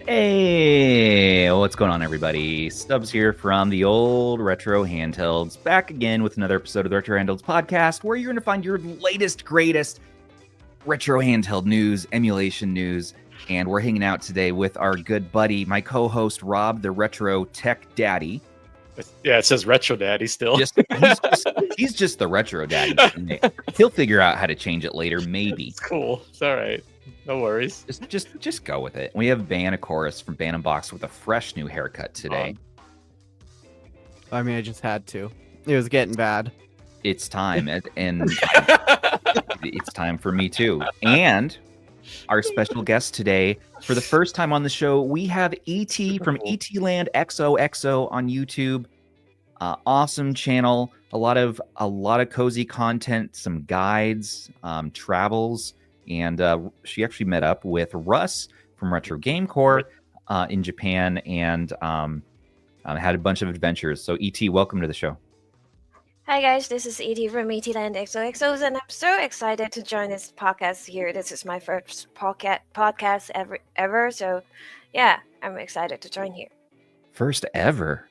Hey, what's going on, everybody? Stubbs here from the old Retro Handhelds, back again with another episode of the Retro Handhelds podcast, where you're going to find your latest, greatest retro handheld news, emulation news, and we're hanging out today with our good buddy, my co-host Rob, the Retro Tech Daddy. Yeah, it says Retro Daddy still. He's just the Retro Daddy. He'll figure out how to change it later, maybe. It's cool. It's all right. No worries. Just go with it. We have Ban Chorus from Ban Unboxed with a fresh new haircut today. I mean, I just had to. It was getting bad. It's time, and it's time for me too. And our special guest today, for the first time on the show, we have ET from ETlandxoxo on YouTube. Awesome channel, a lot of cozy content, some guides, travels, and she actually met up with Russ from Retroid Core in Japan and had a bunch of adventures. So ET, welcome to the show. Hi guys, this is ET from ETlandxoxo, and I'm so excited to join this podcast here. This is my first podcast ever, so yeah, I'm excited to join here. First ever.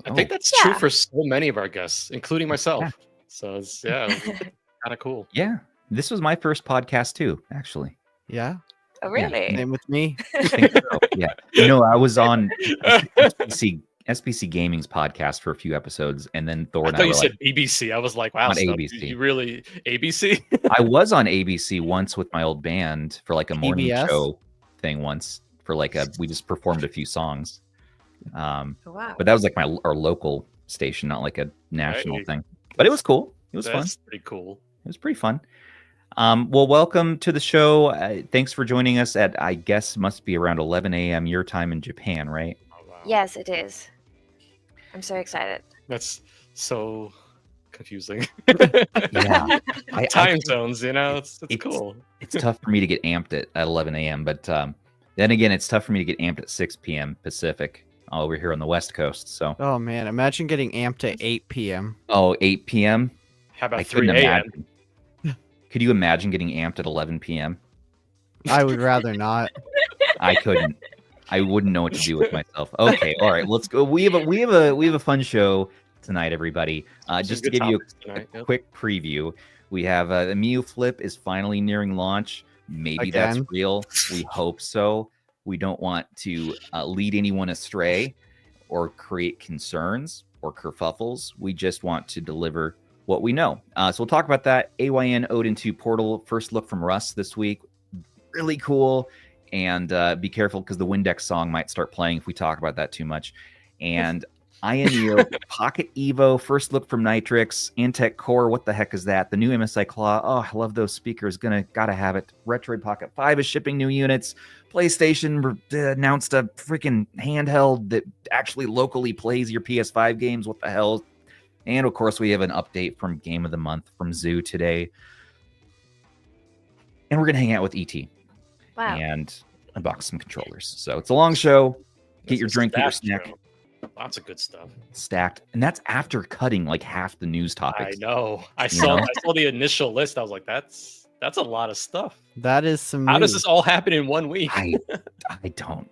I think that's true for so many of our guests, including myself. Yeah. So it's kind of cool. Yeah, this was my first podcast too, actually. Yeah. Oh really? Same with me. I think so. Yeah. I was on SBC Gaming's podcast for a few episodes, and then Thor and I thought I you were said BBC. I was like, wow, on Stubbs, ABC. you really ABC? I was on ABC once with my old band for like a morning PBS? show thing once for like we just performed a few songs. Oh, wow. But that was like our local station, not like a national Right. thing. But it was cool. It was fun. That's pretty cool. It was pretty fun. Well, welcome to the show. Thanks for joining us at, I guess, must be around 11 a.m. your time in Japan, right? Oh, wow. Yes, it is. I'm so excited. That's so confusing. Yeah. Time zones, it's cool. It's tough for me to get amped at 11 a.m. But then again, it's tough for me to get amped at 6 p.m. Pacific over here on the West Coast. So, Oh man, imagine getting amped at 8 p.m. 8 p.m. How about I 3 couldn't a.m.? imagine. Could you imagine getting amped at 11 p.m.? I would rather not. I couldn't. I wouldn't know what to do with myself. Okay, all right, let's go. We have a fun show tonight, everybody. Just to Good give you topics tonight, a yep. quick preview, we have the Miyoo Flip is finally nearing launch. Maybe that's Again? real. We hope so. We don't want to lead anyone astray or create concerns or kerfuffles. We just want to deliver what we know. So we'll talk about that. Ayn Odin 2 Portal, first look from Russ this week. Really cool. And be careful because the Windex song might start playing if we talk about that too much. And Ayntec Pocket Evo, first look from Nitrix. Ayntec Core, what the heck is that? The new MSI Claw. Oh, I love those speakers. Gotta have it. Retroid Pocket 5 is shipping new units. PlayStation announced a freaking handheld that actually locally plays your PS5 games. What the hell? And of course, we have an update from Game of the Month from Zoo today. And we're gonna hang out with ET. Wow. And unbox some controllers. So it's a long show. Get your It's a drink, get your stacked snack. show. Lots of good stuff. Stacked. And that's after cutting like half the news I topics. know. I You saw know? the initial list. I was like, that's a lot of stuff. That is some How does news. this all happen in 1 week? I don't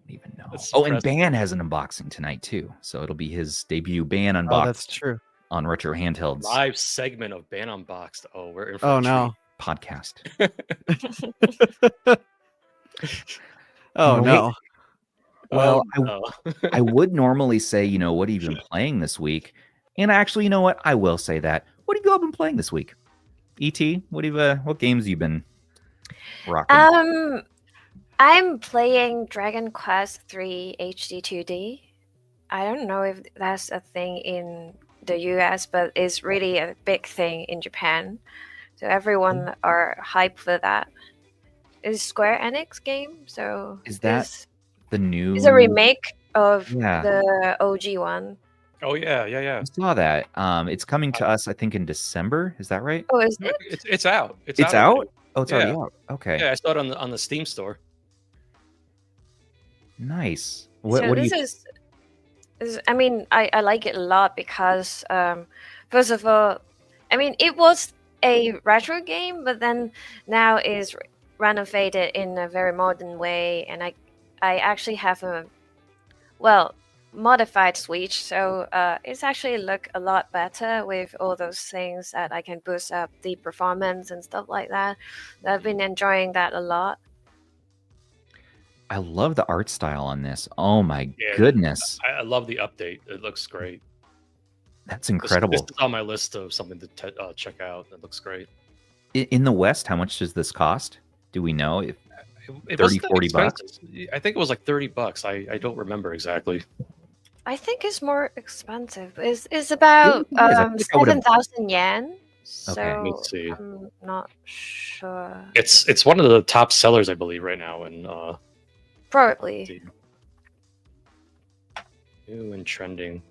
even know. That's Oh, and impressive. Ban has an unboxing tonight too. So it'll be his debut Ban Oh, unboxing that's true. on Retro Handhelds Live segment of Ban Unboxed. Oh, we're in for Oh a no. podcast. Oh Wait. no. Well, no. I would normally say, what have you been playing this week? And actually, you know what? I will say that. What have you all been playing this week? ET, what games have you been rocking? I'm playing Dragon Quest 3 HD 2D. I don't know if that's a thing in the US, but it's really a big thing in Japan. So everyone are hyped for that. It's Square Enix game, so Is that the new? it's a remake of Yeah. the OG one. Oh yeah. I saw that. It's coming to us, I think, in December. Is that right? Oh, is it? It's out. It's out? Oh, it's already Yeah. out. Okay. Yeah, I saw it on the Steam store. Nice. So What do you? this is I mean, I like it a lot because first of all, I mean it was a retro game, but then now is renovated in a very modern way, and I actually have a modified Switch, so it's actually look a lot better with all those things that I can boost up the performance and stuff like that. I've been enjoying that a lot. I love the art style on this. Oh my goodness. I love the update. It looks great. That's incredible. This is on my list of something to check out. It looks great. In the West, how much does this cost? Do we know? If it 30, 40 bucks? I think it was like 30 bucks. I don't remember exactly. I think it's more expensive. It's about 7,000 yen. So okay, let's see. I'm not sure. It's one of the top sellers, I believe, right now. And probably new and trending.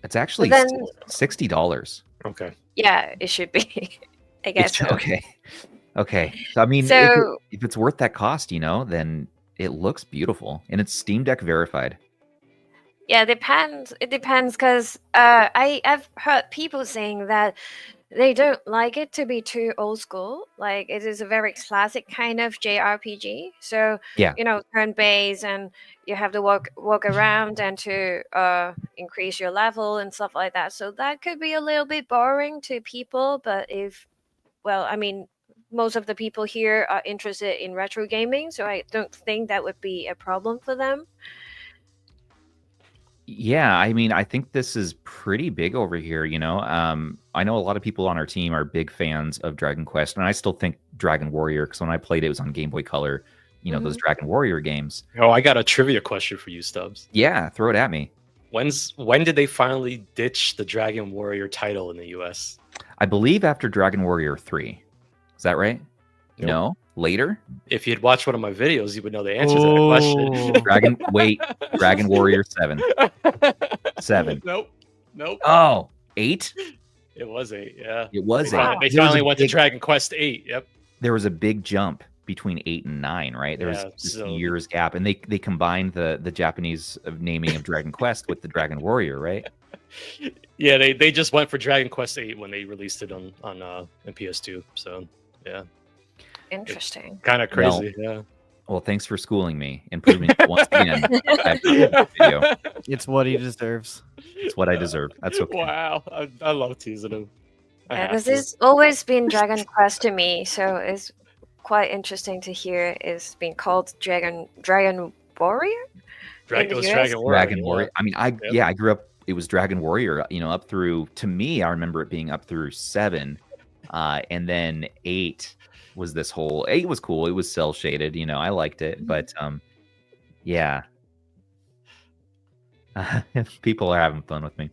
It's actually $60. Okay. Yeah, it should be. I guess so. Okay. Okay. So I mean, if it's worth that cost, you know, then it looks beautiful and it's Steam Deck verified. Yeah, it depends because I've heard people saying that they don't like it to be too old school. Like it is a very classic kind of JRPG. So yeah, you know, turn-based, and you have to walk around and to increase your level and stuff like that. So that could be a little bit boring to people. But I mean, most of the people here are interested in retro gaming, so I don't think that would be a problem for them. Yeah, I mean, I think this is pretty big over here, you know. I know a lot of people on our team are big fans of Dragon Quest, and I still think Dragon Warrior, because when I played it was on Game Boy Color, you know, those Dragon Warrior games. Oh, I got a trivia question for you, Stubbs. Yeah, throw it at me. When did they finally ditch the Dragon Warrior title in the US? I believe after Dragon Warrior 3. Is that right? Yep. No? Later? If you'd watched one of my videos, you would know the answer to that question. Dragon Warrior 7. 7. Nope. Oh, 8? It was 8, yeah. It was 8. They finally went to Dragon Quest 8, yep. There was a big jump between 8 and 9, right? There was this years gap, and they combined the Japanese naming of Dragon Quest with the Dragon Warrior, right? Yeah, they just went for Dragon Quest 8 when they released it on PS2. So yeah, interesting. Kind of crazy. Yeah. Well, thanks for schooling me and proving once again. It's what he deserves. It's what I deserve. That's okay. Wow, I love teasing him. Because it's always been Dragon Quest to me, so it's quite interesting to hear it's being called Dragon Warrior. Dragon Warrior. I mean, I grew up. It was Dragon Warrior, you know, up through, to me, I remember it being up through 7, and then 8 was this whole. 8 was cool. It was cell shaded, you know, I liked it, but yeah, people are having fun with me.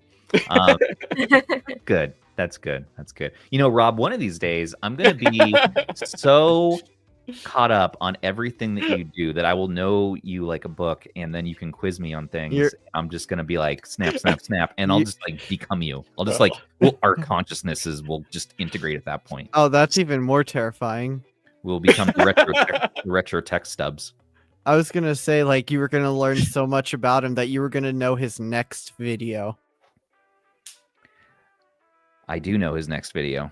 Good. That's good. That's good. You know, Rob, one of these days I'm gonna be so caught up on everything that you do that I will know you like a book, and then you can quiz me on things. I'm just gonna be like snap, and I'll just like become you. I'll just like our consciousnesses will just integrate at that point. Oh, that's even more terrifying. We'll become retro tech Stubbs. I was gonna say, like, you were gonna learn so much about him that you were gonna know his next video. I do know his next video.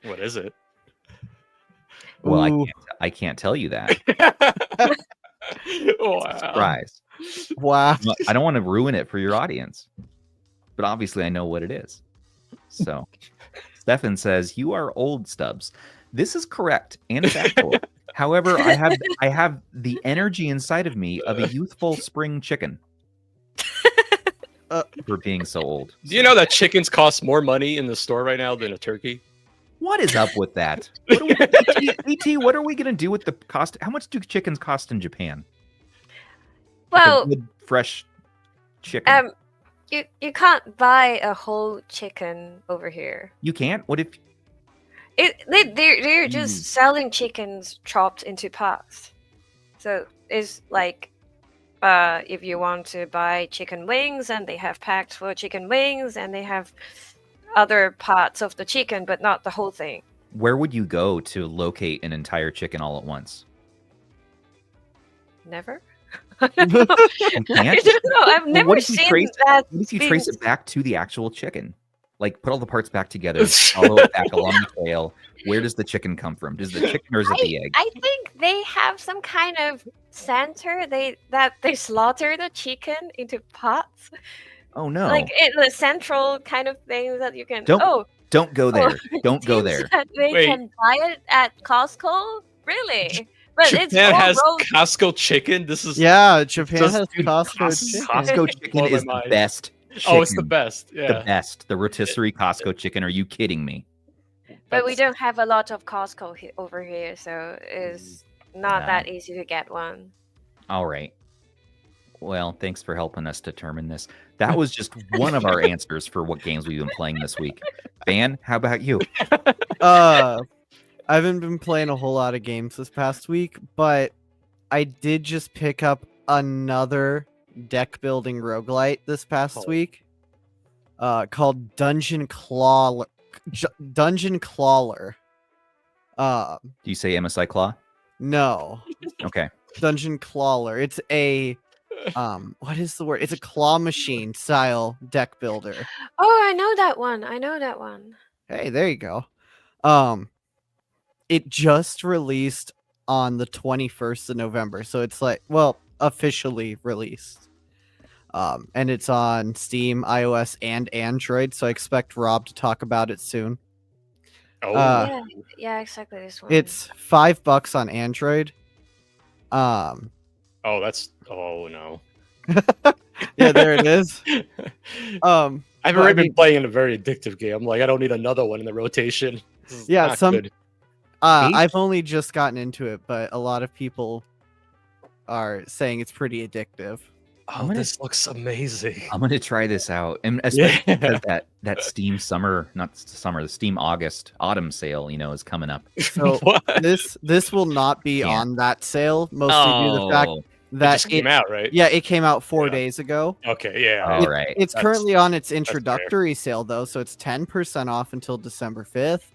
What is it? Well, I can't tell you that. Wow. Surprise. Wow. I don't want to ruin it for your audience, but obviously I know what it is. So Stefan says, you are old, Stubbs. This is correct and factual. However, I have the energy inside of me of a youthful spring chicken. For being so old. Do you know that chickens cost more money in the store right now than a turkey? What is up with that? ET, what are we going to do with the cost? How much do chickens cost in Japan? Well, like a good, fresh chicken. You can't buy a whole chicken over here. You can't? What if they're just selling chickens chopped into parts. So it's like if you want to buy chicken wings, and they have packs for chicken wings, and they have other parts of the chicken, but not the whole thing. Where would you go to locate an entire chicken all at once? Never. You can't? I don't know. I've never seen that. What if you trace it back to the actual chicken? Like, put all the parts back together, follow it back along the trail, Where does the chicken come from? Does the chicken or is it the egg? I think they have some kind of center. They slaughter the chicken into pots, Oh no! like in the central kind of thing that you can. Don't go there. Don't go seems there. that they Wait. can buy it at Costco. Really? But it's Japan all has rolled- Costco chicken. This is Yeah, Japan Just has dude, Costco chicken. Costco chicken Blow my is the mind. best. Oh, it's the chicken. best. The Yeah. best. The rotisserie Costco chicken. Are you kidding me? But we That's- don't have a lot of Costco over here, so it's not Yeah. that easy to get one. All right. Well, thanks for helping us determine this. That was just one of our answers for what games we've been playing this week. Van, how about you? I haven't been playing a whole lot of games this past week, but I did just pick up another deck building roguelite this past Oh. week. Called Dungeon Clawler. Dungeon Clawler. Do you say MSI Claw? No. Okay. Dungeon Clawler. It's a what is the word? It's a claw machine style deck builder. Oh, I know that one. I know that one. Hey, there you go. It just released on the 21st of November, so it's like, well, officially released. And it's on Steam, iOS, and Android, so I expect Rob to talk about it soon. Oh, Yeah, exactly this one. It's $5 on Android. oh, that's. Oh no. Yeah, there it is. I've Well, already I been mean- playing a very addictive game. I'm like, I don't need another one in the rotation. This is Yeah, not some- good. Eight? I've only just gotten into it, but a lot of people are saying it's pretty addictive. Oh, this looks amazing. I'm gonna try this out, and especially Yeah. because that Steam summer, not summer, the Steam autumn sale, is coming up. So What? this will not be Yeah. on that sale, mostly due to the fact Oh, It that just came out, right? yeah, it came out 4 Yeah. days ago. Okay, yeah. all right. It's That's- currently on its fair. introductory sale though, so it's 10% off until December 5th.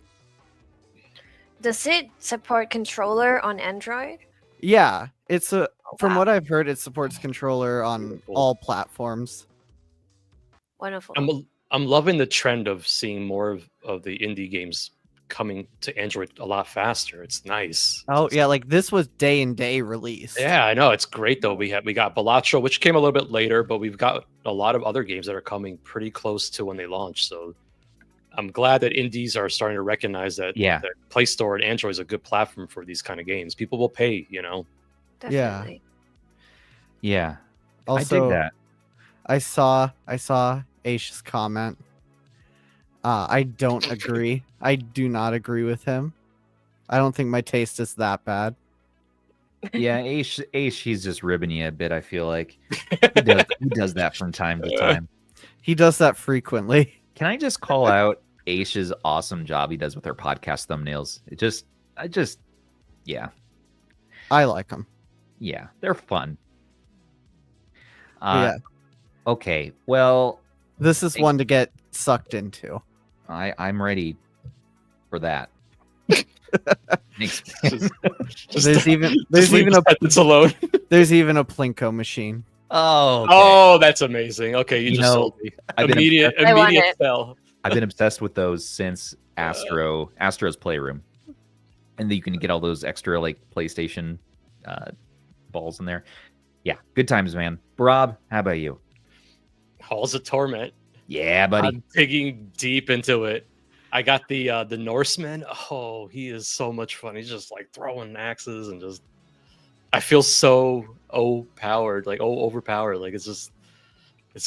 Does it support controller on Android? Yeah, it's a from Wow. what I've heard, it supports controller on Beautiful. all platforms. Wonderful. I'm loving the trend of seeing more of the indie games coming to Android a lot faster. It's nice. Oh yeah, like this was day and day release. Yeah, I know. It's great though. We got Balatro, which came a little bit later, but we've got a lot of other games that are coming pretty close to when they launch. So I'm glad that indies are starting to recognize that Yeah. the Play Store and Android is a good platform for these kind of games. People will pay, Definitely. Yeah, Also, I dig that. I saw Aish's comment. I don't agree. I do not agree with him. I don't think my taste is that bad. Yeah, Aish, he's just ribbing you a bit. I feel like he does that from time to time. He does that frequently. Can I just call out Aish's awesome job he does with her podcast thumbnails? Yeah, I like him. yeah, they're fun. Yeah. Okay, well, This is one to get sucked into. I'm ready for that. Thanks. There's even Just leave the sentence alone. there's even a Plinko machine. Oh, okay. Oh, that's amazing. Okay, you You just know, sold me. I've been Immediate I want immediate it. sell. I've been obsessed with those since Astro's Playroom, and then you can get all those extra like PlayStation balls in there. Yeah, good times, man. Rob, how about you? Halls of Torment. Yeah, buddy. I'm digging deep into it. I got the Norseman. Oh, he is so much fun. He's just like throwing axes and just. I feel so overpowered. Like it's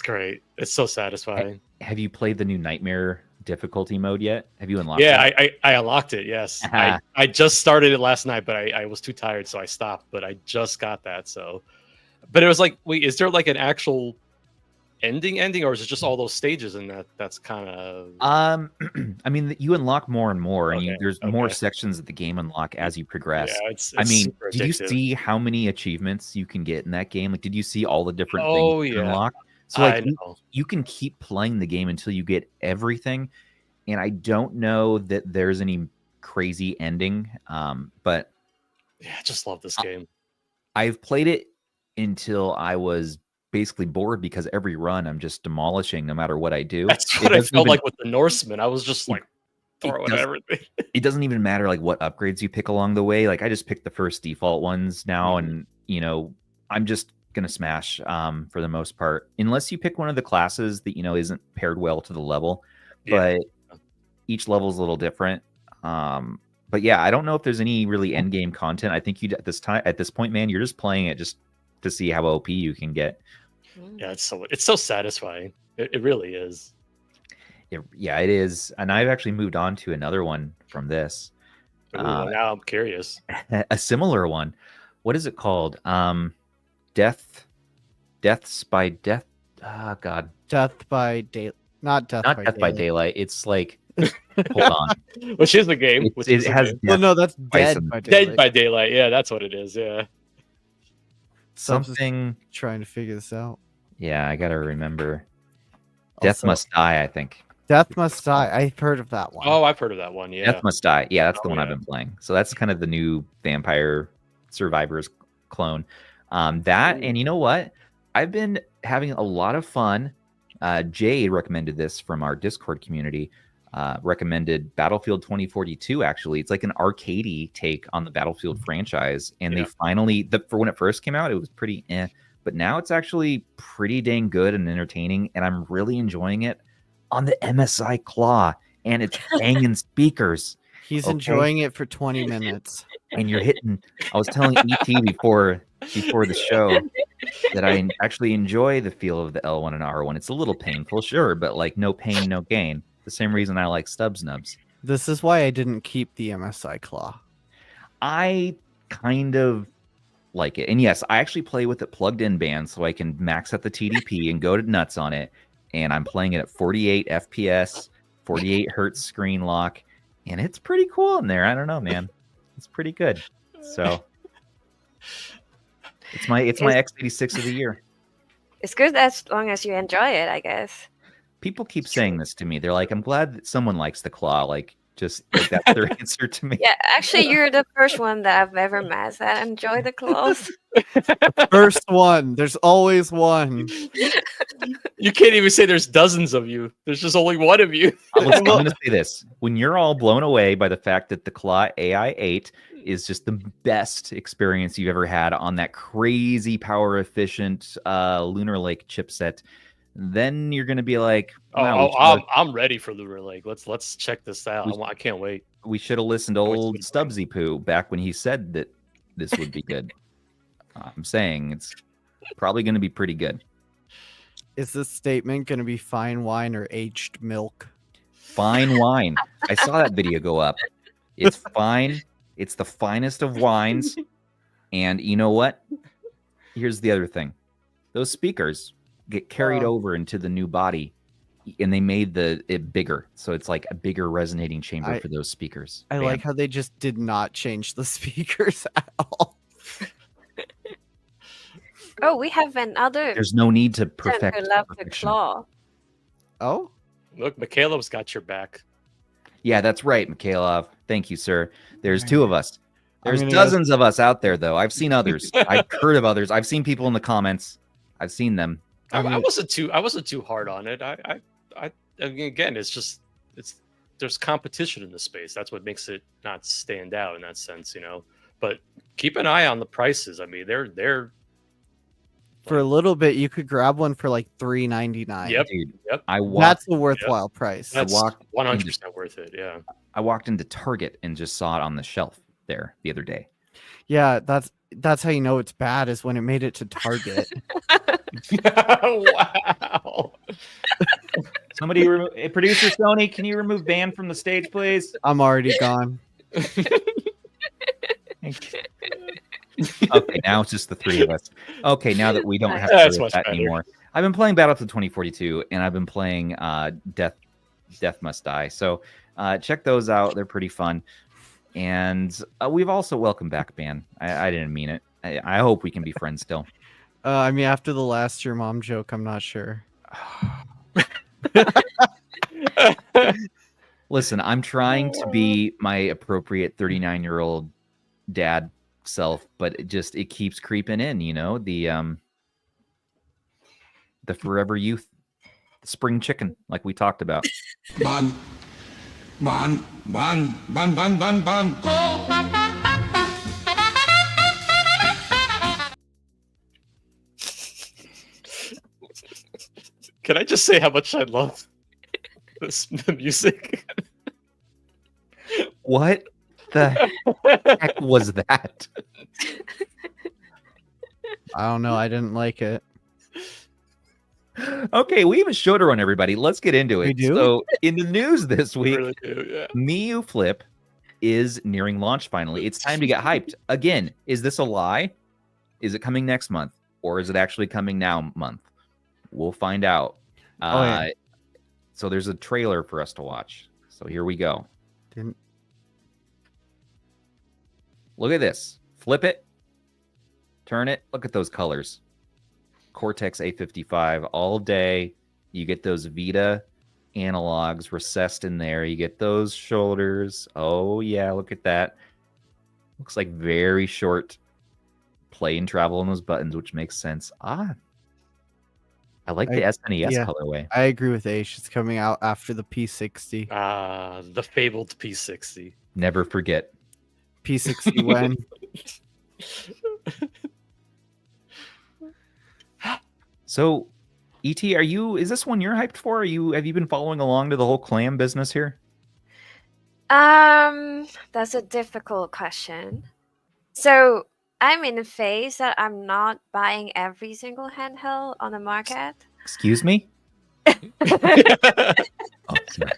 great. It's so satisfying. Have you played the new Nightmare difficulty mode yet? Have you unlocked Yeah, it? I unlocked it. Yes, I just started it last night, but I was too tired, so I stopped. But I just got that. So, but it was like, wait, is there like an actual ending, or is it just all those stages? And that's kind of. I mean, you unlock more and more, and Okay, there's more okay. sections of the game unlock as you progress. Yeah, it's I mean, super did you addictive. see how many achievements you can get in that game? Like, did you see all the different Oh, things you can yeah. unlock? So, I like, know. you can keep playing the game until you get everything. And I don't know that there's any crazy ending, but Yeah, I just love this game. I've played it until I was basically bored because every run I'm just demolishing no matter what I do. That's It what I doesn't felt even- like with the Norseman. I was just like throwing everything. It doesn't even matter like what upgrades you pick along the way. Like I just picked the first default ones now, and I'm just gonna smash for the most part, unless you pick one of the classes that isn't paired well to the level. Yeah. But each level is a little different. But yeah, I don't know if there's any really end game content. I think at this point, man, you're just playing it just to see how OP you can get. Yeah, it's so satisfying. It really is. It is. And I've actually moved on to another one from this. Ooh, now I'm curious. A similar one. What is it called? Deaths by Death. Oh God. Death by Daylight. Not Death by Daylight. It's like hold on. Which is the game? It has. Well, no, that's Dead by Daylight. Dead by Daylight. Yeah, that's what it is. Yeah. Something. Trying to figure this out. Yeah, I gotta remember. Death Also, Must Die. I think. Death Must Die. I've heard of that one. Oh, I've heard of that one. Yeah. Death Must Die. Yeah, that's the one I've been playing. So that's kind of the new Vampire Survivors clone. And you know what? I've been having a lot of fun. Jade recommended this from our Discord community. Recommended Battlefield 2042. Actually, it's like an arcadey take on the Battlefield franchise, and they finally, for when it first came out, it was pretty but now it's actually pretty dang good and entertaining, and I'm really enjoying it on the MSI Claw, and it's banging speakers. He's enjoying it for 20 minutes. And you're hitting. I was telling ET before the show that I actually enjoy the feel of the L1 and R1. It's a little painful, sure, but like no pain, no gain. The same reason I like Stubbs nubs. This is why I didn't keep the MSI Claw. I kind of like it. And yes, I actually play with it plugged in band so I can max out the TDP and go to nuts on it. And I'm playing it at 48 FPS, 48 hertz screen lock. And it's pretty cool in there. I don't know, man. It's pretty good. So it's my x86 of the year. It's good as long as you enjoy it, I guess. People keep saying this to me. They're like, I'm glad that someone likes the Claw. Like, just like, that's their answer to me. Yeah, actually, you're the first one that I've ever met that enjoy the claws. First one. There's always one. You can't even say there's dozens of you. There's just only one of you. I'm going to say this. When you're all blown away by the fact that the Claw AI8 is just the best experience you've ever had on that crazy power efficient Lunar Lake chipset, then you're going to be like, wow, I'm ready for Lunar Lake. Let's check this out. I can't wait. We should have listened to old Stubbsy Poo back when he said that this would be good. I'm saying it's probably going to be pretty good. Is this statement going to be fine wine or aged milk? Fine wine. I saw that video go up. It's fine. It's the finest of wines. And you know what? Here's the other thing. Those speakers get carried over into the new body, and they made it bigger. So it's like a bigger resonating chamber for those speakers. I like how they just did not change the speakers at all. Oh, we have another. There's no need to perfect. Who love the Claw. Oh, look, Mikhailov's got your back. Yeah, that's right, Mikhailov. Thank you, sir. There's two of us. There's dozens of us out there, though. I've seen others. I've heard of others. I've seen people in the comments. I've seen them. I wasn't too hard on it. I mean, again, there's competition in the space. That's what makes it not stand out in that sense, But keep an eye on the prices. I mean, they're for a little bit, you could grab one for like $3.99. Yep, dude. Yep. That's a worthwhile price. That's 100% worth it. Yeah. I walked into Target and just saw it on the shelf there the other day. Yeah, that's how you know it's bad, is when it made it to Target. Wow. Somebody, producer Sony, can you remove Van from the stage, please? I'm already gone. Okay, now it's just the three of us. Okay, now that we don't have to do that anymore. I've been playing Battlefield 2042, and I've been playing Death Must Die. So check those out. They're pretty fun. And we've also welcomed back Ban. I didn't mean it. I hope we can be friends still. I mean, after the last your mom joke, I'm not sure. Listen, I'm trying to be my appropriate 39-year-old dad self, but it keeps creeping in, the forever youth, the spring chicken, like we talked about. Ban, ban, ban, ban, ban, ban. Can I just say how much I love the music? What the heck was that? I don't know. I didn't like it. Okay, we even showed her on everybody. Let's get into it. We do? So, in the news this week, Really do, yeah. Miyoo Flip is nearing launch finally. It's time to get hyped. Again, is this a lie? Is it coming next month? Or is it actually coming now month? We'll find out. Yeah. So there's a trailer for us to watch. So here we go. Didn't. Look at this. Flip it. Turn it. Look at those colors. Cortex A55 all day. You get those Vita analogs recessed in there. You get those shoulders. Oh, yeah. Look at that. Looks like very short play and travel on those buttons, which makes sense. I like the SNES yeah. colorway. I agree with Aish. It's coming out after the P60. The fabled P60. Never forget. P60 when? So, ET, is this one you're hyped for? Have you been following along to the whole clam business here? That's a difficult question. So I'm in a phase that I'm not buying every single handheld on the market. Excuse me? Oh, sorry.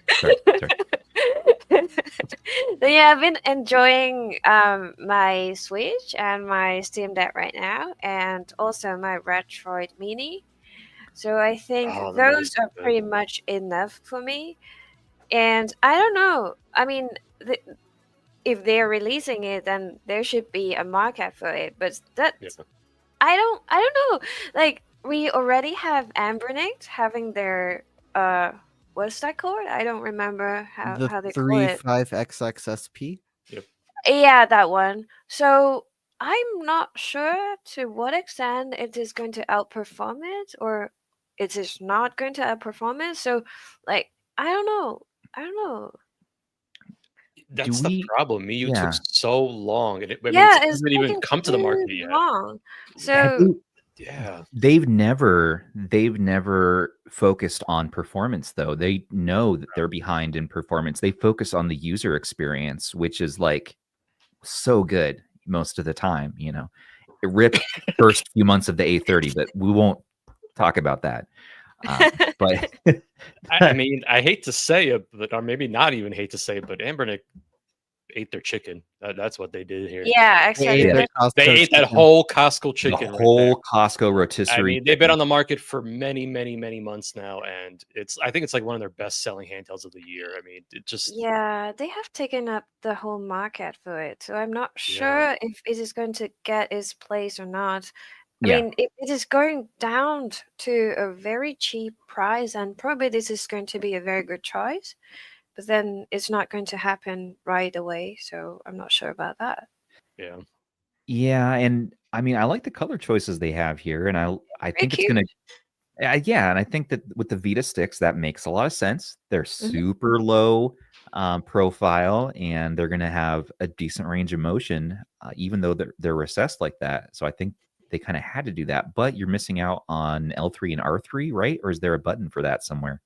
So yeah, I've been enjoying my Switch and my Steam Deck right now, and also my Retroid Mini. So I think Oh, the those Mini's are good. pretty much enough for me. And I don't know. I mean, if they're releasing it, then there should be a market for it. But that Yeah. I don't know. Like, we already have Ambernic having their what's that called? I don't remember how they call it. 35XXSP. Yeah, that one. So I'm not sure to what extent it is going to outperform it, or it is not going to outperform it. So, like, I don't know. That's Do the we- problem. Miyoo yeah. took so long, and it Yeah, it it's hasn't even taking come to the market too yet. long. Have So they- Yeah. They've never focused on performance, though. They know that they're behind in performance. They focus on the user experience, which is like so good most of the time. You know, it ripped first few months of the A30, but we won't talk about that. But I mean, I hate to say it, or maybe not even hate to say it, but Ambernic ate their chicken. That's what they did here. yeah, exactly. ate They ate that whole Costco chicken. the right whole there. Costco rotisserie. I mean, they've been on the market for many, many, many months now, and I think it's like one of their best-selling handhelds of the year. I mean, it just Yeah, they have taken up the whole market for it. So I'm not Yeah. sure if it is going to get its place or not. I Yeah. mean, it is going down to a very cheap price, and probably this is going to be a very good choice. But then it's not going to happen right away. So I'm not sure about that. yeah. Yeah, and I mean, I like the color choices they have here, and I think it's cute. gonna. Yeah, and I think that with the Vita sticks, that makes a lot of sense. They're super low profile, and they're gonna have a decent range of motion, even though they're recessed like that. So I think they kind of had to do that. But you're missing out on L3 and R3, right? Or is there a button for that somewhere?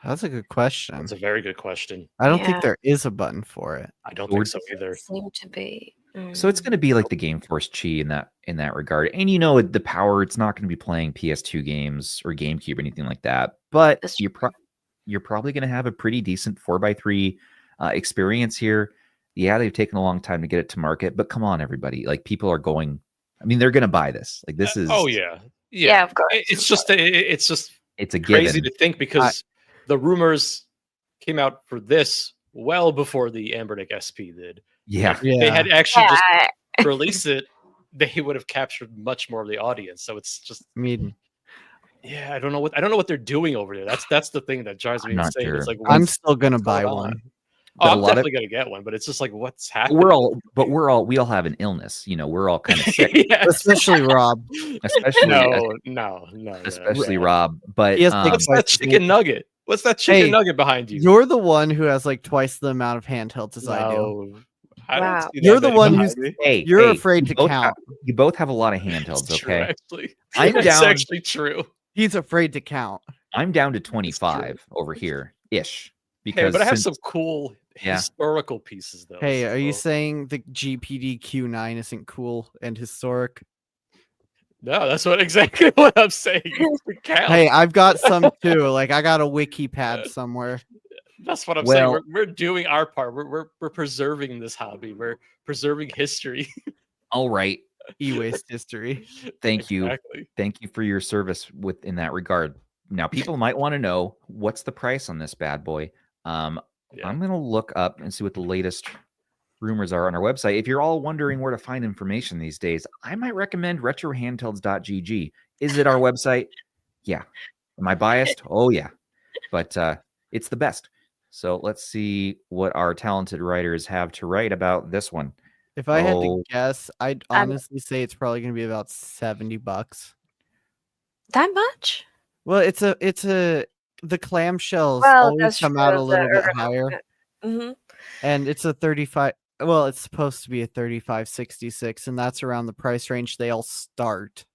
That's a good question. That's a very good question. I don't Yeah. think there is a button for it. I don't Or- think so either. Seem to be. So it's going to be like the Game Force Chi in that regard. And you know, the power, it's not going to be playing PS2 games or GameCube or anything like that. But That's you're probably going to have a pretty decent 4x3 experience here. Yeah, they've taken a long time to get it to market, but come on, everybody! Like, people are going. I mean, they're going to buy this. Like, this is. Oh yeah. Yeah, of course. It's just It's a crazy given. to think because the rumors came out for this well before the Ambernic SP did. Yeah. If they had actually Yeah, just released it, they would have captured much more of the audience. So it's just, I mean, yeah, I don't know what they're doing over there. That's the thing that drives me I'm not insane. sure. It's like, I'm what's still gonna going buy on? one. Oh, But a I'm lot of- definitely gonna get one, but it's just like, what's happening? we all have an illness. You know, we're all kind of sick, Yes. Especially Rob. especially no. especially yeah. Rob. But He has um, to What's that chicken nugget? What's that chicken Hey, nugget behind you? You're the one who has like twice the amount of handhelds as I do. No, I don't Wow. see that You're the many one behind who's me. Hey, You're hey, afraid you to both count. you both have a lot of handhelds, It's true, okay? actually. I'm It's down. actually true. He's afraid to count. I'm down to 25 over here ish. Hey, Because but I have since- some cool Yeah. historical pieces though. Hey, are you so- saying the GPD Q9 isn't cool and historic? No, that's what exactly what I'm saying. It counts. Hey, I've got some too. Like I got a wiki pad somewhere. That's what I'm Well- saying. We're doing our part. We're preserving this hobby. We're preserving history. all right. E-waste history. Thank you. Exactly. Thank you for your service in that regard. Now, people might want to know what's the price on this bad boy. Yeah. I'm gonna look up and see what the latest rumors are on our website. If you're all wondering where to find information these days, I might recommend retrohandhelds.gg. Is it our website? Yeah. Am I biased? Oh yeah. But it's the best. So let's see what our talented writers have to write about this one. If I had to Oh. guess, I'd honestly say it's probably going to be about $70. That much? Well, it's a the clamshells Well, always that's come out a true, the little bit ergonomic- higher, Mm-hmm. and it's a 35. Well, it's supposed to be a 3566, and that's around the price range they all start.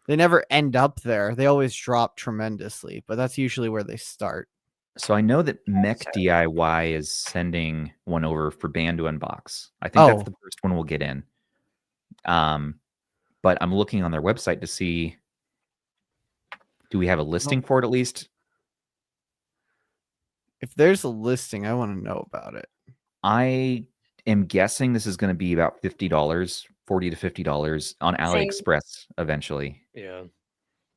They never end up there. They always drop tremendously, but that's usually where they start. So I know that Mech So- DIY is sending one over for Band to unbox. I think that's Oh. the first one we'll get in. But I'm looking on their website to see, do we have a listing for it at least? If there's a listing, I want to know about it. I am guessing this is going to be about $50, $40 to $50 on Same. AliExpress eventually. Yeah.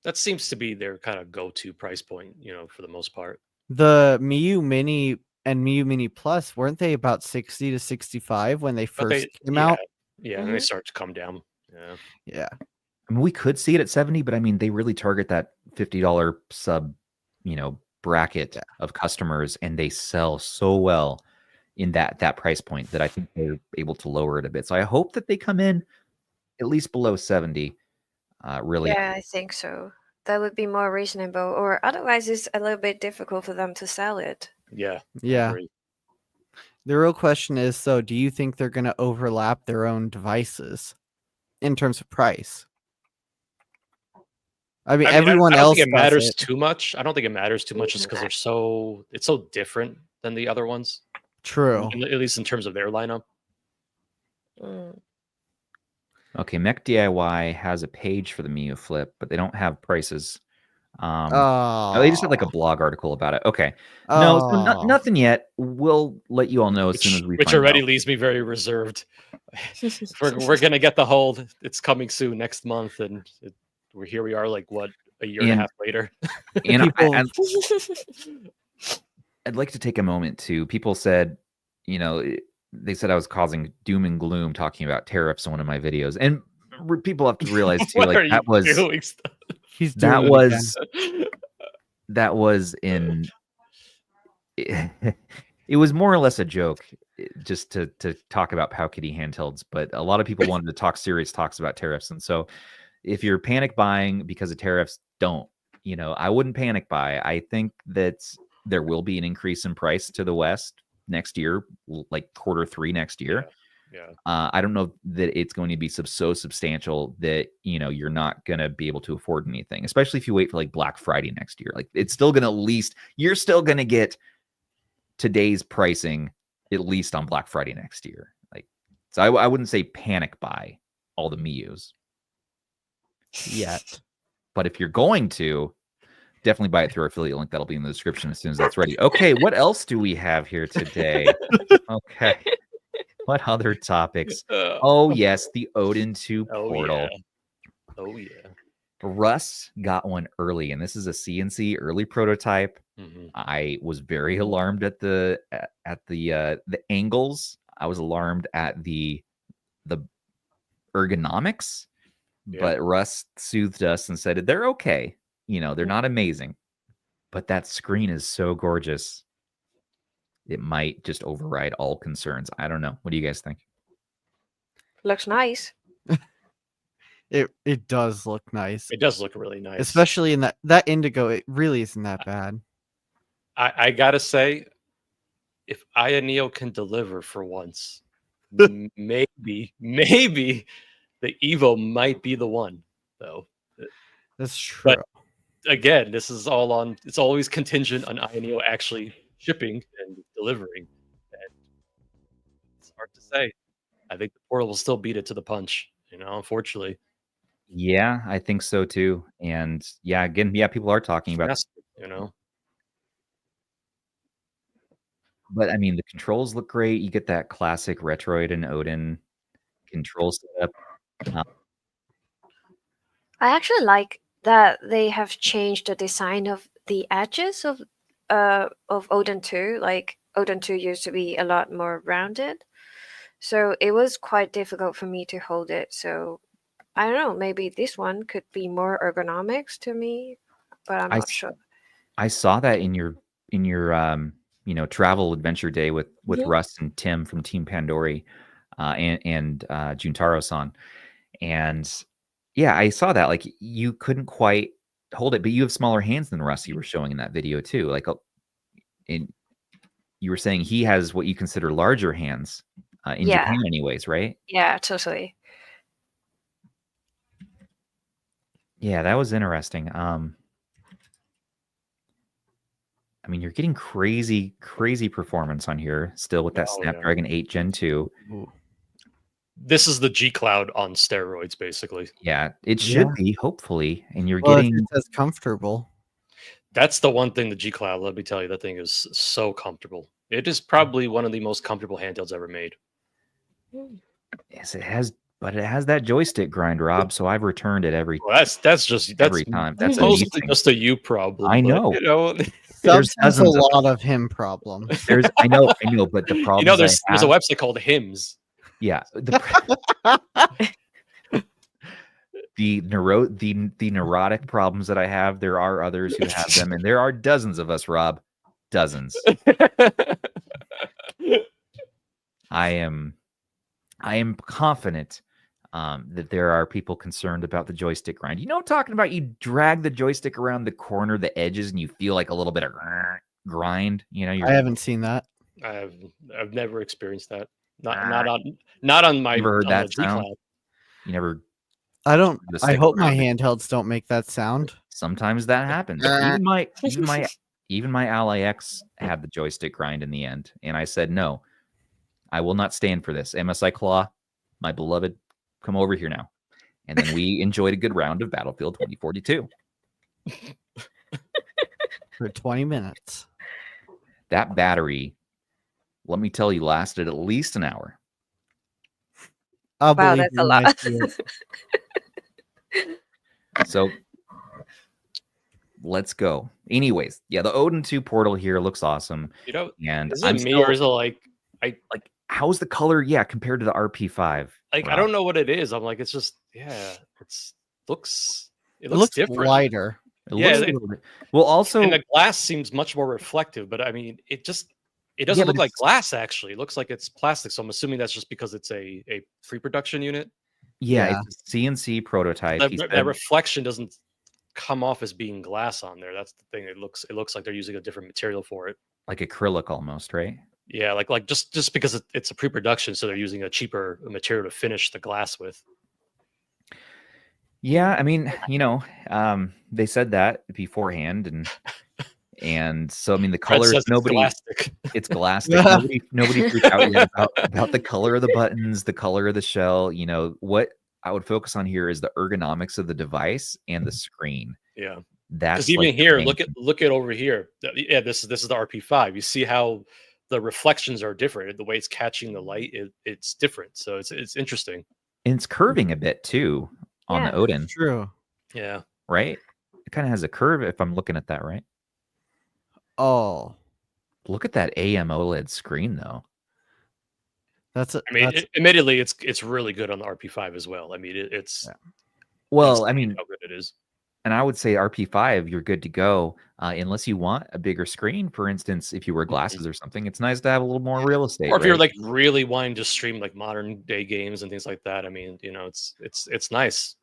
That seems to be their kind of go-to price point, for the most part. The Miyoo Mini and Miyoo Mini Plus, weren't they about 60 to 65 when they But first they came out? Yeah, and they start to come down. Yeah. Yeah. I mean, we could see it at 70, but I mean, they really target that $50 sub, bracket of customers, and they sell so well in that price point that I think they're able to lower it a bit. So I hope that they come in at least below 70. Really, Yeah, I think so. That would be more reasonable, or otherwise it's a little bit difficult for them to sell it. Yeah. I Yeah. agree. The real question is, so do you think they're going to overlap their own devices in terms of price? I mean, everyone I don't else think it does matters it. too much. I don't think it matters too much just because it's so different than the other ones. True. At least in terms of their lineup. Mm. okay. Mech DIY has a page for the Miyoo Flip, but they don't have prices. Oh, They just had like a blog article about it. Okay. No, so nothing yet. We'll let you all know as soon as we Which find already out. leaves me very reserved. We're gonna get the hold. It's coming soon next month, and here we are, like what, a year and a And- half later. And People- I'd like to take a moment to. People said, they said I was causing doom and gloom talking about tariffs in one of my videos, and people have to realize too, What like are you that was doing, Stubbs? He's doing that it was again. that was in. It was more or less a joke, just to talk about Powkitty handhelds, but a lot of people wanted to talk serious talks about tariffs, and so if you're panic buying because of tariffs, don't. I wouldn't panic buy. I think that there will be an increase in price to the West next year, like Q3 next year. Yeah. I don't know that it's going to be so substantial that you're not going to be able to afford anything, especially if you wait for like Black Friday next year. Like it's still going to you're still going to get today's pricing at least on Black Friday next year. Like, so I wouldn't say panic buy all the Miyoos Yet. but if you're going to, definitely buy it through our affiliate link. That'll be in the description as soon as that's ready. Okay, what else do we have here today? Okay. What other topics? Oh, yes, the Odin 2 portal. Oh, yeah. Russ got one early, and this is a CNC early prototype. Mhm. I was very alarmed at the angles. I was alarmed at the ergonomics, Yeah. but Russ soothed us and said they're okay. They're not amazing, but that screen is so gorgeous. It might just override all concerns. I don't know. What do you guys think? Looks nice. It does look nice, It does look really nice. especially in that indigo. It really isn't that bad. I gotta say, if Aya Neo can deliver for once, maybe the Evo might be the one, though. That's true. But again, this is all on. It's always contingent on Aya Neo actually shipping and delivering. And it's hard to say. I think the Portal will still beat it to the punch. Unfortunately. Yeah, I think so too. And yeah, again, yeah, people are talking about, but I mean, the controls look great. You get that classic Retroid and Odin control setup. I actually like that they have changed the design of the edges of Odin 2. Like Odin 2 used to be a lot more rounded, so it was quite difficult for me to hold it. So I don't know, maybe this one could be more ergonomics to me, but I'm not sure. I saw that in your travel adventure day with Russ and Tim from Team Pandori, and Juntaro-san, and yeah, I saw that. Like, you couldn't quite hold it, but you have smaller hands than Russ. You were showing in that video too. Like, you were saying he has what you consider larger hands in Japan, anyways, right? Yeah, totally. Yeah, that was interesting. I mean, you're getting crazy performance on here still with that Snapdragon 8 Gen 2. Ooh. This is the G Cloud on steroids, basically. Yeah, it should be, hopefully. And you're Well, getting if it's as comfortable. That's the one thing, the G Cloud, let me tell you, that thing is so comfortable. It is probably one of the most comfortable handhelds ever made. Yes, it has, but it has that joystick grind, Rob. So I've returned it every. Well, that's every time. That's mostly just a you problem. I know. There's a lot of him problems. I know, but the problem. There's a website called Hymns. Yeah, the neurotic problems that I have. There are others who have them, and there are dozens of us, Rob. Dozens. I am confident that there are people concerned about the joystick grind. You know what I'm talking about? You drag the joystick around the corner, the edges, and you feel like a little bit of grind. I haven't seen that. I've never experienced that. Not on my. Never heard that sound. You never. I don't. I hope my handhelds don't make that sound. Sometimes that happens. even my Ally X had the joystick grind in the end, and I said no. I will not stand for this. MSI Claw, my beloved, come over here now. And then we enjoyed a good round of Battlefield 2042. For 20 minutes. That battery, let me tell you, lasted at least an hour. Wow, that's a lot. So let's go. Anyways, yeah, the Odin 2 portal here looks awesome. And is it me or is it like how's the color? Yeah, compared to the RP5. Like, wow. I don't know what it is. I'm like, it's just, it looks different. Lighter. Well, also, and the glass seems much more reflective, but I mean, it doesn't look like glass. Actually, it looks like it's plastic. So I'm assuming that's just because it's a pre-production unit. Yeah, it's a CNC prototype. That reflection doesn't come off as being glass on there. That's the thing. It looks like they're using a different material for it, like acrylic almost, right? Yeah, like just because it's a pre-production, so they're using a cheaper material to finish the glass with. Yeah, I mean, they said that beforehand, and so I mean, the color is it's glasstic. Nobody freaked out yet about the color of the buttons, the color of the shell. What I would focus on here is the ergonomics of the device and the screen. Yeah, that's because even here, look at over here. Yeah, this is the RP5. You see how the reflections are different. The way it's catching the light, it's different. So it's interesting. And it's curving a bit too on the Odin. True. Yeah. Right? It kind of has a curve if I'm looking at that right. Oh. Look at that AMOLED screen though. Admittedly, it's really good on the RP5 as well. I mean, it's well, I mean, how good it is. And I would say RP5, you're good to go, unless you want a bigger screen. For instance, if you wear glasses or something, it's nice to have a little more real estate. Or if you're like really wanting to stream like modern day games and things like that. I mean, it's nice.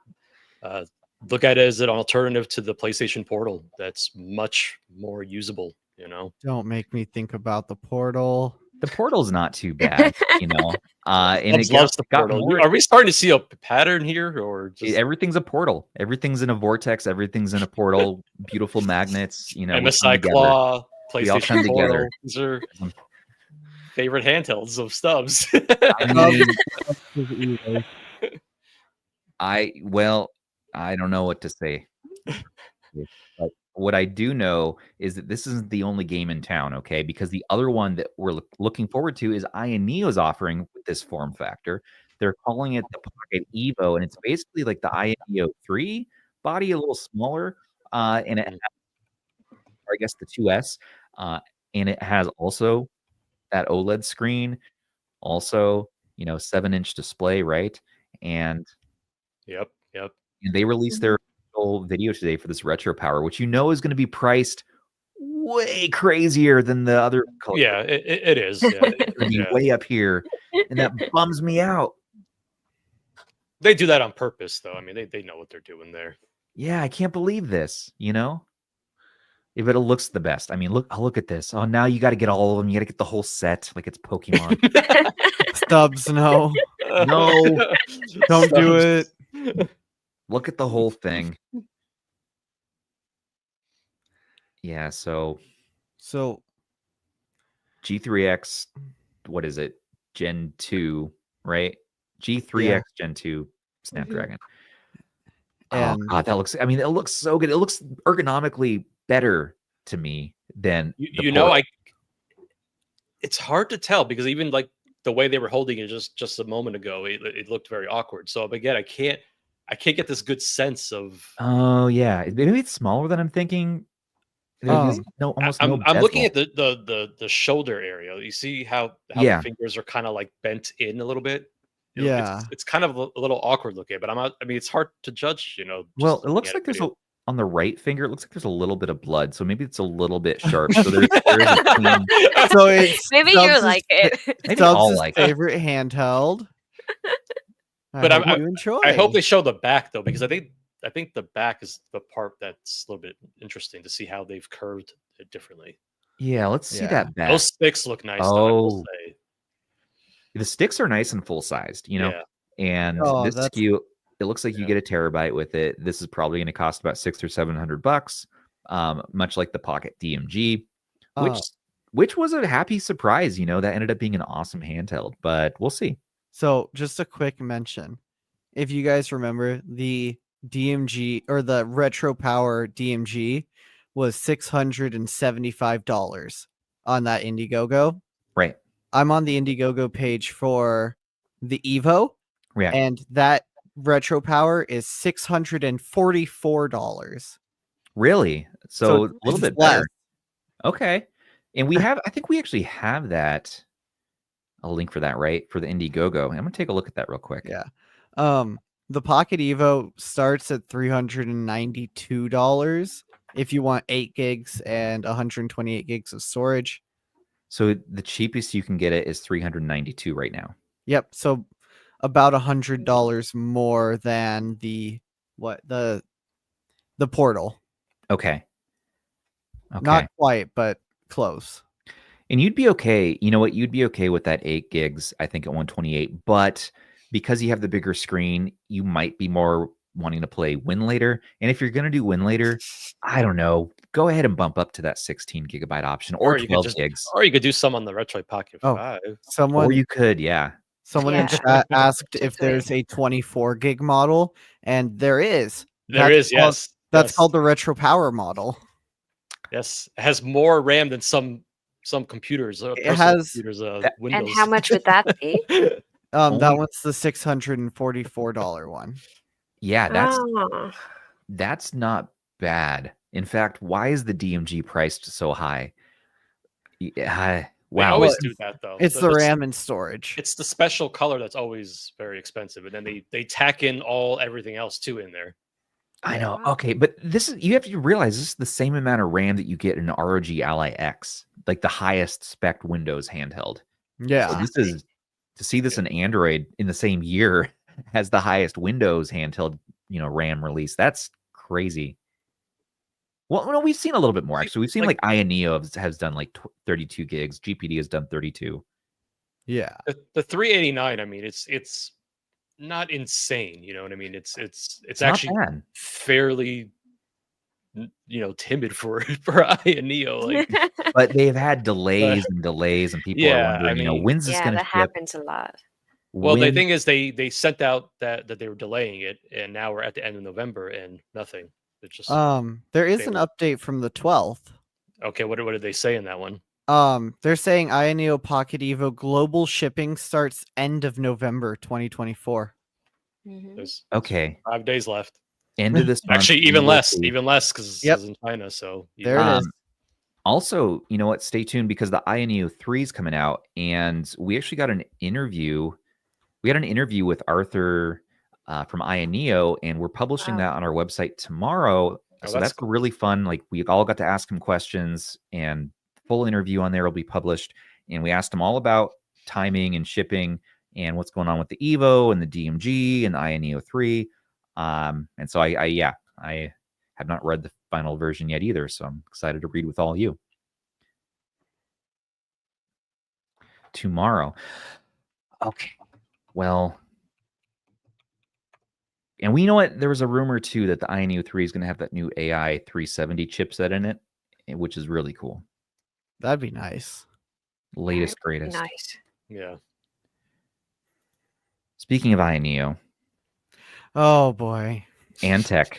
Look at it as an alternative to the PlayStation Portal that's much more usable, you know. Don't make me think about the Portal. The Portal's not too bad, you know. And it Loves the got Portal. more. Are we starting to see a pattern here, or just Everything's a portal? Everything's in a vortex. Everything's in a portal. Beautiful magnets, you know. we come MSI together. Claw, We all come PlayStation Portal? together. These are favorite handhelds of Stubbs. I mean, I don't know what to say. But what I do know is that this isn't the only game in town, okay? Because the other one that we're looking forward to is Ayn Neo's offering with this form factor. They're calling it the Pocket Evo, and it's basically like the Ayn Neo 3 body, a little smaller, and it has, or I guess the 2S, and it has also that OLED screen, also, 7-inch display, right? And Yep. and they released their whole video today for this retro power, which is going to be priced way crazier than the other colors. Yeah, it is. Yeah. It's going to be way up here, and that bums me out. They do that on purpose, though. I mean, they know what they're doing there. Yeah, I can't believe this, If it looks the best. I mean, look at this. Oh, now you got to get all of them. You got to get the whole set like it's Pokemon. Stubbs, no. No. Don't do it. Look at the whole thing. Yeah, so G3X, what is it? Gen 2, right? G3X Gen 2 Snapdragon. Oh god, that looks, it looks so good. It looks ergonomically better to me than it's hard to tell because even like the way they were holding it just a moment ago, it looked very awkward. So again, I can't get this good sense of. Oh yeah, maybe it's smaller than I'm thinking. I'm looking at the shoulder area. You see how the fingers are kind of like bent in a little bit. It's kind of a little awkward looking, but it's hard to judge. Well, it looks like there's on the right finger. It looks like there's a little bit of blood, so maybe it's a little bit sharp. So there is a clean. So it's maybe you like it. Maybe I'll like favorite handheld. But I enjoy. I hope they show the back though, because I think the back is the part that's a little bit interesting to see how they've curved it differently. Yeah, let's see that back. Those sticks look nice. Though, I will say. The sticks are nice and full sized, and this SKU, it looks like you get a terabyte with it. This is probably going to cost about $600 or $700, much like the Pocket DMG, which was a happy surprise. That ended up being an awesome handheld, but we'll see. So just a quick mention, if you guys remember, the DMG or the Retro Power DMG was $675 on that Indiegogo. Right. I'm on the Indiegogo page for the Evo, and that Retro Power is $644. Really? So a little bit better. Less. Okay. And I think we actually have that. A link for that, right? For the Indiegogo. I'm gonna take a look at that real quick. Yeah. The Pocket Evo starts at $392 if you want 8 gigs and 128 gigs of storage. So the cheapest you can get it is $392 right now. Yep. So about $100 more than the Portal. Okay. Not quite, but close. And you'd be okay. You know what? You'd be okay with that 8 gigs, I think, at 128. But because you have the bigger screen, you might be more wanting to play Win Later. And if you're going to do Win Later, I don't know. Go ahead and bump up to that 16 gigabyte option or 12 gigs. Or you could do some on the Retroid Pocket 5. Or you could, yeah. Someone in chat asked if there's a 24 gig model, and there is. Yes. That's called the Retro Power model. Yes. It has more RAM than some computers. It has computers, Windows. And how much would that be? That one's the $644 one. Yeah, that's not bad. In fact, why is the DMG priced so high? Yeah, wow. They always do that though. It's the RAM and storage. It's the special color that's always very expensive, and then they tack in everything else too in there. I know. Okay, but you have to realize this is the same amount of RAM that you get in an ROG Ally X, like the highest spec Windows handheld. Yeah. So this is to see this in Android in the same year as the highest Windows handheld, RAM release. That's crazy. Well, no, we've seen a little bit more actually. We've seen like Aya Neo has done like 32 gigs. GPD has done 32. Yeah. The 389. I mean, it's not insane. You know what I mean? It's Not actually bad. fairly timid for Aya Neo. Like, But they've had delays and delays, and people are Yeah, I wondering, mean, when's this Yeah, going to that ship? happens a lot. well, the When- thing is, they sent out that they were delaying it, and now we're at the end of November and nothing. It's just There is an They- update from the 12th. okay. What did they say in that one? They're saying Miyoo Pocket Evo global shipping starts end of November 2024. Mhm. There's Okay, 5 days left. end of this month. Actually, we even will less, see. because Yep. it's in China. So There it is. Also, you know what? Stay tuned because the Neo 3 is coming out, and we actually got an interview. We had an interview with Arthur from Neo, and we're publishing Wow. that on our website tomorrow. Oh, So that's that's really fun. Like we all got to ask him questions, and full interview on there will be published. And we asked him all about timing and shipping and what's going on with the Evo and the DMG and the Neo 3. And so I have not read the final version yet either, so I'm excited to read with all you tomorrow. Okay, well, and we know what, there was a rumor too that the Neo 3 is going to have that new AI 370 chipset in it, which is really cool. That'd be nice. Latest, That'd be greatest. Nice. Yeah. Speaking of Neo, Oh boy. Ayntec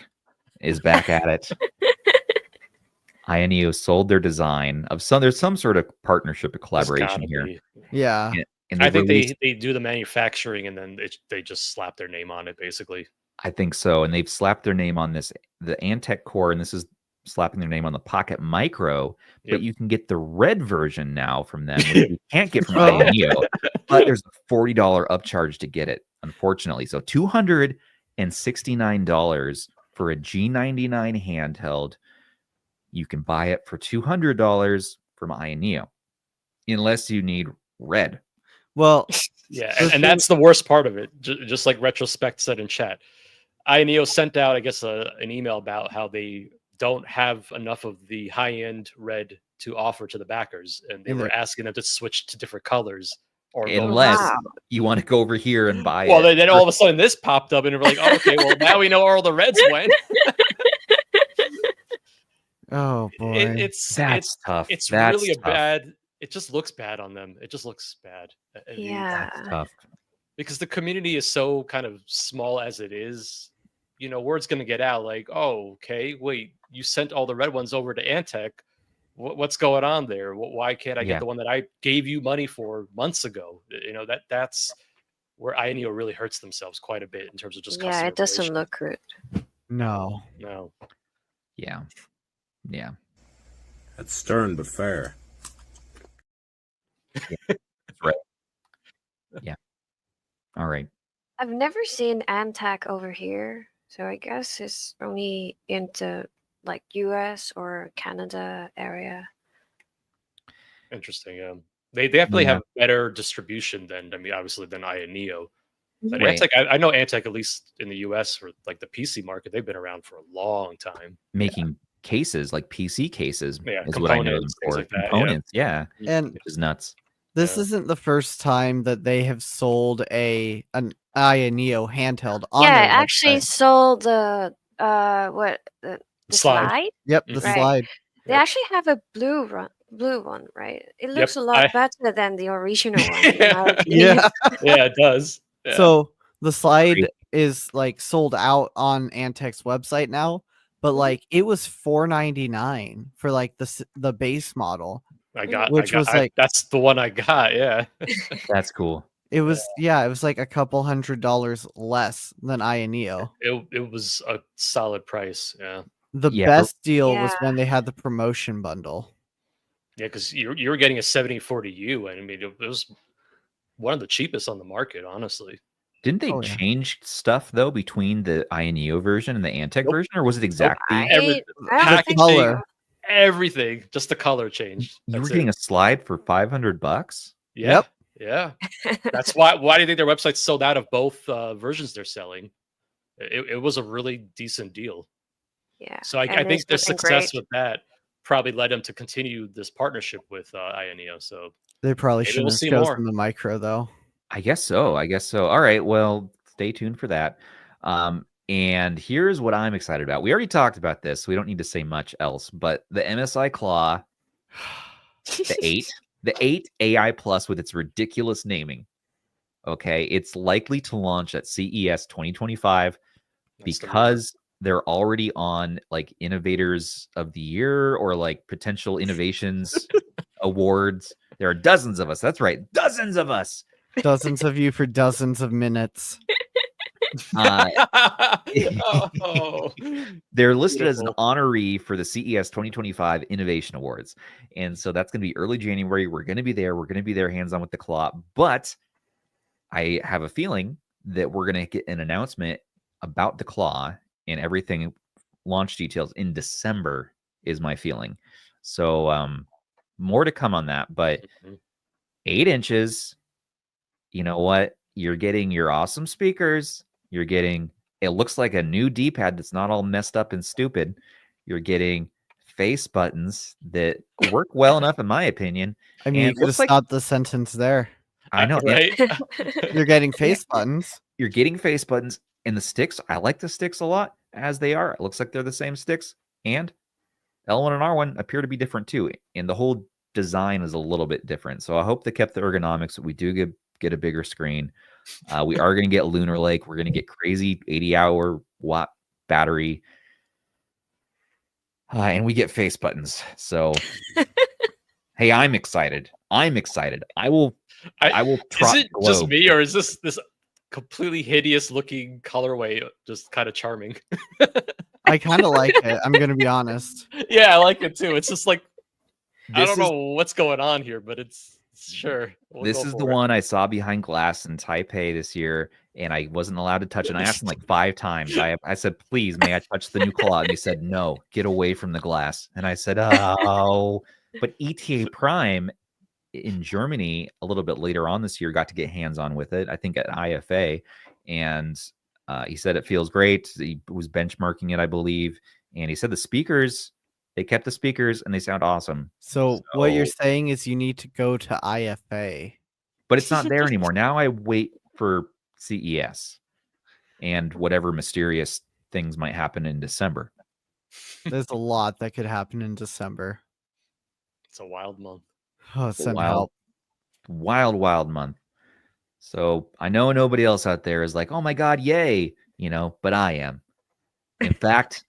is back at it. Neo sold their design of there's some sort of partnership or It's collaboration gotta here. be. Yeah. And I they think released, they do the manufacturing and then they just slap their name on it, basically. I think so. And they've slapped their name on this, the Ayntec Core, and this is slapping their name on the Pocket Micro. Yep. But you can get the red version now from them, which you can't get from Neo. But there's a $40 upcharge to get it, unfortunately. So $269 for a G99 handheld. You can buy it for $200 from Neo, unless you need red. Well, Yeah, The and thing- that's the worst part of it. Just like Retrospect said in chat, Neo sent out, I guess, an email about how they don't have enough of the high-end red to offer to the backers, and they And were they're- asking them to switch to different colors. Or go- Unless Wow. you want to go over here and buy well, it. then all of a sudden this popped up, and we're like, oh, okay, well now we know where all the reds went. oh boy. That's tough. It's That's really a tough. bad. It just looks bad on them. It just looks bad. I mean, Yeah. That's tough. because the community is so kind of small as it is. Word's going to get out like, oh, okay, wait, you sent all the red ones over to Ayntec. What's going on there? Why can't I Yeah. get the one that I gave you money for months ago? That's where Neo really hurts themselves quite a bit in terms of just Yeah, customer it doesn't relation. look good. No. No. Yeah. Yeah. That's stern but fair. All right. I've never seen Ayntec over here, so I guess it's only into like US or Canada area. Interesting. They definitely Yeah. have better distribution than, obviously than Neo. But Right. Ayntec, I know Ayntec, at least in the US for like the PC market, they've been around for a long time. Making cases like PC cases Yeah, is what I know them components, things for. like that, yeah. Components, yeah. And Which is nuts. this Yeah. isn't the first time that they have sold an Neo handheld on Yeah, I their actually website. sold the the Slide. slide. Yep, the Mhm. Right. slide. They Yep. actually have a blue one, right? It looks a lot I- better than the original one. in Yeah. my opinion. Yeah. Yeah, it does. Yeah. So the slide Agreed. is like sold out on Antec's website now, but Mhm. like it was $499 for like the base model. Which was like- that's the one I got. Yeah. That's cool. It was it was like a couple $100 less than Neo. It was a solid price. Yeah. The Yeah, best deal was Yeah. when they had the promotion bundle. Yeah, because you were getting a 7040U, and it was one of the cheapest on the market, honestly. Didn't they Oh, yeah. change stuff though between the Neo version and the Antec Nope. version, or was it exactly? I, Every- I don't packaging, think so. color. Everything, just the color changed. You were That's getting it. a slide for $500? Yeah. Yeah. That's why do you think their website's sold out of both versions they're selling? it was a really decent deal. Yeah. So I and think it's the looking success great. with that probably led him to continue this partnership with Ioneo. So They probably maybe shouldn't we'll have see chosen more. the micro though. I guess so. All right. Well, stay tuned for that. And here's what I'm excited about. We already talked about this, so we don't need to say much else. But the MSI Claw, the 8 AI Plus with its ridiculous naming. Okay, it's likely to launch at CES 2025 That's the rumor. because they're already on like Innovators of the Year or like potential innovations awards. There are dozens of us. That's right, dozens of us. Dozens of you for dozens of minutes. Oh, They're listed as an beautiful. honoree for the CES 2025 Innovation Awards. And so that's going to be early January. We're going to be there. We're going to be there hands on with the Claw. But I have a feeling that we're going to get an announcement about the Claw and everything, launch details in December is my feeling. So more to come on that. But Mhm. 8 inches, you know what? You're getting your awesome speakers. You're getting, it looks like a new D-pad that's not all messed up and stupid. You're getting face buttons that work well enough, in my opinion. I mean, And you could have looks like, stopped the sentence there. I know, yeah, right? You're getting face buttons. you're getting face buttons and the sticks. I like the sticks a lot as they are. It looks like they're the same sticks. And L1 and R1 appear to be different too. And the whole design is a little bit different. So I hope they kept the ergonomics. We do get a bigger screen. We are going to get Lunar Lake. We're going to get crazy 80-hour watt battery. And we get face buttons. So, hey, I'm excited. I will Is trot it the just globe. me, or is this completely hideous looking colorway just kind of charming? I kind of like it. I'm gonna be honest. Yeah, I like it too. It's just like I This don't is know what's going on here, but it's sure. We'll this go is for the it. one I saw behind glass in Taipei this year, and I wasn't allowed to touch it. And I asked him like 5 times. I said, please, may I touch the new Claw? And he said, no, get away from the glass. And I said, oh. But ETA Prime in Germany a little bit later on this year got to get hands on with it, I think at IFA. And he said it feels great. He was benchmarking it, I believe. And he said the speakers, they kept the speakers and they sound awesome. So what you're So- saying is you need to go to IFA. But it's not there anymore. Now I wait for CES and whatever mysterious things might happen in December. There's a lot that could happen in December. It's a wild month. Oh, send wild- help. Wild month. So I know nobody else out there is like, oh my God, yay, but I am. In fact,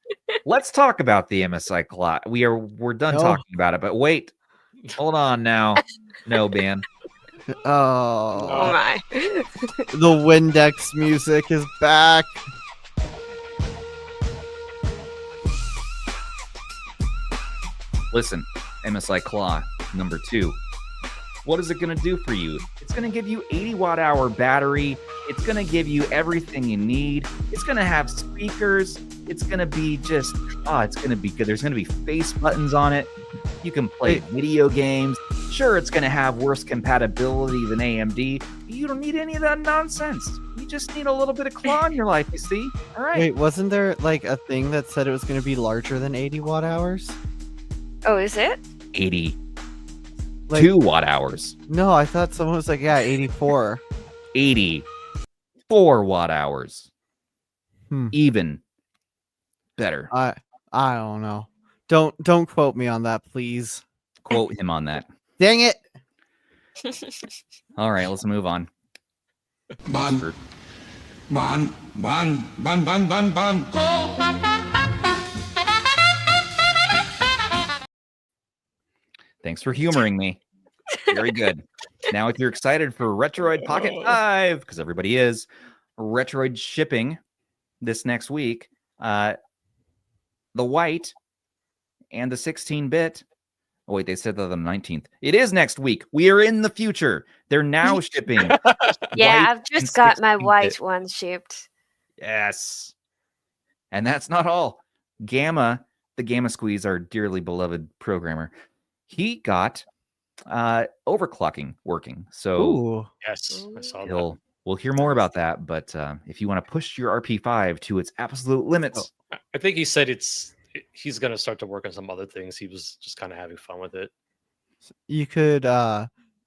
let's talk about the MSI Claw. We're done No. talking about it, but wait, hold on now. No, Ben. Oh Oh, my. the Windex music is back. Listen, MSI Claw number 2. What is it going to do for you? It's going to give you 80 watt hour battery. It's going to give you everything you need. It's going to have speakers. It's going to be just, it's going to be good. There's going to be face buttons on it. You can play video games. Sure, it's going to have worse compatibility than AMD. You don't need any of that nonsense. You just need a little bit of Claw in your life, you see? All right. Wait, wasn't there like a thing that said it was going to be larger than 80 watt hours? Oh, is it? 82 Like, watt hours. no, I thought someone was like, yeah, 84. 84 watt hours. Hmm. Even better. I don't know. Don't quote me on that, please. Quote him on that. Dang it. All right, let's move on. Ban. Ban. Ban. Ban. Ban. Ban. Ban. Thanks for humoring me. Very good. Now, if you're excited for Retroid Pocket 5, because everybody is, Retroid shipping this next week, the white and the 16-bit. Oh, wait, they said that on the 19th. It is next week. We are in the future. They're now shipping. Yeah, white I've just and got my 16-bit. white one shipped. Yes. And that's not all. Gamma, the Gamma Squeeze, our dearly beloved programmer, he got overclocking working. So Ooh. Yes, I saw that. he'll we'll hear more about that. But if you want to push your RP5 to its absolute limits, I think he said he's going to start to work on some other things. He was just kind of having fun with it. You could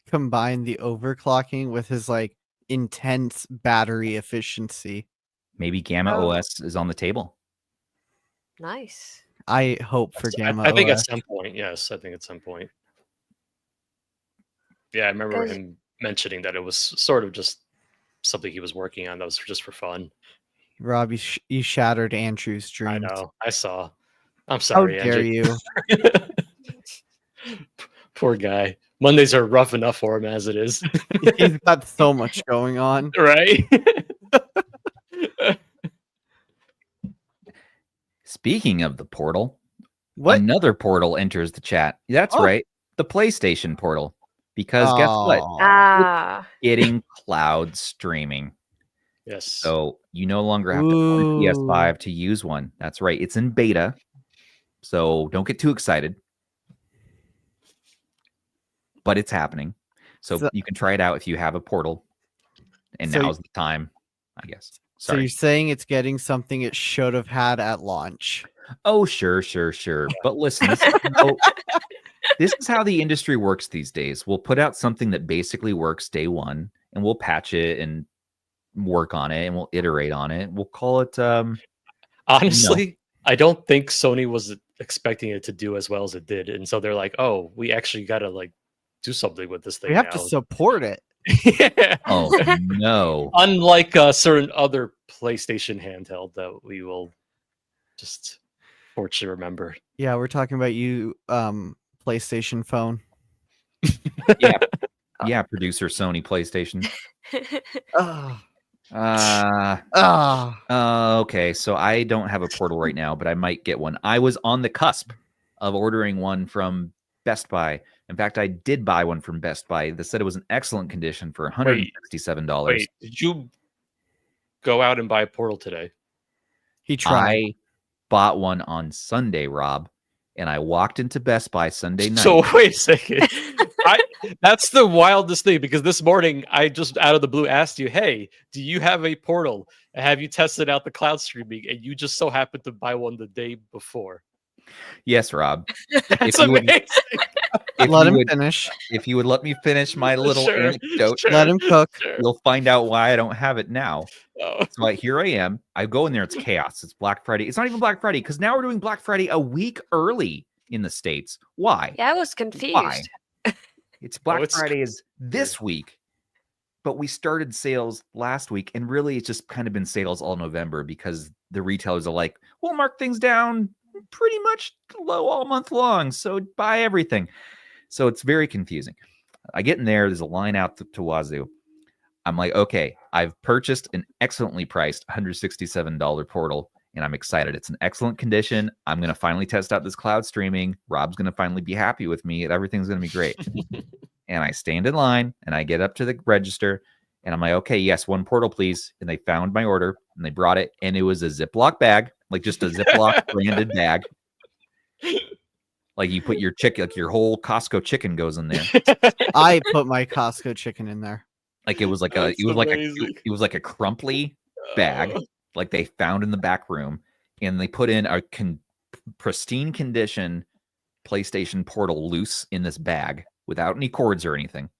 combine the overclocking with his like intense battery efficiency. maybe Gamma OS is on the table. Nice. I hope for Gamma I think at OS. some point, yes. I think at some point. Yeah, I remember him mentioning that it was sort of just something he was working on that was just for fun. Rob, you shattered Andrew's dreams. I know. I saw. I'm How sorry, dare Andrew. you? Poor guy. Mondays are rough enough for him as it is. He's got so much going on. Right? Speaking of the portal, What? another portal enters the chat. That's Oh. right. The PlayStation portal. Because guess what? Aw. Ah, Getting cloud streaming. Yes. So you no longer have to own a PS5 to use one. That's right. It's in beta. So don't get too excited. But it's happening. So you can try it out if you have a portal. And So now's the time, I guess. So Sorry. you're saying it's getting something it should have had at launch. Oh, sure. But listen, this is how the industry works these days. We'll put out something that basically works day one, and we'll patch it and work on it, and we'll iterate on it. We'll call it. Honestly, I don't think Sony was expecting it to do as well as it did, and so they're like, "Oh, we actually got to like do something with this thing." We have now. to support it. Yeah. Oh no! Unlike certain other PlayStation handheld that we will just fortunately remember. Yeah, we're talking about you, PlayStation phone. Yeah, producer Sony PlayStation. Ah, Okay, so I don't have a portal right now, but I might get one. I was on the cusp of ordering one from Best Buy. In fact, I did buy one from Best Buy. They said it was in excellent condition for $167. Wait, did you go out and buy a portal today? he tried. I bought one on Sunday, Rob, and I walked into Best Buy Sunday night. So wait a second. That's the wildest thing, because this morning I just out of the blue asked you, "Hey, do you have a portal? Have you tested out the cloud streaming?" And you just so happened to buy one the day before. Yes, Rob. That's you would- amazing. Let him finish. If you would let me finish my little Sure, anecdote, sure. Let him cook. Sure. you'll find out why I don't have it now. Oh. So here I am. I go in there. It's chaos. It's Black Friday. It's not even Black Friday because now we're doing Black Friday a week early in the States. Why? yeah, I was confused. Why? It's Black it's Friday is this week, but we started sales last week, and really it's just kind of been sales all November because the retailers are like, we'll mark things down pretty much low all month long, so buy everything. So it's very confusing. I get in there, there's a line out to Wazoo. I'm like, okay, I've purchased an excellently priced $167 portal, and I'm excited. It's in excellent condition. I'm going to finally test out this cloud streaming. Rob's going to finally be happy with me, and everything's going to be great. And I stand in line, and I get up to the register, and I'm like, okay, yes, one portal, please. And they found my order, and they brought it, and it was a Ziploc bag, like just a Ziploc branded bag. Like you put your chicken, like your whole Costco chicken goes in there. I put my Costco chicken in there. Like it was like That's amazing. it was like a crumply bag, like they found in the back room, and they put in a pristine condition PlayStation portal loose in this bag without any cords or anything.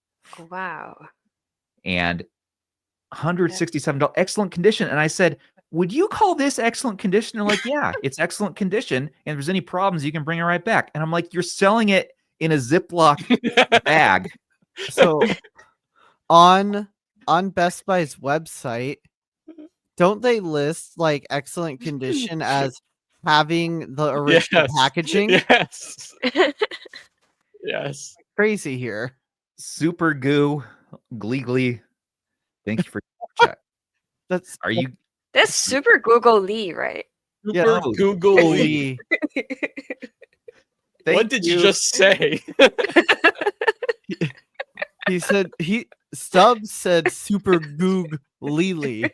Wow. And $167, excellent condition. And I said, would you call this excellent condition? They're like, yeah, it's excellent condition. And if there's any problems, you can bring it right back. And I'm like, you're selling it in a Ziploc bag. So on Best Buy's website, don't they list like excellent condition as having the original Yes. packaging? Yes. Yes. Crazy here. Super Goo, Glee. Thank you for chat. That's Are you? That's super Google Lee, right? Yeah. Super Oh, Google. holy. What did you just say? He said Stubbs said super goog Lily.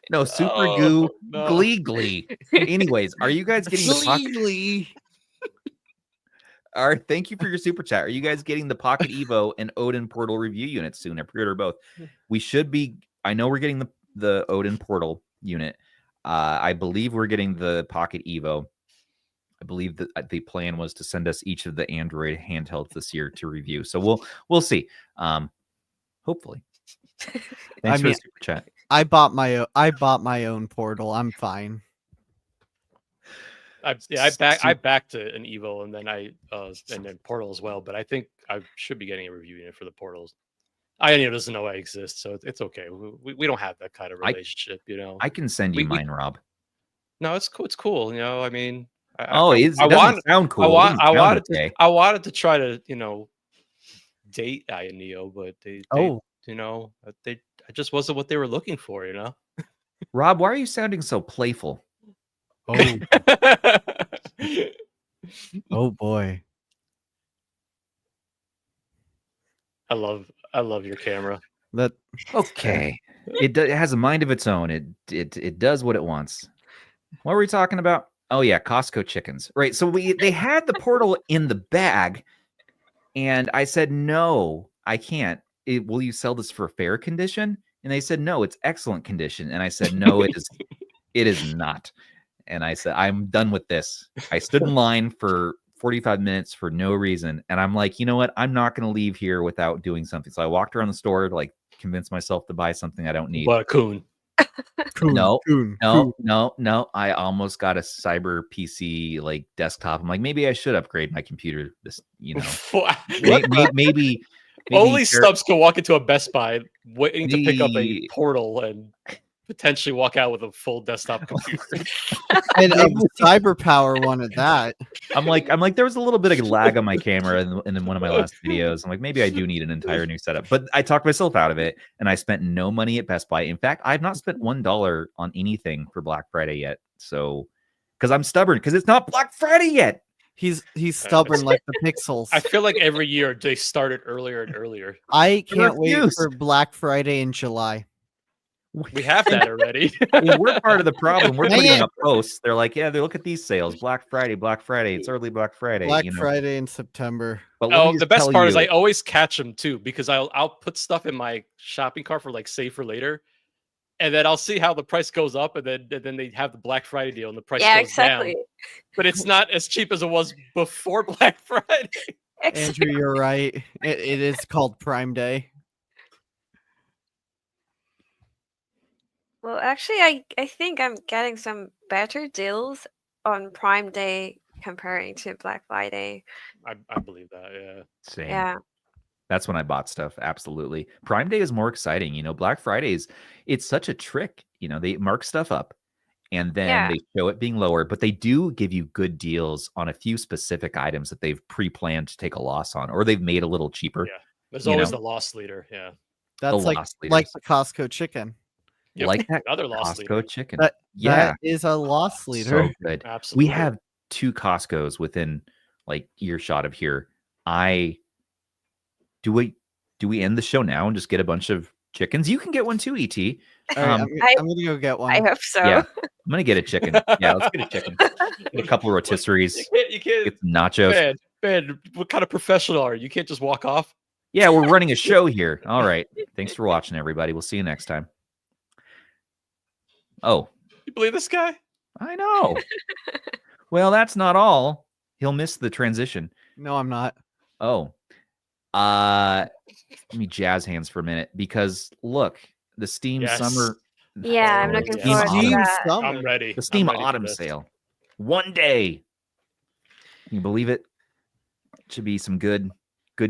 No, Super Oh, Goo, no. Glee. Anyways, are you guys getting the puck? Lily. All right, thank you for your super chat. Are you guys getting the Pocket Evo and Odin Portal review units soon? I pre-order both. We should be. I know we're getting the Odin Portal unit. I believe we're getting the Pocket Evo. I believe that the plan was to send us each of the Android handhelds this year to review. So we'll see. Hopefully. Thanks for the super chat. I bought my own Portal. I'm fine. I backed an Evo and then Portal as well, but I think I should be getting a review unit for the Portals. Ayyn doesn't know I exist, so it's okay. We don't have that kind of relationship, you know. I can send you mine, Rob. No, it's cool. It's cool, you know. I mean, it doesn't sound cool. I wanted to try to, you know, date Ayyn, but I just wasn't what they were looking for, you know. Rob, why are you sounding so playful? Oh, oh boy. I love your camera. Okay. It has a mind of its own. It does what it wants. What were we talking about? Oh yeah, Costco chickens. Right. So they had the Portal in the bag, and I said, no, I can't. Will you sell this for fair condition? And they said, no, it's excellent condition. And I said, no, it is not. And I said, I'm done with this. I stood in line for 45 minutes for no reason. And I'm like, you know what? I'm not going to leave here without doing something. So I walked around the store to like convince myself to buy something I don't need. But Coon. No. I almost got a cyber PC like desktop. I'm like, maybe I should upgrade my computer. This, you know, maybe only Stubbs can walk into a Best Buy waiting to pick up a Portal and potentially walk out with a full desktop computer. And a cyber power one at that. I'm like, there was a little bit of lag on my camera in one of my last videos. I'm like, maybe I do need an entire new setup. But I talked myself out of it, and I spent no money at Best Buy. In fact, I've not spent $1 on anything for Black Friday yet. So, because I'm stubborn, because it's not Black Friday yet. He's stubborn like the pixels. I feel like every year they started earlier and earlier. I can't wait for Black Friday in July. We have that already. We're part of the problem. We're putting up posts. They're like, yeah, they look at these sales. Black Friday. It's early Black Friday. Friday in September. But the best part is I always catch them too, because I'll put stuff in my shopping cart for like save for later, and then I'll see how the price goes up, and then they have the Black Friday deal, and the price goes down. But it's not as cheap as it was before Black Friday. Andrew, you're right. It is called Prime Day. Well, actually, I think I'm getting some better deals on Prime Day comparing to Black Friday. I believe that, yeah. Same. Yeah. That's when I bought stuff. Absolutely. Prime Day is more exciting. You know, Black Friday it's such a trick. You know, they mark stuff up and then they show it being lower, but they do give you good deals on a few specific items that they've pre-planned to take a loss on, or they've made a little cheaper. Yeah. There's always the loss leader. Yeah. That's like the Costco chicken. Yep. Like that another loss Costco leader. Chicken. That is a loss leader. So good. Absolutely. We have 2 Costcos within like earshot of here. Do we end the show now and just get a bunch of chickens? You can get one too, ET. All right, I'm gonna go get one. I hope so. Yeah, I'm gonna get a chicken. Yeah, let's get a chicken. Get a couple of rotisseries. You can't get some nachos. Man, what kind of professional are you? You can't just walk off. Yeah, we're running a show here. All right. Thanks for watching, everybody. We'll see you next time. Oh, you believe this guy? I know. Well, that's not all. He'll miss the transition. No, I'm not. Oh, let me jazz hands for a minute, because look, the Steam summer. Yeah, I'm looking forward to that. I'm ready. The Steam autumn sale. One day. Can you believe it? Should be some good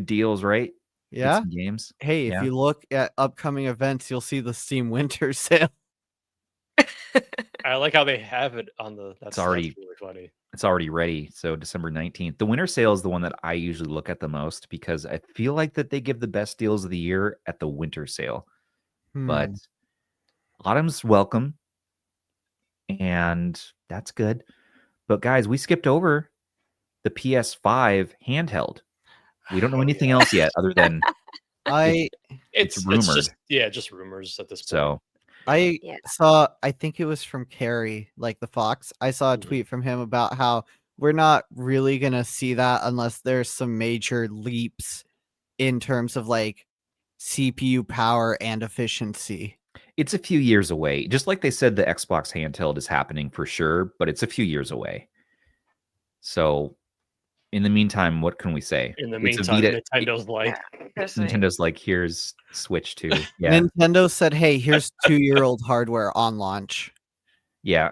deals, right? Yeah. Some games. Hey, if you look at upcoming events, you'll see the Steam winter sale. I like how they have it on that's really funny. It's already ready. So December 19th. The winter sale is the one that I usually look at the most, because I feel like that they give the best deals of the year at the winter sale. But autumn's welcome, and that's good. But guys, we skipped over the PS5 handheld. We don't know anything else yet other than it's rumored. Just rumors at this point. So I saw, I think it was from Carrie, like the Fox. I saw a tweet from him about how we're not really gonna see that unless there's some major leaps in terms of like CPU power and efficiency. It's a few years away. Just like they said, the Xbox handheld is happening for sure, but it's a few years away. So, in the meantime, what can we say? In the It's a meantime, Vita. Nintendo's like, Personally. Nintendo's like, here's Switch 2. Yeah, Nintendo said, "Hey, here's 2-year-old hardware on launch, yeah.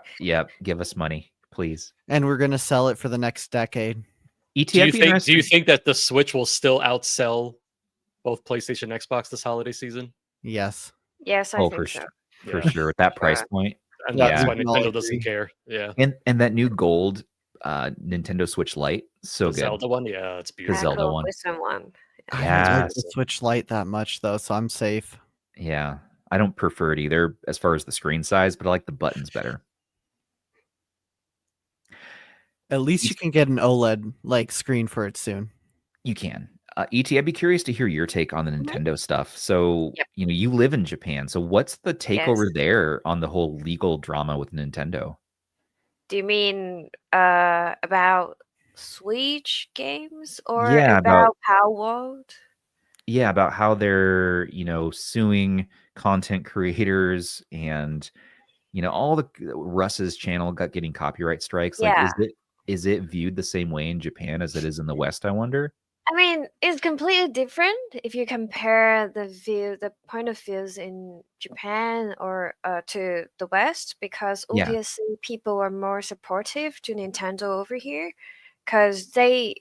Give us money, please. and we're gonna sell it for the next decade." ET, do I'd you be think? Do interested- you think that the Switch will still outsell both PlayStation and Xbox this holiday season? Yes. Yes, I Oh, think so. for Yeah. sure, at that price Sure. point, And Yeah, that's why we can all Nintendo doesn't agree. care. Yeah. and that new gold Nintendo Switch Lite, so The good. Zelda one, yeah, it's beautiful. Zelda Tackle one. with someone. I don't Yeah. like the Switch Lite that much though, so I'm safe. Yeah, I don't prefer it either as far as the screen size, but I like the buttons better. At least you can get an OLED like screen for it soon. You can. ET, I'd be curious to hear your take on the Nintendo stuff. So, Yep. you live in Japan. So, what's the takeover Yes. there on the whole legal drama with Nintendo? Do you mean about Switch games or Yeah, about Power World? Yeah, about how they're, suing content creators and, all the Russ's channel getting copyright strikes. Like, Yeah. is it viewed the same way in Japan as it is in the West, I wonder? I mean, it's completely different if you compare the point of views in Japan or to the West, because Yeah. obviously people are more supportive to Nintendo over here, because they,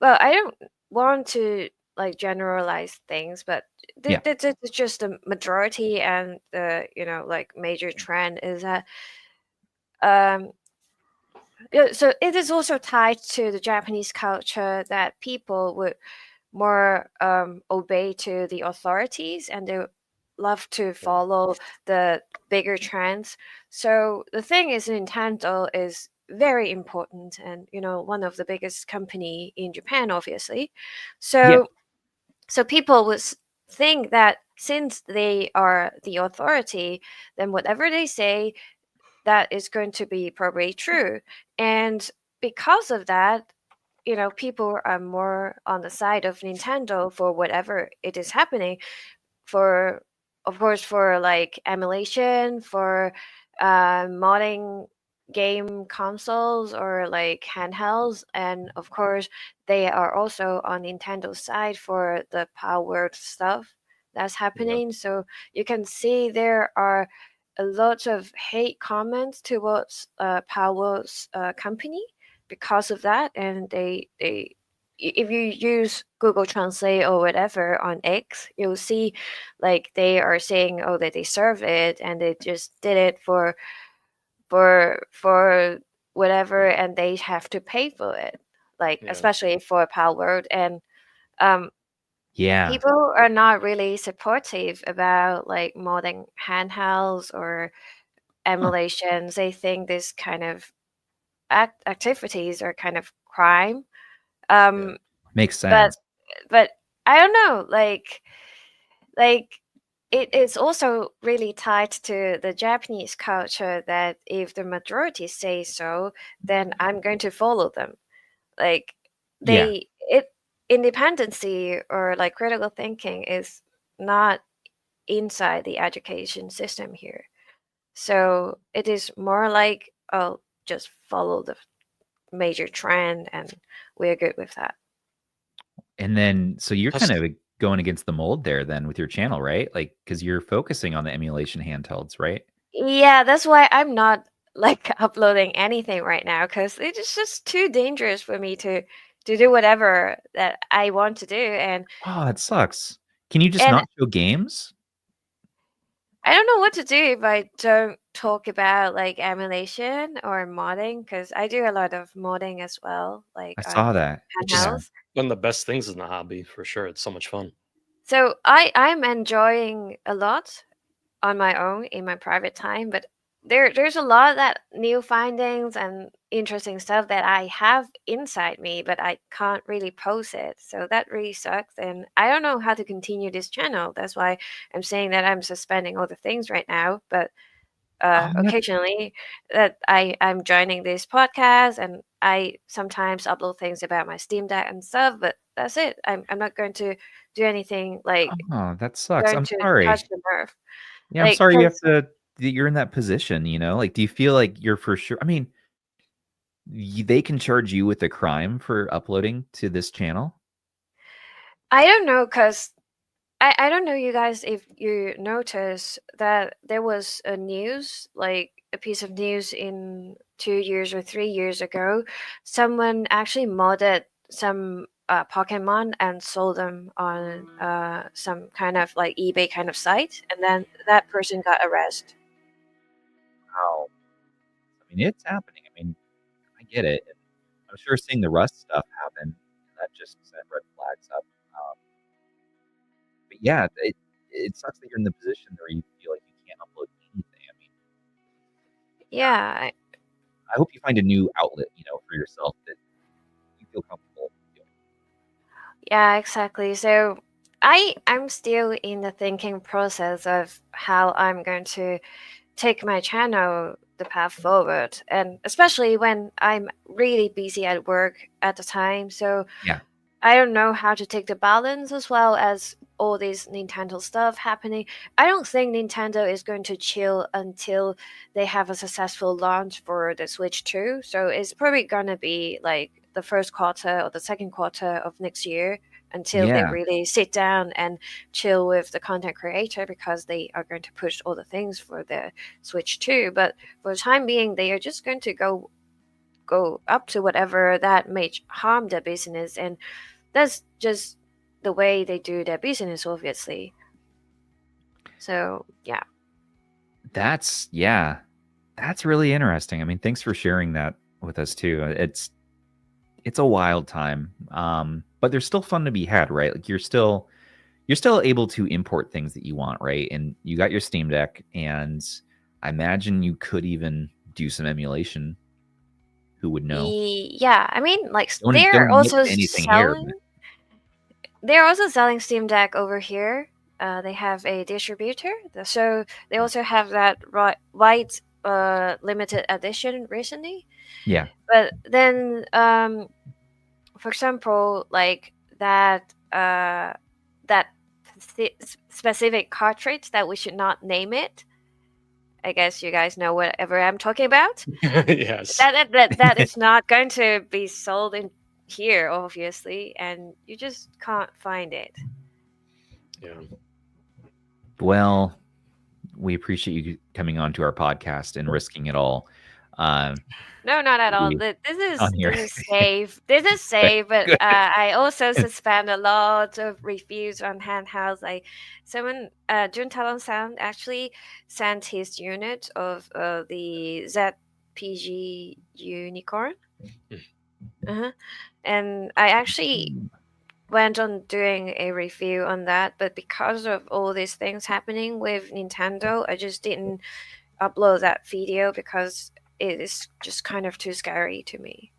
well, I don't want to like generalize things, but Yeah. it's just the majority, and the like major trend is that yeah, so it is also tied to the Japanese culture that people would more obey to the authorities, and they love to follow the bigger trends. So the thing is, Nintendo is very important, and one of the biggest company in Japan, obviously. So people would think that since they are the authority, then whatever they say, that is going to be probably true. And because of that, people are more on the side of Nintendo for whatever it is happening. For, of course, for like emulation, for modding game consoles or like handhelds, and of course they are also on Nintendo's side for the powered stuff that's happening. So you can see there are a lot of hate comments towards Power's company because of that, and they if you use Google Translate or whatever on X, you'll see like they are saying, oh, they deserve it, and they just did it for whatever, and they have to pay for it, like Yeah. especially for Power. And Yeah. people are not really supportive about like modding handhelds or emulations. They think this kind of activities are kind of crime. Makes But sense. I don't know, like it is also really tied to the Japanese culture that if the majority say so, then I'm going to follow them. Like Yeah. independency or like critical thinking is not inside the education system here. So it is more like, oh, just follow the major trend, and we're good with that. And then, so you're That's- kind of going against the mold there then with your channel, right? Like, because you're focusing on the emulation handhelds, right? Yeah, that's why I'm not like uploading anything right now, because it is just too dangerous for me to do whatever that I want to do. And Oh, that sucks. Can you just And- not show games? I don't know what to do if I don't talk about like emulation or modding, because I do a lot of modding as well, like I saw on that. handhelds. One of the best things in the hobby, for sure. It's so much fun. So I'm enjoying a lot on my own in my private time, but there's a lot that new findings and interesting stuff that I have inside me, but I can't really post it. So that really sucks, and I don't know how to continue this channel. That's why I'm saying that I'm suspending all the things right now. But Oh, yeah. occasionally that I'm joining this podcast, and I sometimes upload things about my Steam Deck and stuff, but that's it. I'm not going to do anything like Oh, that sucks. going I'm to touch sorry. the nerve. Yeah, I'm Like, sorry you have 'cause that you're in that position, you know? Like, do you feel like you're for sure? I mean, they can charge you with a crime for uploading to this channel? I don't know, because I don't know, you guys, if you notice that there was a news, like a piece of news in 2 years or 3 years ago. Someone actually modded some Pokemon and sold them on some kind of like eBay kind of site, and then that person got arrested. Wow. I mean, it's happening. I mean, I get it. And I'm sure seeing the Rust stuff happen, that just set red flags up. But yeah, it sucks that you're in the position where you feel like you can't upload anything. I mean, Yeah, I hope you find a new outlet, for yourself that you feel comfortable doing. yeah, exactly. So I'm still in the thinking process of how I'm going to take my channel the path forward, and especially when I'm really busy at work at the time. So Yeah. I don't know how to take the balance, as well as all this Nintendo stuff happening. I don't think Nintendo is going to chill until they have a successful launch for the Switch 2. So it's probably gonna be like the first quarter or the second quarter of next year until they Yeah. really sit down and chill with the content creator, because they are going to push all the things for the Switch 2. But for the time being, they are just going to go up to whatever that may harm their business, and that's just the way they do their business, obviously. So yeah. That's really interesting. I mean, thanks for sharing that with us too. It's a wild time. But there's still fun to be had, right? Like you're still able to import things that you want, right? And you got your Steam Deck, and I imagine you could even do some emulation. Who would know? Yeah, I mean, like Don't they're admit also to anything here. selling. They're also selling Steam Deck over here. They have a distributor, so they also have that white limited edition recently. Yeah. But then, for example, like that specific cartridge that we should not name it. I guess you guys know whatever I'm talking about. Yes. That is not going to be sold in here, obviously, and you just can't find it. Yeah. Well, we appreciate you coming on to our podcast and risking it all. No, not at all. We- This on here. is safe. This is safe, but Good. I also suspend a lot of reviews on handhelds. Like someone, Jun Talon Sound actually sent his unit of the ZPG Unicorn. And I actually went on doing a review on that, but because of all these things happening with Nintendo, I just didn't upload that video because it is just kind of too scary to me.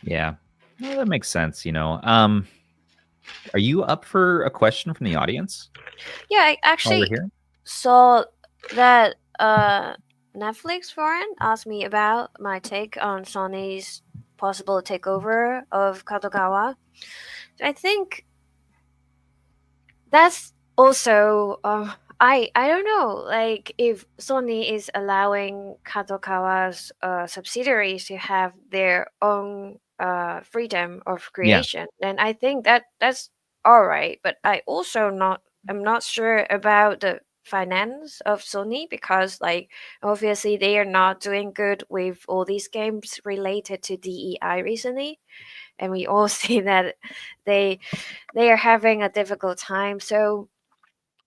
Yeah. Well, that makes sense, Are you up for a question from the audience? Yeah, I While actually we're here? saw that Netflix foreign asked me about my take on Sony's possible takeover of Kadokawa. I think that's also I don't know, like if Sony is allowing Kadokawa's subsidiaries to have their own freedom of creation, then I think that's all right. But I'm not sure about the finance of Sony, because like obviously they are not doing good with all these games related to DEI recently, and we all see that they are having a difficult time. So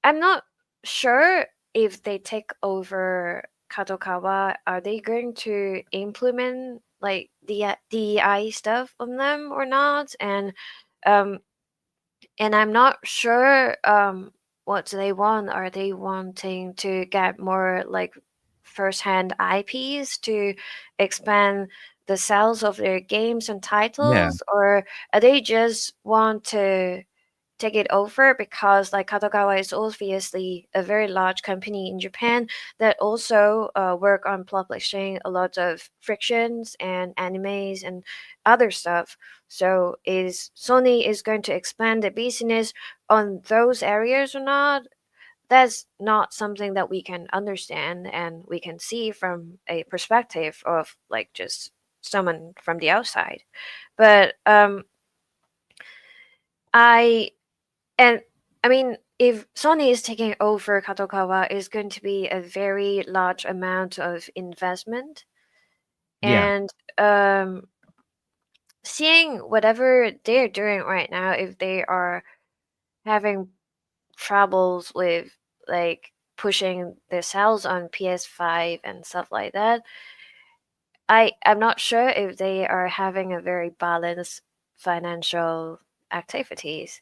I'm not sure if they take over Kadokawa, are they going to implement like the DEI stuff on them or not? Um and I'm not sure what do they want. Are they wanting to get more like first-hand IPs to expand the sales of their games and titles, or are they just want to take it over, because like Kadokawa is obviously a very large company in Japan that also work on publishing a lot of frictions and animes and other stuff. So is Sony is going to expand the business on those areas or not? That's not something that we can understand and we can see from a perspective of like just someone from the outside. But I mean, if Sony is taking over Kadokawa, is going to be a very large amount of investment. Yeah. And seeing whatever they're doing right now, if they are having troubles with like pushing their sales on PS5 and stuff like that, I'm not sure if they are having a very balanced financial activities.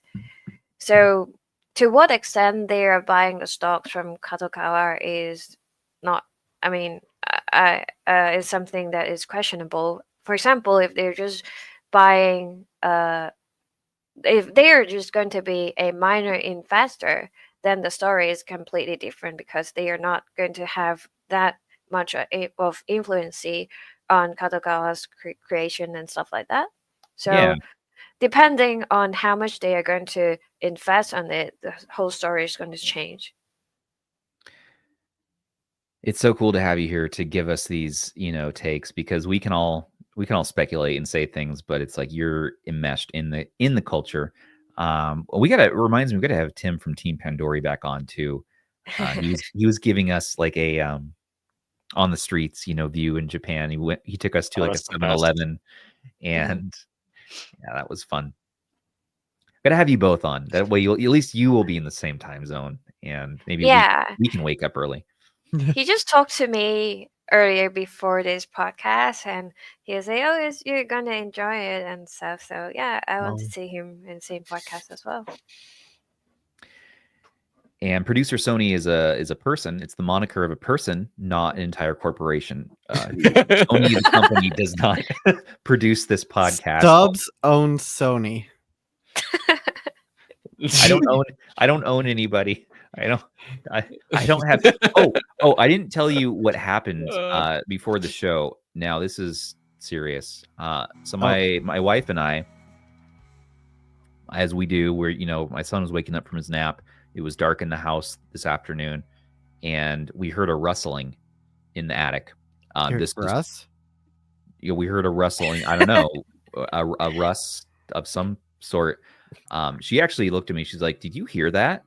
So to what extent they are buying the stocks from Kadokawa is not, I mean, is something that is questionable. For example, if they're just buying, if they are just going to be a minor investor, then the story is completely different, because they are not going to have that much of influence on Kadokawa's creation and stuff like that. So Yeah. depending on how much they are going to invest on it, the whole story is going to change. It's so cool to have you here to give us these, takes, because we can all speculate and say things, but it's like you're enmeshed in the culture. It reminds me, we gotta have Tim from Team Pandori back on too. He was giving us like a on the streets, view in Japan. He took us to like a that's the best. 7-Eleven, and yeah, that was fun. Gotta have you both on. That way, at least you will be in the same time zone, and maybe Yeah. we can wake up early. He just talked to me earlier before this podcast, and he was like, "Oh, you're gonna enjoy it and stuff." So yeah, I want to see him in the same podcast as well. And producer Sony is a person. It's the moniker of a person, not an entire corporation. Sony, the company, does not produce this podcast. Stubbs owns Sony. I don't own anybody. I don't have. I didn't tell you what happened before the show. Now this is serious. So my wife and I, as we do, my son was waking up from his nap. It was dark in the house this afternoon, and we heard a rustling in the attic. Russ? We heard a rustling. I don't know, a rust of some sort. She actually looked at me. She's like, "Did you hear that?"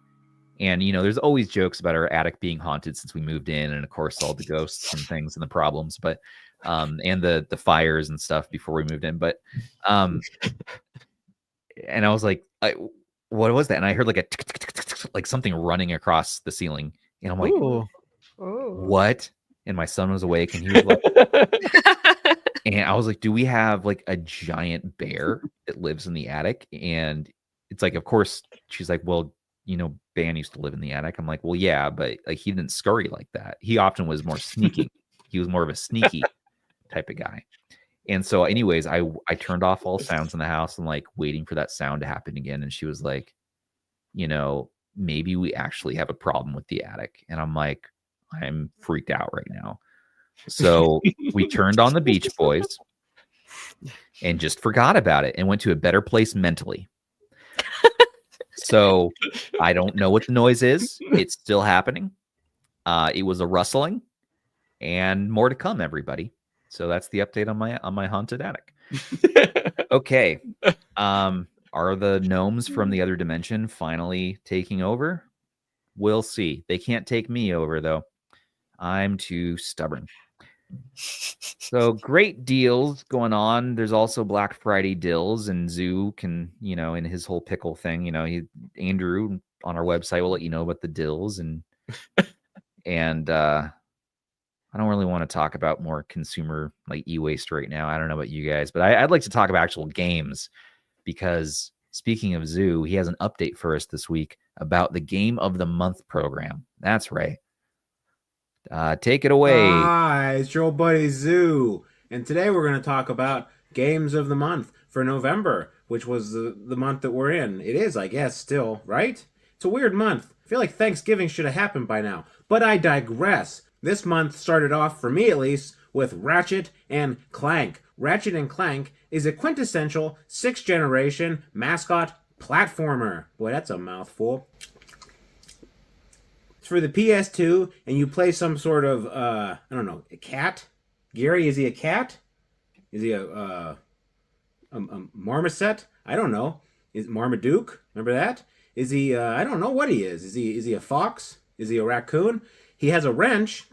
And there's always jokes about our attic being haunted since we moved in, and of course all the ghosts and things and the problems, but and the fires and stuff before we moved in. But and I was like, what was that? And I heard like a like something running across the ceiling, and I'm like, Ooh. what? And my son was awake, and he was like, and I was like, do we have like a giant bear that lives in the attic? And it's like, of course. She's like, well, Ban used to live in the attic. I'm like, well, yeah, but like he didn't scurry like that. He often was more sneaking. He was more of a sneaky type of guy. And so, anyways, I turned off all sounds in the house and like waiting for that sound to happen again. And she was like, maybe we actually have a problem with the attic. And I'm like, I'm freaked out right now. So we turned on the Beach Boys and just forgot about it and went to a better place mentally. So I don't know what the noise is. It's still happening. It was a rustling, and more to come, everybody. So that's the update on my haunted attic. Okay. Are the gnomes from the other dimension finally taking over? We'll see. They can't take me over, though. I'm too stubborn. So great deals going on. There's also Black Friday deals, and Zoo can, in his whole pickle thing, Andrew on our website will let you know about the deals, and I don't really want to talk about more consumer like e-waste right now. I don't know about you guys, but I'd like to talk about actual games, because speaking of Zoo, he has an update for us this week about the Game of the Month program. That's right. Take it away. Hi, it's your old buddy Zoo, and today we're going to talk about Games of the Month for November. which was the month that we're in. It is, I guess, still, right? It's a weird month. I feel like Thanksgiving should have happened by now. But I digress. This month started off, for me at least, with Ratchet and Clank. Ratchet and Clank is a quintessential 6th generation mascot platformer. Boy, that's a mouthful. It's for the PS2, and you play some sort of, I don't know, a cat? Gary, is he a cat? Is he a marmoset? I don't know. Is Marmaduke? Remember that? Is he, I don't know what he is. Is he a fox? Is he a raccoon? He has a wrench,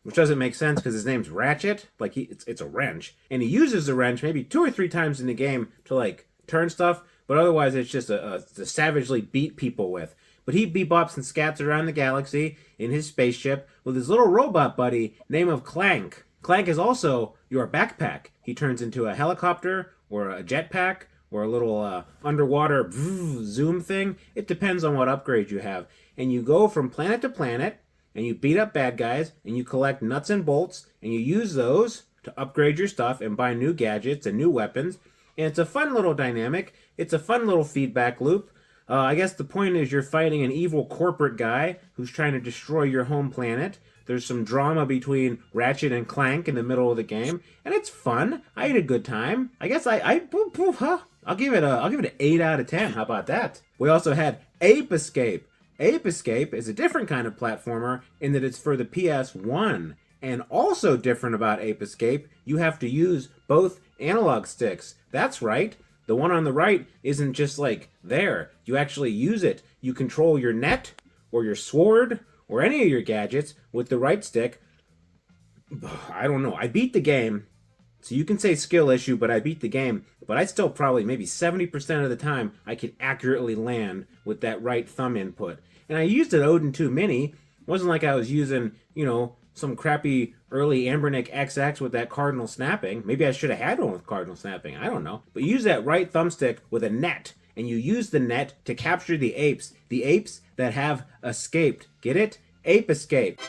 which doesn't make sense because his name's Ratchet. Like, it's a wrench. And he uses the wrench maybe 2 or 3 times in the game to, like, turn stuff. But otherwise, it's just to savagely beat people with. But he bebops and scats around the galaxy in his spaceship with his little robot buddy named of Clank. Clank is also your backpack. He turns into a helicopter or a jetpack or a little underwater zoom thing. It depends on what upgrade you have. And you go from planet to planet, and you beat up bad guys, and you collect nuts and bolts, and you use those to upgrade your stuff and buy new gadgets and new weapons. And it's a fun little dynamic. It's a fun little feedback loop. I guess the point is you're fighting an evil corporate guy who's trying to destroy your home planet. There's some drama between Ratchet and Clank in the middle of the game, and it's fun. I had a good time. I guess I'll give it an 8 out of 10. How about that? We also had Ape Escape. Ape Escape is a different kind of platformer in that it's for the PS1. And also different about Ape Escape, you have to use both analog sticks. That's right. The one on the right isn't just like there. You actually use it. You control your net or your sword or any of your gadgets with the right stick. I don't know. I beat the game. So you can say skill issue, but I beat the game. But I still probably maybe 70% of the time I can accurately land with that right thumb input. And I used an Odin 2 Mini. It wasn't like I was using, some crappy early Ambernick XX with that cardinal snapping. Maybe I should have had one with cardinal snapping. I don't know. But use that right thumbstick with a net. And you use the net to capture the apes. The apes that have escaped. Get it? Ape Escape.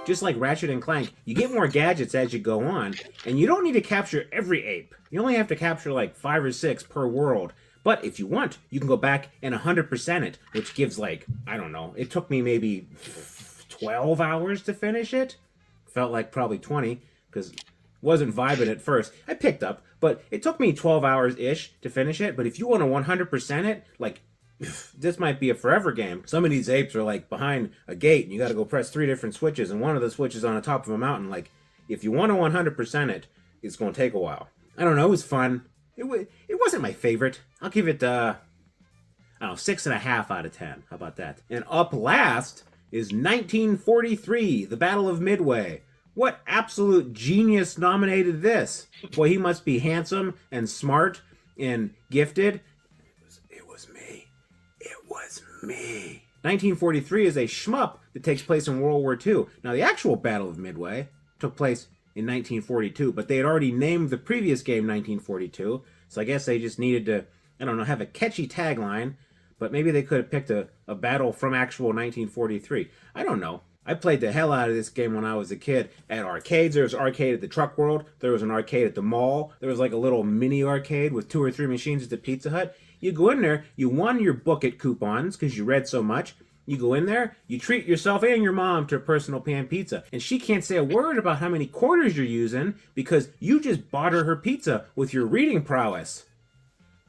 Just like Ratchet and Clank, you get more gadgets as you go on. And you don't need to capture every ape. You only have to capture like 5 or 6 per world. But if you want, you can go back and 100% it. Which gives like, I don't know. It took me maybe 12 hours to finish it. Felt like probably 20 because wasn't vibing at first. I picked up, but it took me 12 hours-ish to finish it. But if you want to 100% it, like, this might be a forever game. Some of these apes are like behind a gate and you got to go press 3 different switches and one of the switches on the top of a mountain. Like, if you want to 100% it, it's going to take a while. I don't know. It was fun. It wasn't my favorite. I'll give it, 6.5 out of 10. How about that? And up last is 1943, The Battle of Midway. What absolute genius nominated this? Boy, he must be handsome and smart and gifted. It was me. It was me. 1943 is a shmup that takes place in World War II. Now, the actual Battle of Midway took place in 1942, but they had already named the previous game 1942, so I guess they just needed to, have a catchy tagline. But maybe they could have picked a battle from actual 1943. I don't know. I played the hell out of this game when I was a kid at arcades. There was an arcade at the Truck World. There was an arcade at the mall. There was like a little mini arcade with 2 or 3 machines at the Pizza Hut. You go in there, you won your book it coupons because you read so much. You go in there, you treat yourself and your mom to a personal pan pizza. And she can't say a word about how many quarters you're using because you just bought her pizza with your reading prowess.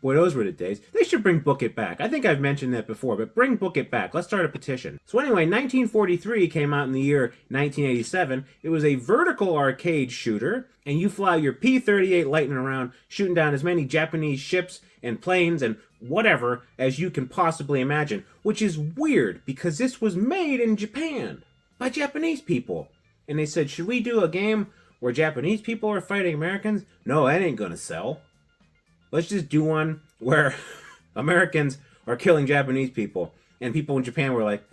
Boy, those were the days. They should bring Book It back. I think I've mentioned that before, but bring Book It back. Let's start a petition. So anyway, 1943 came out in the year 1987. It was a vertical arcade shooter, and you fly your P-38 Lightning around, shooting down as many Japanese ships and planes and whatever as you can possibly imagine, which is weird because this was made in Japan by Japanese people. And they said, should we do a game where Japanese people are fighting Americans? No, that ain't gonna sell. Let's just do one where Americans are killing Japanese people. And people in Japan were like,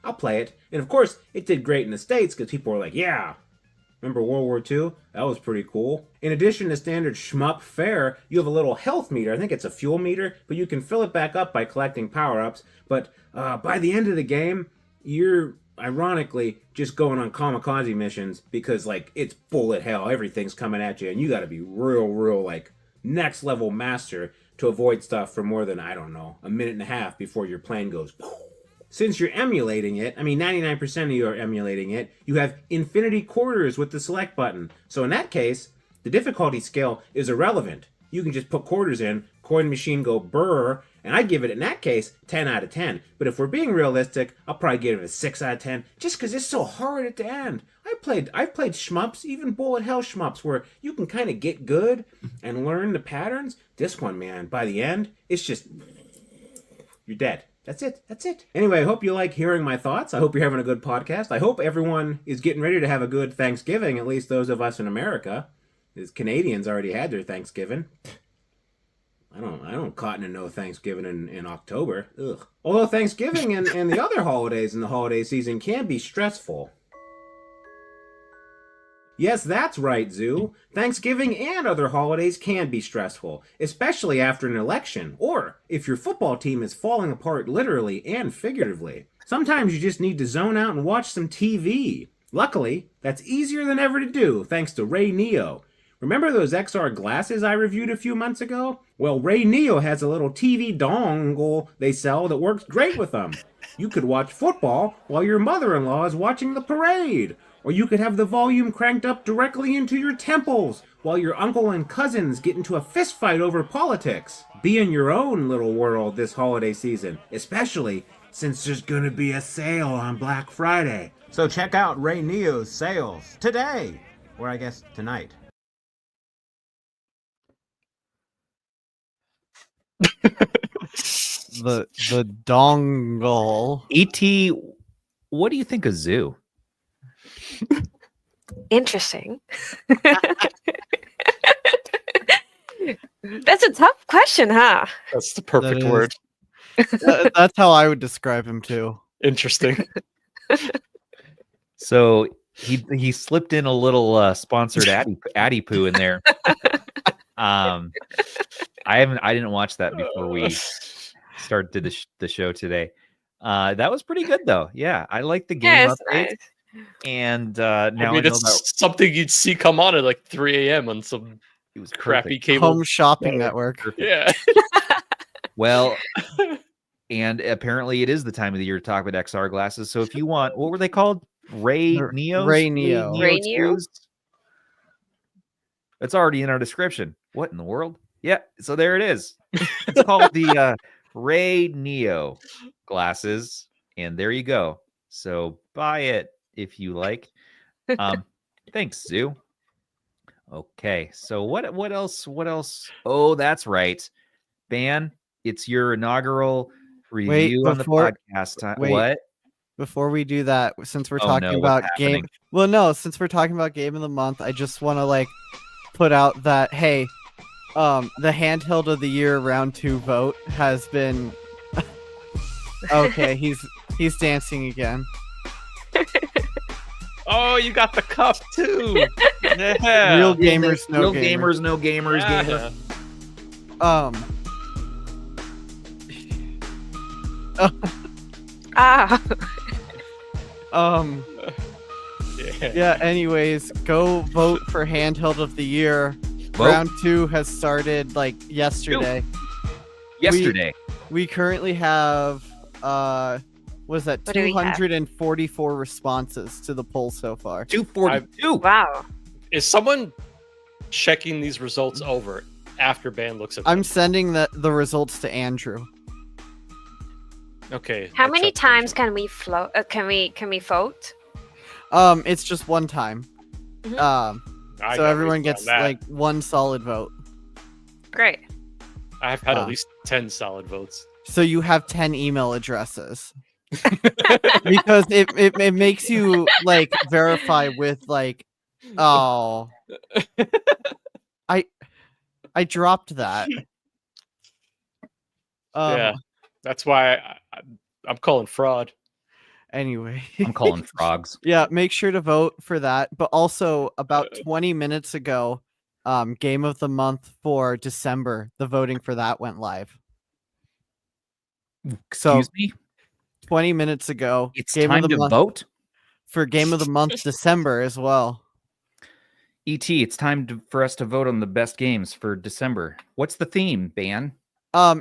I'll play it. And of course, it did great in the States because people were like, yeah. Remember World War II? That was pretty cool. In addition to standard shmup fare, you have a little health meter. I think it's a fuel meter, but you can fill it back up by collecting power-ups. But by the end of the game, you're ironically just going on kamikaze missions because, like, it's bullet hell. Everything's coming at you, and you got to be real, like, next level master to avoid stuff for more than, I don't know, a minute and a half before your plane goes. Since you're emulating it, 99% of you are emulating it, you have infinity quarters with the select button. So in that case, the difficulty scale is irrelevant. You can just put quarters in, coin machine go brr, and I'd give it, in that case, 10 out of 10. But if we're being realistic, I'll probably give it a 6 out of 10, just because it's so hard at the end. I've played shmups, even bullet hell shmups, where you can kind of get good and learn the patterns. This one, man, by the end, it's just, you're dead. That's it. Anyway, I hope you like hearing my thoughts. I hope you're having a good podcast. I hope everyone is getting ready to have a good Thanksgiving, at least those of us in America. As Canadians already had their Thanksgiving. I don't cotton and no Thanksgiving in October. Ugh. Although Thanksgiving and the other holidays in the holiday season can be stressful. Yes, that's right, Zoo. Thanksgiving and other holidays can be stressful, especially after an election, or if your football team is falling apart literally and figuratively. Sometimes you just need to zone out and watch some TV. Luckily, that's easier than ever to do thanks to Ray Neo. Remember those XR glasses I reviewed a few months ago? Well, Ray Neo has a little TV dongle they sell that works great with them. You could watch football while your mother-in-law is watching the parade. Or you could have the volume cranked up directly into your temples while your uncle and cousins get into a fist fight over politics. Be in your own little world this holiday season, especially since there's gonna be a sale on Black Friday. So check out Ray Neo's sales today, or I guess tonight. The dongle. ET, what do you think of Zoo? Interesting. That's a tough question, huh? That's the perfect That is. word. That's how I would describe him too. Interesting. So he slipped in a little sponsored Addy poo in there. I didn't watch that before we started the show today. That was pretty good though. Yeah, I like the game Yeah, it's update. nice. And now I know it's that something you'd see come on at like 3 a.m. on some it was crappy perfect. cable. Home shopping network. Yeah. Well, and apparently it is the time of the year to talk about XR glasses. So if you want, what were they called? Ray Neo. Ray Neo. Ray Neo? It's already in our description. What in the world? Yeah. So there it is. It's called the Ray Neo glasses, and there you go. So buy it if you like. Thanks, Zoo. Okay, so what else? Oh, that's right. Ban, it's your inaugural review on the podcast time. What? Before we do that, since we're Oh, talking no, about what's game, happening? since we're talking about game of the month, I just want to put out that hey, the handheld of the year round 2 vote has been okay. He's dancing again. Oh, you got the cup too. Yeah. Real gamers, no Real gamers. gamers, no gamers. Yeah. Ah, Yeah. Anyways, go vote for handheld of the year. Vote. Round 2 has started yesterday. Yesterday. We currently have was that What do we have? 244 responses to the poll so far. 242. wow. Is someone checking these results over after Ban looks at them? I'm sending the results to Andrew. Okay. How I'll many check times those. can we float? Can we vote? It's just one time. Mhm. I So got everyone reasons gets on that. one solid vote. Great. I've had Ah. at least 10 solid votes. So you have 10 email addresses. Because it makes you verify with oh, I dropped that. Yeah. That's why I'm calling fraud. Anyway. I'm calling frogs. Yeah, make sure to vote for that. But also about 20 minutes ago, game of the month for December, the voting for that went live. So Excuse me? 20 minutes ago, It's game time of the to month vote? for game of the month December as well. ET, it's time for us to vote on the best games for December. What's the theme, Ban?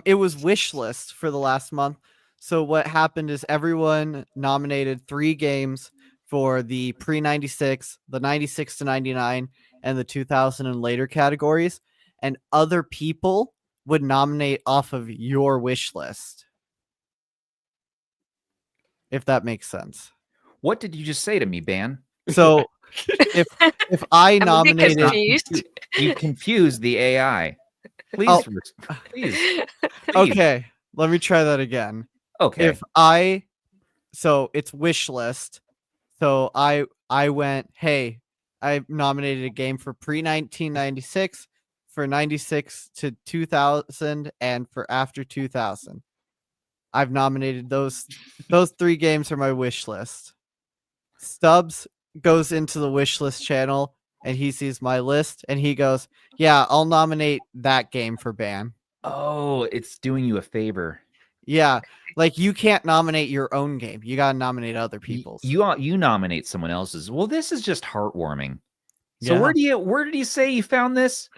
It was wish list for the last month. So what happened is everyone nominated 3 games for the pre-96, the 96 to 99, and the 2000 and later categories, and other people would nominate off of your wish list. If that makes sense. What did you just say to me, Ban? So if I I'm a bit nominated, confused. You confused the AI. Please, Oh. please. okay, let me try that again. Okay. So it's wish list. So I went, hey, I nominated a game for pre-1996, for 96 to 2000, and for after 2000. I've nominated those 3 games for my wish list. Stubbs goes into the wish list channel and he sees my list and he goes, yeah, I'll nominate that game for ban. Oh, it's doing you a favor. Yeah, like you can't nominate your own game. You gotta nominate other people's. You nominate someone else's. Well, this is just heartwarming. So Yeah. where did you say you found this?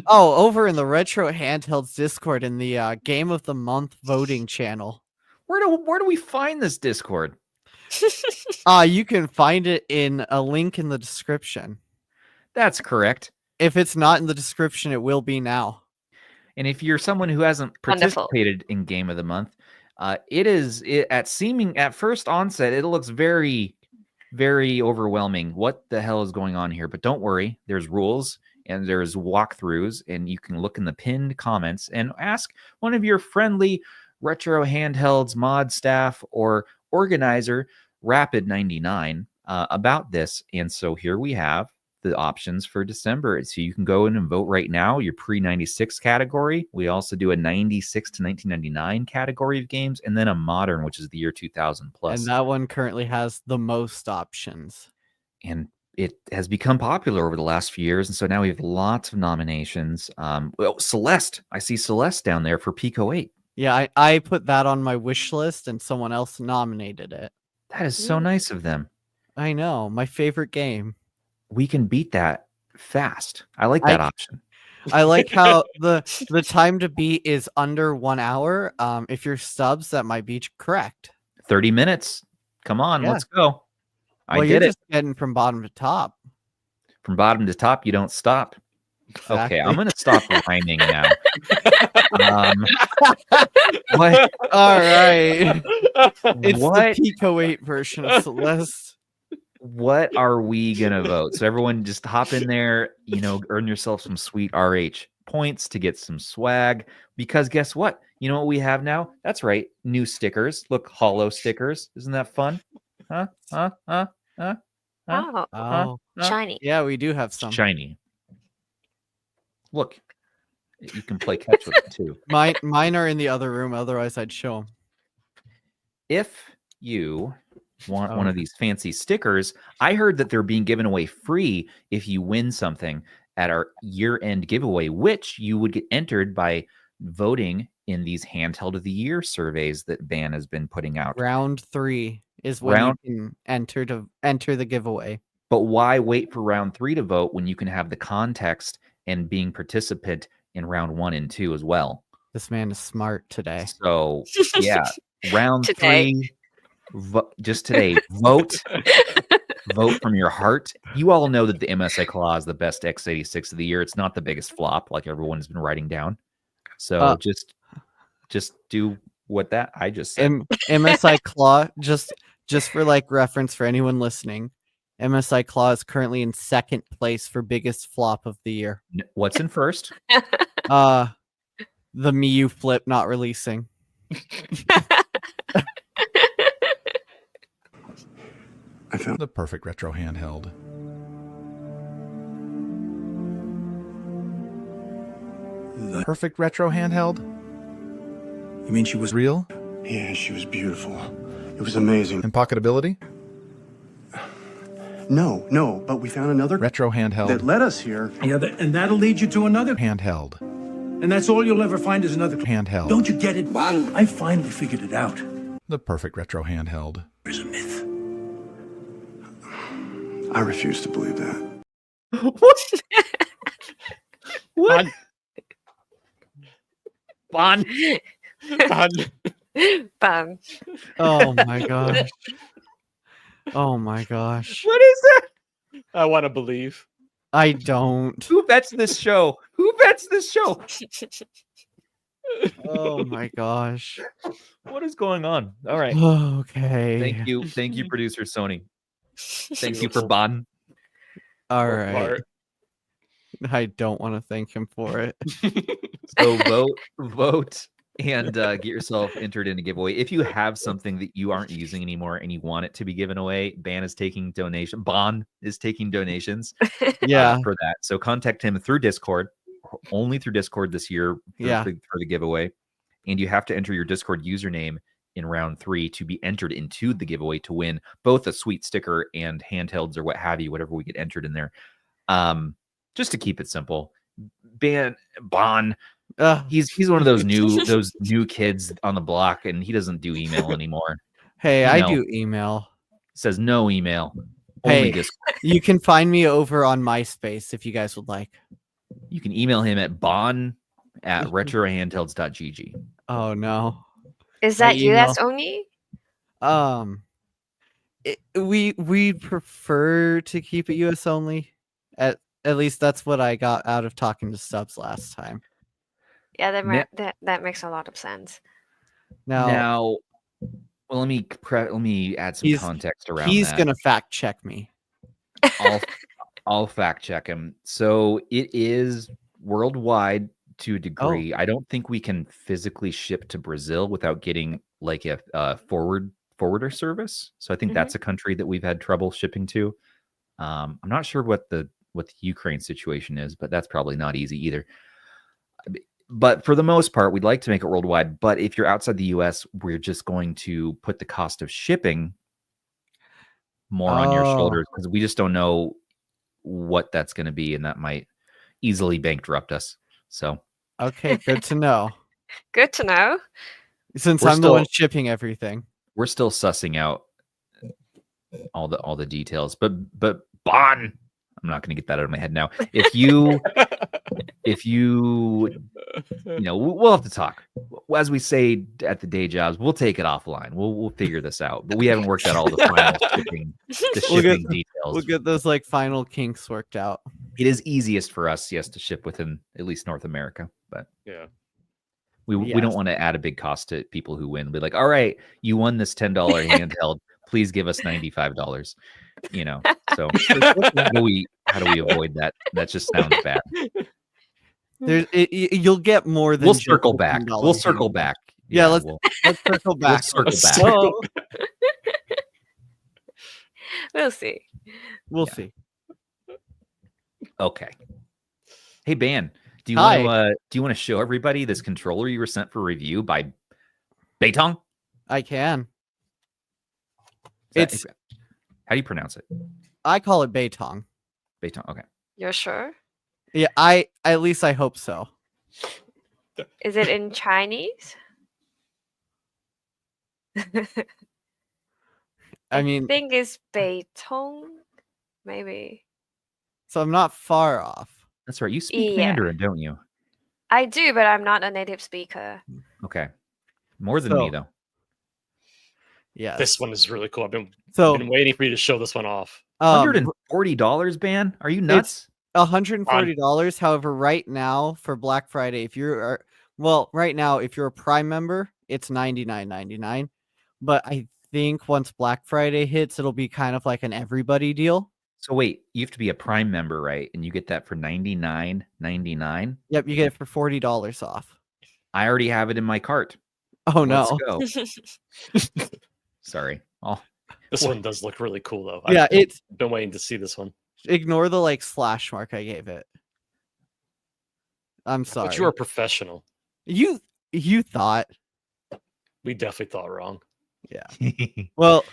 Oh, over in the Retro Handhelds Discord in the Game of the Month voting channel. Where do we find this Discord? You can find it in a link in the description. That's correct. If it's not in the description, it will be now. And if you're someone who hasn't Wonderful. participated in Game of the Month, at first onset, it looks very, very overwhelming. What the hell is going on here? But don't worry, there's rules and there's walkthroughs, and you can look in the pinned comments and ask one of your friendly Retro Handhelds mod staff or organizer, Rapid99, about this. And so here we have the options for December. So you can go in and vote right now, your pre-96 category. We also do a 96 to 1999 category of games, and then a modern, which is the year 2000 plus. And that one currently has the most options. And it has become popular over the last few years. And so now we have lots of nominations. Well, Celeste, I see Celeste down there for Pico 8. Yeah, I put that on my wish list and someone else nominated it. That is so nice of them. I know, my favorite game. We can beat that fast. I like that option. I like how the time to beat is under 1 hour. If you're Stubbs, that might be correct. 30 minutes. Come on, Yeah. let's go. Well, I you're did it. just getting from bottom to top. From bottom to top, you don't stop. Exactly. Okay, I'm going to stop rhyming now. What? All right. It's What? the Pico 8 version of Celeste. What are we going to vote? So everyone just hop in there, earn yourself some sweet RH points to get some swag. Because guess what? You know what we have now? That's right. New stickers. Look, hollow stickers. Isn't that fun? Huh? Oh, Shiny. yeah, we do have some. Shiny. Look, you can play catch with it too. Mine are in the other room. Otherwise, I'd show them. If you want one of these fancy stickers, I heard that they're being given away free if you win something at our year-end giveaway, which you would get entered by voting in these Handheld of the Year surveys that Ban has been putting out. Round 3 is when you can enter the giveaway. But why wait for round 3 to vote when you can have the context and being participant in round 1 and 2 as well? This man is smart today. So yeah, round Today. 3, just today, vote from your heart. You all know that the MSI Claw is the best x86 of the year. It's not the biggest flop like everyone has been writing down. So just do what that I just said. MSI Claw, just for like reference for anyone listening, MSI Claw is currently in 2nd place for biggest flop of the year. What's in first? The Miyoo Flip not releasing. I found The perfect retro handheld. the... Perfect retro handheld? You mean she was... Real? Yeah, she was beautiful. It was amazing. And pocketability? No, but we found another... Retro handheld. that led us here. Yeah, and that'll lead you to another. Handheld. And that's all you'll ever find is another. Handheld. Don't you get it? I finally figured it out. The perfect retro handheld. There's a myth. I refuse to believe that. What? What? Bon. Bum. Oh my gosh. Oh my gosh. What is that? I want to believe. I don't. Who bets this show? Who bets this show? Oh my gosh. What is going on? All right. Okay. Thank you, producer Sony. Thank you for Beautiful. Bon. All Or right. Bart. I don't want to thank him for it. So vote, and get yourself entered in a giveaway. If you have something that you aren't using anymore and you want it to be given away, Bon is taking donations Yeah. for that. So contact him through Discord, only through Discord this year Yeah. for the giveaway. And you have to enter your Discord username in round 3 to be entered into the giveaway to win both a sweet sticker and handhelds or what have you, whatever we get entered in there. Just to keep it simple. Bon, he's one of those new kids on the block, and he doesn't do email anymore. Hey, Email. I do email. It says no email. Only Hey, Discord. you can find me over on MySpace if you guys would like. You can email him at bon@retrohandhelds.gg. Oh no. Is My that US email. only? We prefer to keep it US only. At least that's what I got out of talking to Stubbs last time. Yeah, Ne- that makes a lot of sense. Now, Well, let me add some He's- context around he's that. gonna fact check me. I'll fact check him. So it is worldwide to a degree. I don't think we can physically ship to Brazil without getting like a forwarder service. So I think that's a country that we've had trouble shipping to. I'm not sure what the Ukraine situation is, but that's probably not easy either. But for the most part, we'd like to make it worldwide. But if you're outside the US, we're just going to put the cost of shipping more on your shoulders because we just don't know what that's going to be, and that might easily bankrupt us. So Okay, good to know. Good to know. Since We're I'm the one still- shipping everything. we're still sussing out all the details. But Bon, I'm not going to get that out of my head now. If you we'll have to talk. As we say at the day jobs, we'll take it offline. We'll figure this out. But we haven't worked out all the final shipping details. We'll get those like final kinks worked out. It is easiest for us, yes, to ship within at least North America, but Yeah. we Yes. don't want to add a big cost to people who win. Be like, all right, you won this $10 handheld. Please give us $95. So how do we avoid that? That just sounds bad. You'll get more than We'll just circle the back. $10 We'll circle handheld. back. Yeah, let's circle back. Let's circle back. So, We'll see. we'll Yeah. see. Okay. Hey, Ban, do you Hi. want to show everybody this controller you were sent for review by BEITONG? I can. How It's do you pronounce it? I call it BEITONG. BEITONG. Okay. You're sure? Yeah, at least I hope so. Is it in Chinese? I mean, think it's Beitong, maybe. so I'm not far off. That's right. You speak Yeah. Mandarin, don't you? I do, but I'm not a native speaker. Okay. More than me, So- though. Yeah. This one is really cool. I've been So waiting for you to show this one off. $140, Ban? Are you nuts? $140. However, right now for Black Friday, if you're right now if you're a Prime member, it's $99.99. But I think once Black Friday hits, it'll be kind of like an everybody deal. So wait, you have to be a Prime member, right? And you get that for $99.99. Yep, you get it for $40 off. I already have it in my cart. Oh no. Let's go. Sorry. This one does look really cool, though. Yeah, I've it's been waiting to see this one. ignore the like slash mark I gave it. I'm sorry. But you are a professional. You thought. We definitely thought wrong. Well,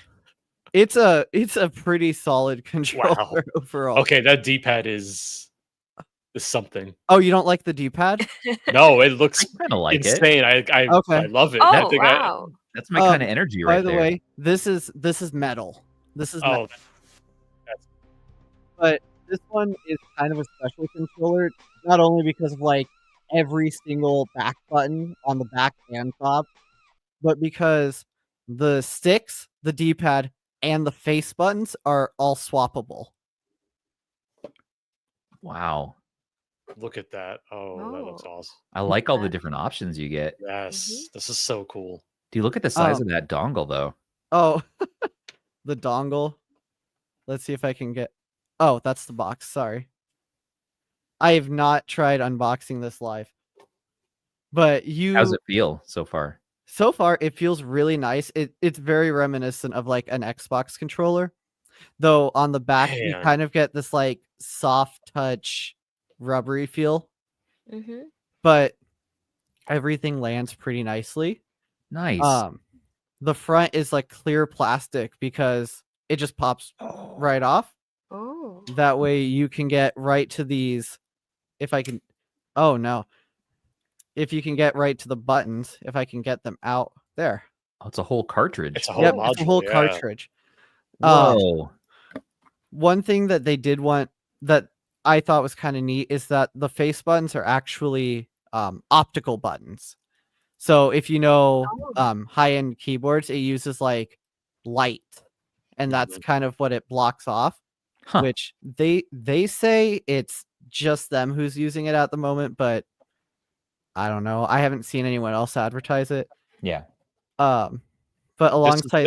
it's a pretty solid controller overall. Okay, that D-pad is something. Oh, you don't like the D-pad? No, it looks I kind of like it. insane. I Okay. love it. Oh, That thing, wow. That's my kind of energy right By the there. way, this is metal. This is metal. Oh, But this one is kind of a special controller, not only because of like every single back button on the back and top, but because the sticks, the D-pad, and the face buttons are all swappable. Wow. Look at that. Oh, that looks awesome. I like all the different options you get. Yes, this is so cool. Dude, look at the size of that dongle, though. Oh, the dongle. Let's see if I can get... Oh, that's the box. Sorry. I have not tried unboxing this live. But How's it feel so far? So far, it feels really nice. It's very reminiscent of like an Xbox controller. Though on the back, you Man. kind of get this like soft touch, rubbery feel. Mm-hmm. But everything lands pretty nicely. Nice. The front is like clear plastic because it just pops right off. Oh. That way you can get right to these. If I can, oh no. If you can get right to the buttons, if I can get them out there. Oh, it's a whole cartridge. It's a whole Yep, module. it's a whole yeah. cartridge. Whoa. One thing that they did want that I thought was kind of neat is that the face buttons are actually optical buttons. So if you know high-end keyboards, it uses like light, and that's kind of what it blocks off. Huh. Which they say it's just them who's using it at the moment, but I don't know. I haven't seen anyone else advertise it. Yeah. But alongside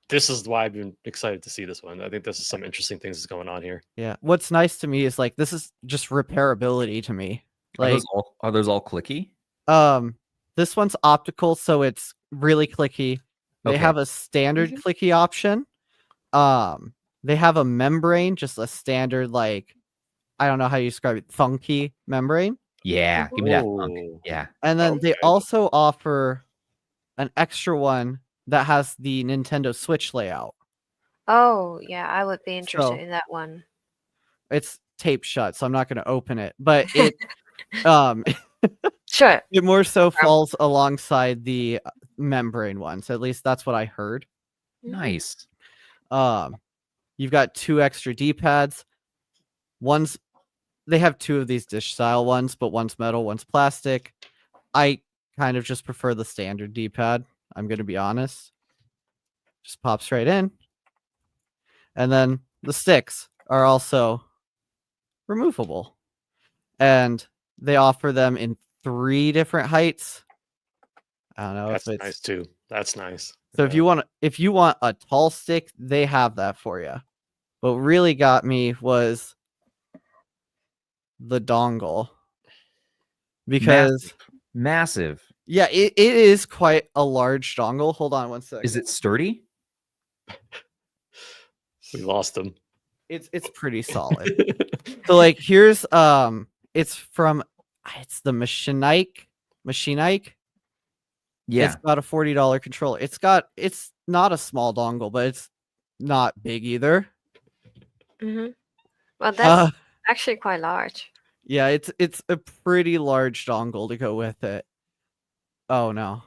this is why I've been excited to see this one. I think this is some interesting things that's going on here. yeah, what's nice to me is like this is just repairability to me. Like Are those all clicky? this one's optical, so it's really clicky. They Okay. have a standard clicky option. They have a membrane, just a standard like I don't know how you describe it, funky membrane. Yeah. Give me that funk. Ooh. Yeah. And then they Okay. also offer an extra one that has the Nintendo Switch layout. Oh, yeah, I would be interested So- in that one. It's taped shut, so I'm not going to open it, but it Sure. it more so falls alongside the membrane ones. At least that's what I heard. Nice. You've got 2 extra D-pads. They have 2 of these dish style ones, but one's metal, one's plastic. I kind of just prefer the standard D-pad. I'm going to be honest. Just pops right in. And then the sticks are also removable. And they offer them in 3 different heights. I don't know That's if it's nice too. That's nice. so if you want a tall stick, they have that for you. What really got me was the dongle. Because Massive. yeah, it is quite a large dongle. Hold on one second. Is it sturdy? We lost him. It's pretty solid. So like here's it's the Machinike. Yeah. It's got a $40 controller. It's not a small dongle, but it's not big either. Mm-hmm. Well, that's actually quite large. Yeah, it's a pretty large dongle to go with it. Oh no.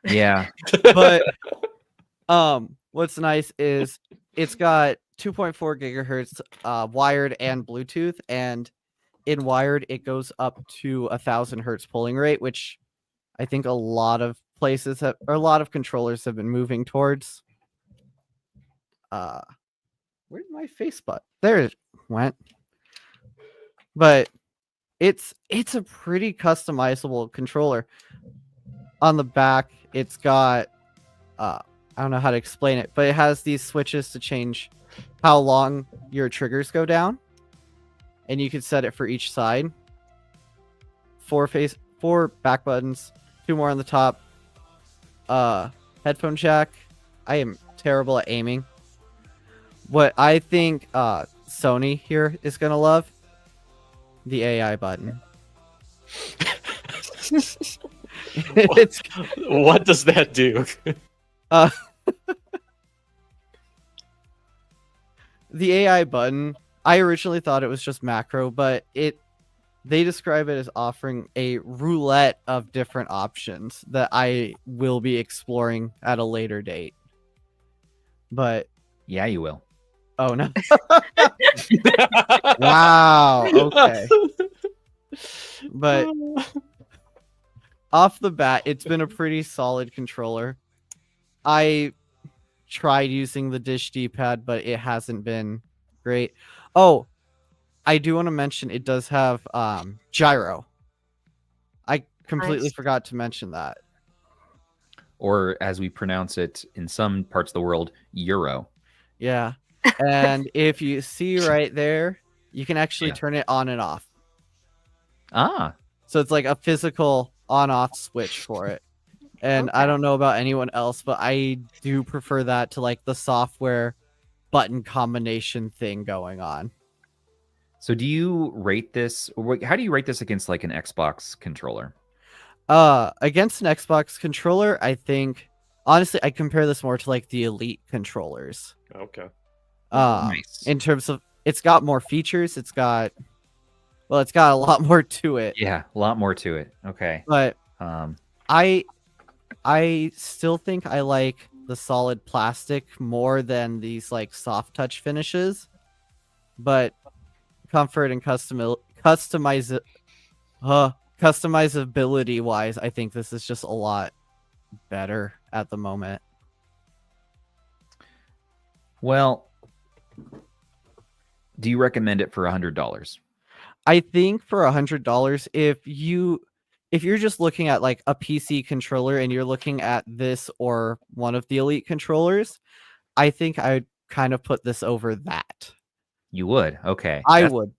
Yeah. But what's nice is it's got 2.4 gigahertz wired and Bluetooth, and in wired it goes up to 1,000 hertz polling rate, which I think a lot of controllers have been moving towards. Where's my face button? There it went. But it's a pretty customizable controller. On the back, it's got I don't know how to explain it, but it has these switches to change how long your triggers go down, and you can set it for each side. 4 back buttons, 2 more on the top. Headphone jack. I am terrible at aiming. What I think Sony here is gonna love, the AI button. It's What does that do? the AI button. I originally thought it was just macro, but they describe it as offering a roulette of different options that I will be exploring at a later date. But Yeah, you will. Oh no! Wow. Okay. But off the bat, it's been a pretty solid controller. I tried using the dish D-pad, but it hasn't been great. Oh, I do want to mention it does have gyro. I completely Nice. forgot to mention that. Or as we pronounce it in some parts of the world, Euro. Yeah. And if you see right there, you can actually Yeah. turn it on and off. Ah, So it's like a physical on-off switch for it. And I Okay. don't know about anyone else, but I do prefer that to like the software button combination thing going on. so do you rate this? How do you rate this against like an Xbox controller? Against an Xbox controller, I think honestly I compare this more to like the Elite controllers. Okay. Nice. In terms of it's got more features, it's got a lot more to it. Yeah, a lot more to it. Okay. But Um, I still think I like the solid plastic more than these like soft touch finishes. But comfort and customizability wise, I think this is just a lot better at the moment. well, do you recommend it for $100? I think for $100, if you're just looking at like a PC controller and you're looking at this or one of the Elite controllers, I think I would kind of put this over that. You would. Okay. I That's would.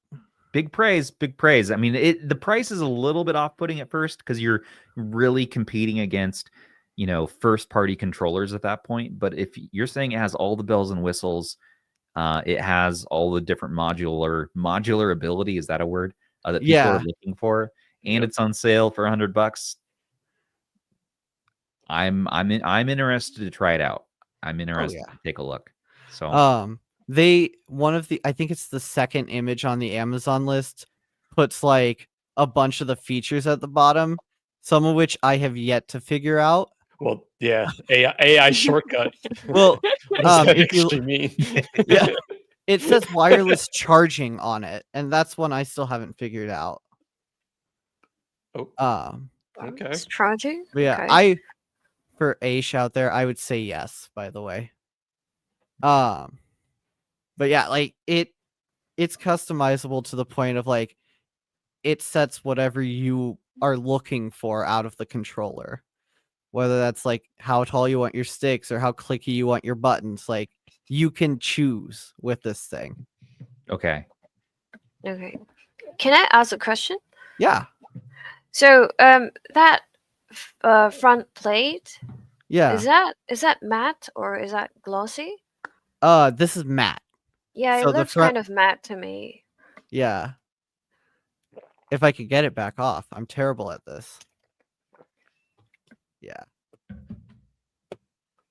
big praise. Big praise. I mean, the price is a little bit off-putting at first because you're really competing against, first party controllers at that point. But if you're saying it has all the bells and whistles, it has all the different modular ability, is that a word? That people are Yeah. looking for, and Yep. it's on sale for $100. I'm interested to try it out. I'm interested yeah. to take a look. So I think it's the second image on the Amazon list puts like a bunch of the features at the bottom, some of which I have yet to figure out. Well, yeah, AI shortcut. Well, What does that if you- actually mean? Yeah. It says wireless charging on it, and that's one I still haven't figured out. Oh, okay. It's charging. But yeah, Okay. for Aish out there, I would say yes, by the way. But yeah, like it's customizable to the point of like it sets whatever you are looking for out of the controller. Whether that's like how tall you want your sticks or how clicky you want your buttons, like you can choose with this thing. okay. Okay. Can I ask a question? Yeah. So that front plate Yeah. is that matte or is that glossy? This is matte. Yeah, So it the looks front- kind of matte to me. Yeah. If I could get it back off. I'm terrible at this. Yeah.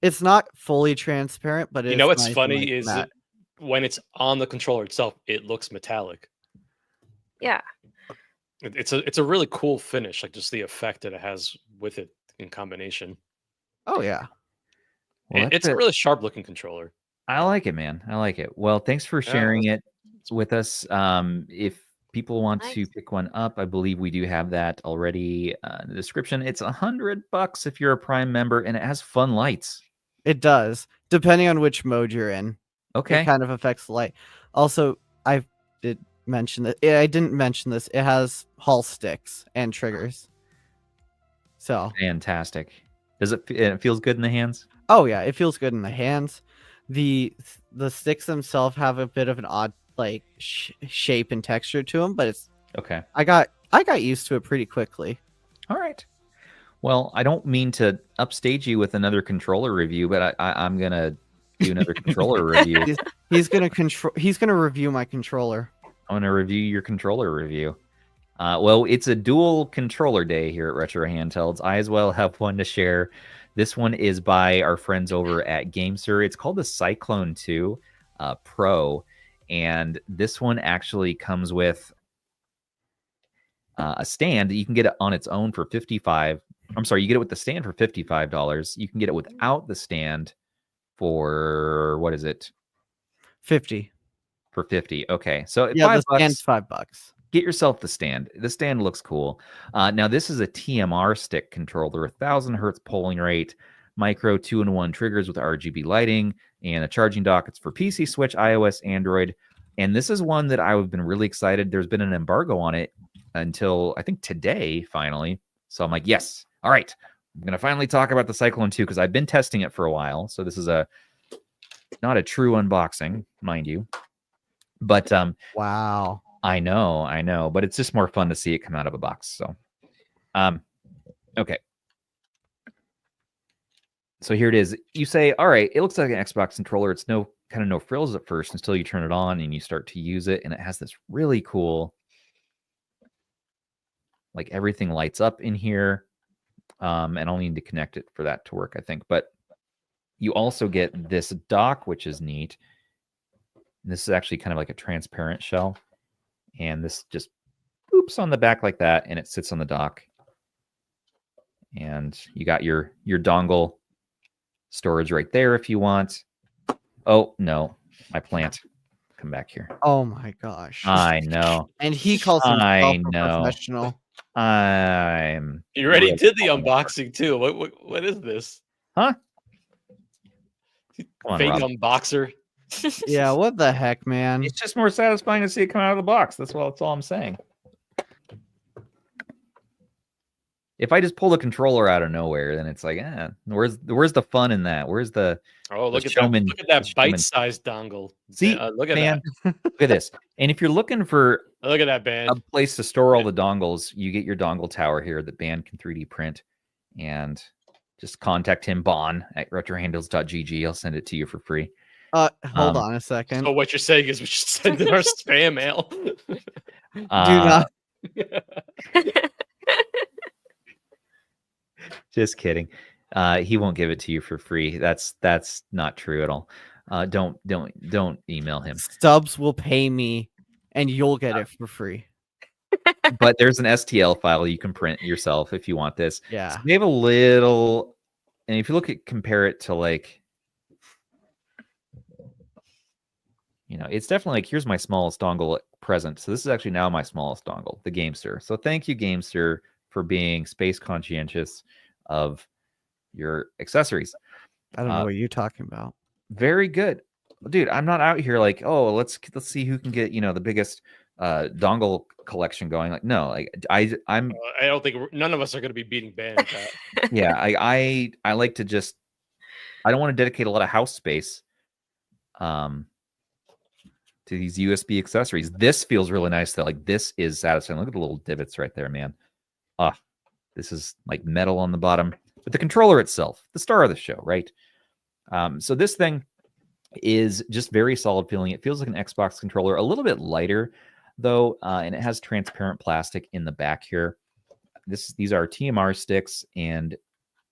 It's not fully transparent, but You it's know what's nice and, funny like, is matte. when it's on the controller itself, it looks metallic. Yeah. It's a really cool finish, like just the effect that it has with it in combination. Oh yeah. Well, that's It's a it. really sharp looking controller. I like it, man. I like it. Well, thanks for sharing it with us. If people want to Nice. pick one up, I believe we do have that already in the description. It's $100 if you're a Prime member, and it has fun lights. It does. Depending on which mode you're in. Okay. It kind of affects the light. Also, I didn't mention this. It has Hall sticks and triggers. So, Fantastic. Does it feels good in the hands? oh yeah, it feels good in the hands. The sticks themselves have a bit of an odd like shape and texture to them, but it's Okay. I got used to it pretty quickly. All right. Well, I don't mean to upstage you with another controller review, but I'm gonna do another controller review. He's gonna review my controller. I'm gonna review your controller review. Well, it's a dual controller day here at Retro Handhelds. I as well have one to share. This one is by our friends over at GameSir. It's called the Cyclone 2 Pro, and this one actually comes with a stand. You can get it on its own for $55. I'm sorry, you get it with the stand for $55. You can get it without the stand for what is it? 50. For 50. Okay. So at Yeah, the $5, stand's $5. get yourself the stand. The stand looks cool. Now this is a TMR stick controller, 1000 hertz polling rate, micro 2-in-1 triggers with RGB lighting, and a charging dock. It's for PC, Switch, iOS, Android. And this is one that I've been really excited. There's been an embargo on it until I think today, finally. So I'm like, yes. All right. I'm going to finally talk about the Cyclone 2 because I've been testing it for a while. So this is not a true unboxing, mind you. But Wow. I know, but it's just more fun to see it come out of a box. So, okay. So here it is. You say, all right, it looks like an Xbox controller. It's no frills at first until you turn it on and you start to use it. And it has this really cool, like everything lights up in here. And I'll need to connect it for that to work, I think. But you also get this dock, which is neat. This is actually kind of like a transparent shell. And this just oops on the back like that, and it sits on the dock. And you got your dongle storage right there if you want. Oh, no, my plant. Come back here. Oh my gosh. I know. And he calls himself a know. professional. You already did the unboxing too. What is this? Huh? Come on, Fake Rob. unboxer. Yeah, what the heck, man? It's just more satisfying to see it come out of the box. That's all I'm saying. If I just pull the controller out of nowhere, then it's like, where's the fun in that? Where's the Look at showman, that! Look at that bite-sized dongle. See, look at man, that. Look at this. And if you're looking for Look at that band. a place to store all the dongles, you get your dongle tower here that Band can 3D print, and just contact him, Bon, at retrohandhelds.gg. I'll send it to you for free. Hold on a second. So what you're saying is we should send in our spam mail. Do not. Just kidding. He won't give it to you for free. That's not true at all. Don't email him. Stubbs will pay me, and you'll get it for free. But there's an STL file you can print yourself if you want this. Yeah. So they have a little, and if you compare it to like, it's definitely like, here's my smallest dongle at present. So this is actually now my smallest dongle, the GameSir. So thank you, GameSir, for being space conscientious of your accessories. I don't know what you're talking about. Very good, dude. I'm not out here like, oh, let's see who can get the biggest dongle collection going. Like, no, like I don't think none of us are going to be beating band. Yeah, I like to just, I don't want to dedicate a lot of house space to these USB accessories. This feels really nice though. Like, this is satisfying. Look at the little divots right there, man. This is like metal on the bottom. But the controller itself, the star of the show, right? So this thing is just very solid feeling. It feels like an Xbox controller, a little bit lighter though, and it has transparent plastic in the back here. These are TMR sticks, and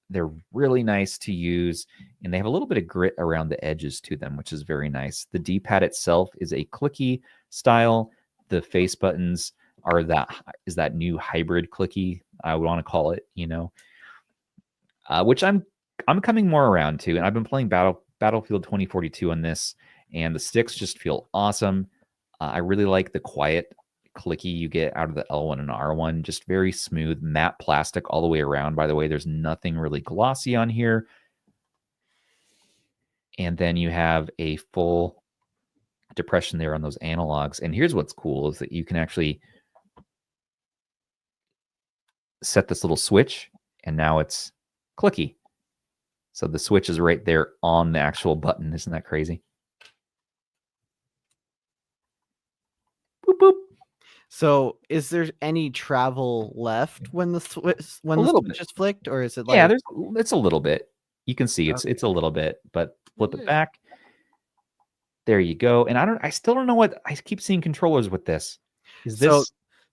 they're really nice to use, and they have a little bit of grit around the edges to them, which is very nice. The D-pad itself is a clicky style. The face buttons are that new hybrid clicky, I would want to call it, which I'm coming more around to, and I've been playing Battlefield 2042 on this, and the sticks just feel awesome. I really like the quiet clicky you get out of the L1 and R1, just very smooth matte plastic all the way around. By the way, there's nothing really glossy on here. And then you have a full depression there on those analogs. And here's what's cool is that you can actually set this little switch, and now it's clicky. So the switch is right there on the actual button. Isn't that crazy? Boop, boop. So, is there any travel left when the switch is flicked, or is it like? Yeah, it's a little bit. You can see it's a little bit, but flip it back. There you go. And I still don't know what I keep seeing controllers with this. Is this? So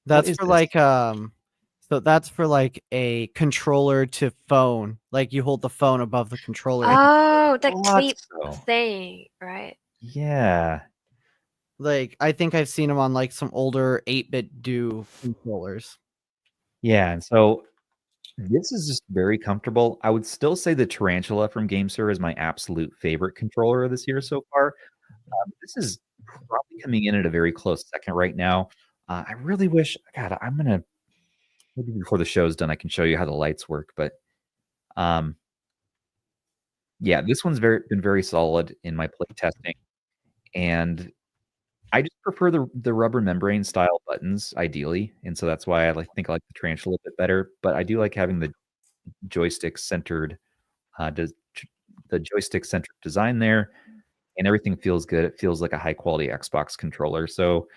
that's for this? like So that's for like a controller to phone. Like you hold the phone above the controller. Oh, the clip so. thing, right? Yeah. Like I think I've seen them on like some older 8-bit do controllers. Yeah, and so this is just very comfortable. I would still say the Tarantula from GameSir is my absolute favorite controller of this year so far. This is probably coming in at a very close second right now. I really wish, God, I'm gonna maybe before the show's done, I can show you how the lights work. But yeah, this one's been very solid in my play testing, and I just prefer the rubber membrane style buttons ideally, and so that's why think I like the tarantula a little bit better. But I do like having the joystick centered, the joystick centered design there, and everything feels good. It feels like a high quality Xbox controller. So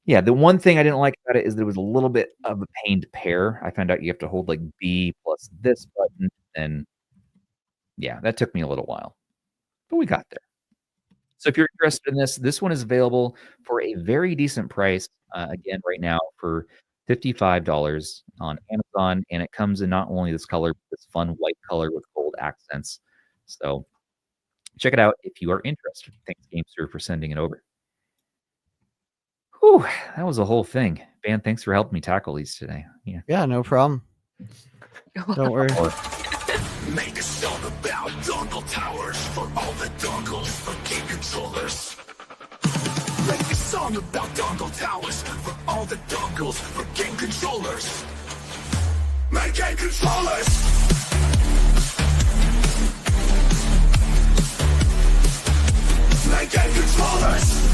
yeah, the one thing I didn't like about it is that it was a little bit of a pain to pair. I found out you have to hold like B plus this button, and yeah, that took me a little while, but we got there. So if you're interested in this one is available for a very decent price. Again, right now for $55 on Amazon, and it comes in not only this color, but this fun white color with gold accents. So check it out if you are interested. Thanks, GameSir, for sending it over. Whew, that was a whole thing. Van, thanks for helping me tackle these today. Yeah, no problem. Don't worry. Make a song about dongle towers for all the dongles for game controllers. Make a song about dongle towers for all the dongles for game controllers. Make game controllers. Make game controllers.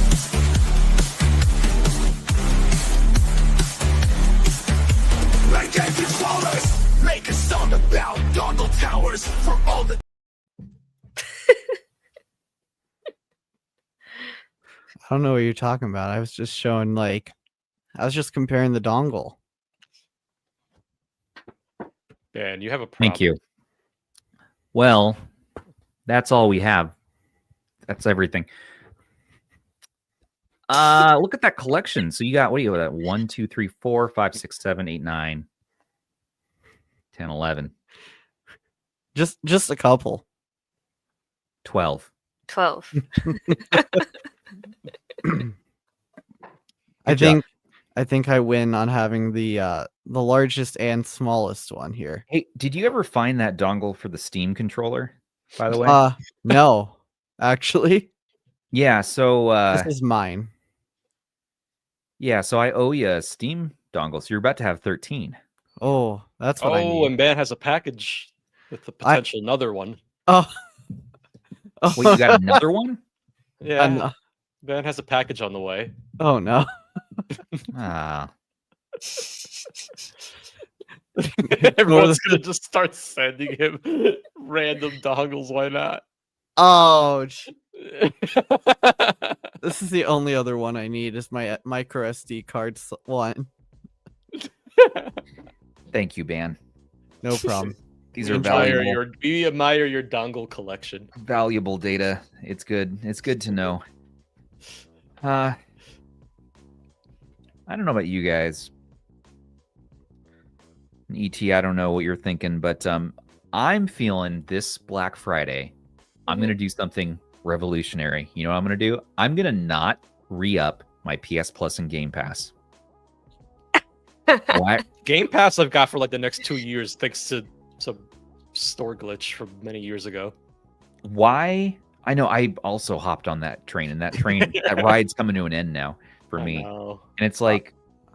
Make game controllers. Make a song about dongle towers for all the. I don't know what you're talking about. I was just showing I was just comparing the dongle. Man, you have a problem. Thank you. Well, that's all we have. That's everything. Look at that collection. So you got, what do you got? 1, 2, 3, 4, 5, 6, 7, 8, 9, 10, 11. Just a couple. 12. 12. I think I win on having the largest and smallest one here. Hey, did you ever find that dongle for the Steam controller, by the way? No, actually. Yeah, so this is mine. Yeah, so I owe you a Steam dongle. So you're about to have 13. Oh, that's what I need. And Ben has a package with the potential another one. Oh. Wait, you got another one? Yeah. Ben has a package on the way. Oh no. Everyone's gonna just start sending him random dongles. Why not? Ouch. This is the only other one I need is my micro SD card one. Thank you, Ban. No problem. These are valuable. We admire your dongle collection. Valuable data. It's good. It's good to know. I don't know about you guys. ET, I don't know what you're thinking, but I'm feeling this Black Friday, I'm going to do something revolutionary. You know what I'm going to do? I'm going to not re-up my PS Plus and Game Pass. Why? Game Pass I've got for like the next 2 years thanks to some store glitch from many years ago. Why? I know I also hopped on that train, and that train, that ride's coming to an end now for me. And it's like,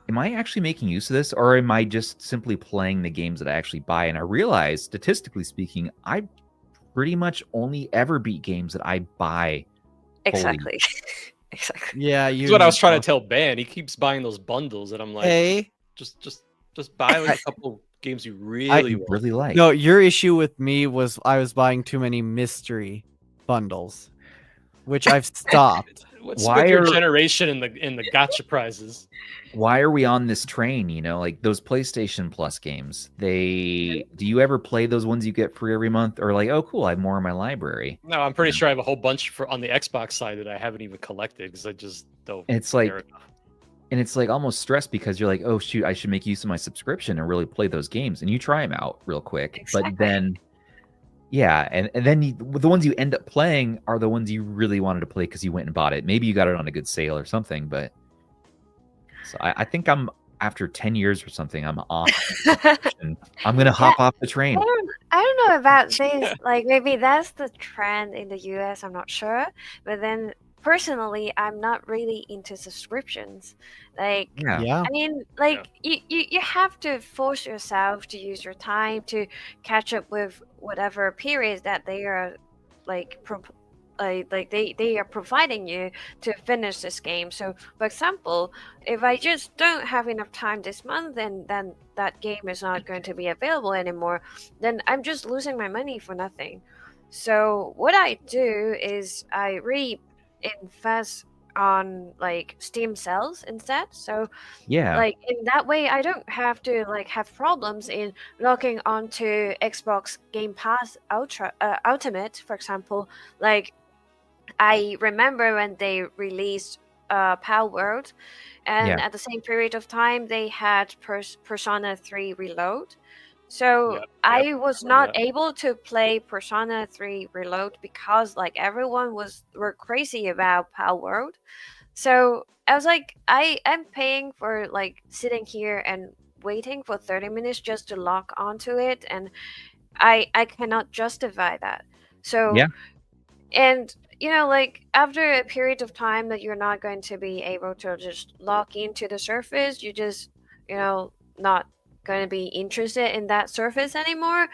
am I actually making use of this, or am I just simply playing the games that I actually buy? And I realize, statistically speaking, I pretty much only ever beat games that I buy. Exactly. Exactly. Yeah, that's what I was trying to tell Ben. He keeps buying those bundles, and I'm like, hey, just buy like a couple games you really like. No, your issue with me was I was buying too many mystery bundles, which I've stopped. What's with your generation in the gotcha prizes? Why are we on this train? You know, like those PlayStation Plus games. Do you ever play those ones you get free every month, or like, oh, cool, I have more in my library? No, I'm pretty sure I have a whole bunch on the Xbox side that I haven't even collected because I just don't. It's like, and it's like almost stressed because you're like, oh shoot, I should make use of my subscription and really play those games, and you try them out real quick, exactly. But then. Yeah, and then the ones you end up playing are the ones you really wanted to play because you went and bought it. Maybe you got it on a good sale or something, but so I think I'm after 10 years or something, I'm off. And I'm gonna hop off the train. I don't know about this. Like maybe that's the trend in the US. I'm not sure. But then personally, I'm not really into subscriptions. Like, Yeah. I mean, like you have to force yourself to use your time to catch up with whatever periods that they are like they are providing you to finish this game. So for example, if I just don't have enough time this month, then that game is not going to be available anymore, then I'm just losing my money for nothing. So what I do is I really invest on like Steam sales instead. So Yeah. like in that way I don't have to like have problems in logging onto Xbox Game Pass Ultimate, for example. Like I remember when they released Power World, and at the same period of time they had Persona 3 Reload. So I was not able to play Persona 3 Reload because like everyone were crazy about Power World. So I was like, I'm paying for like sitting here and waiting for 30 minutes just to log onto it, and I cannot justify that. So and you know, like after a period of time that you're not going to be able to just log into the service, you just, you know, not going to be interested in that service anymore.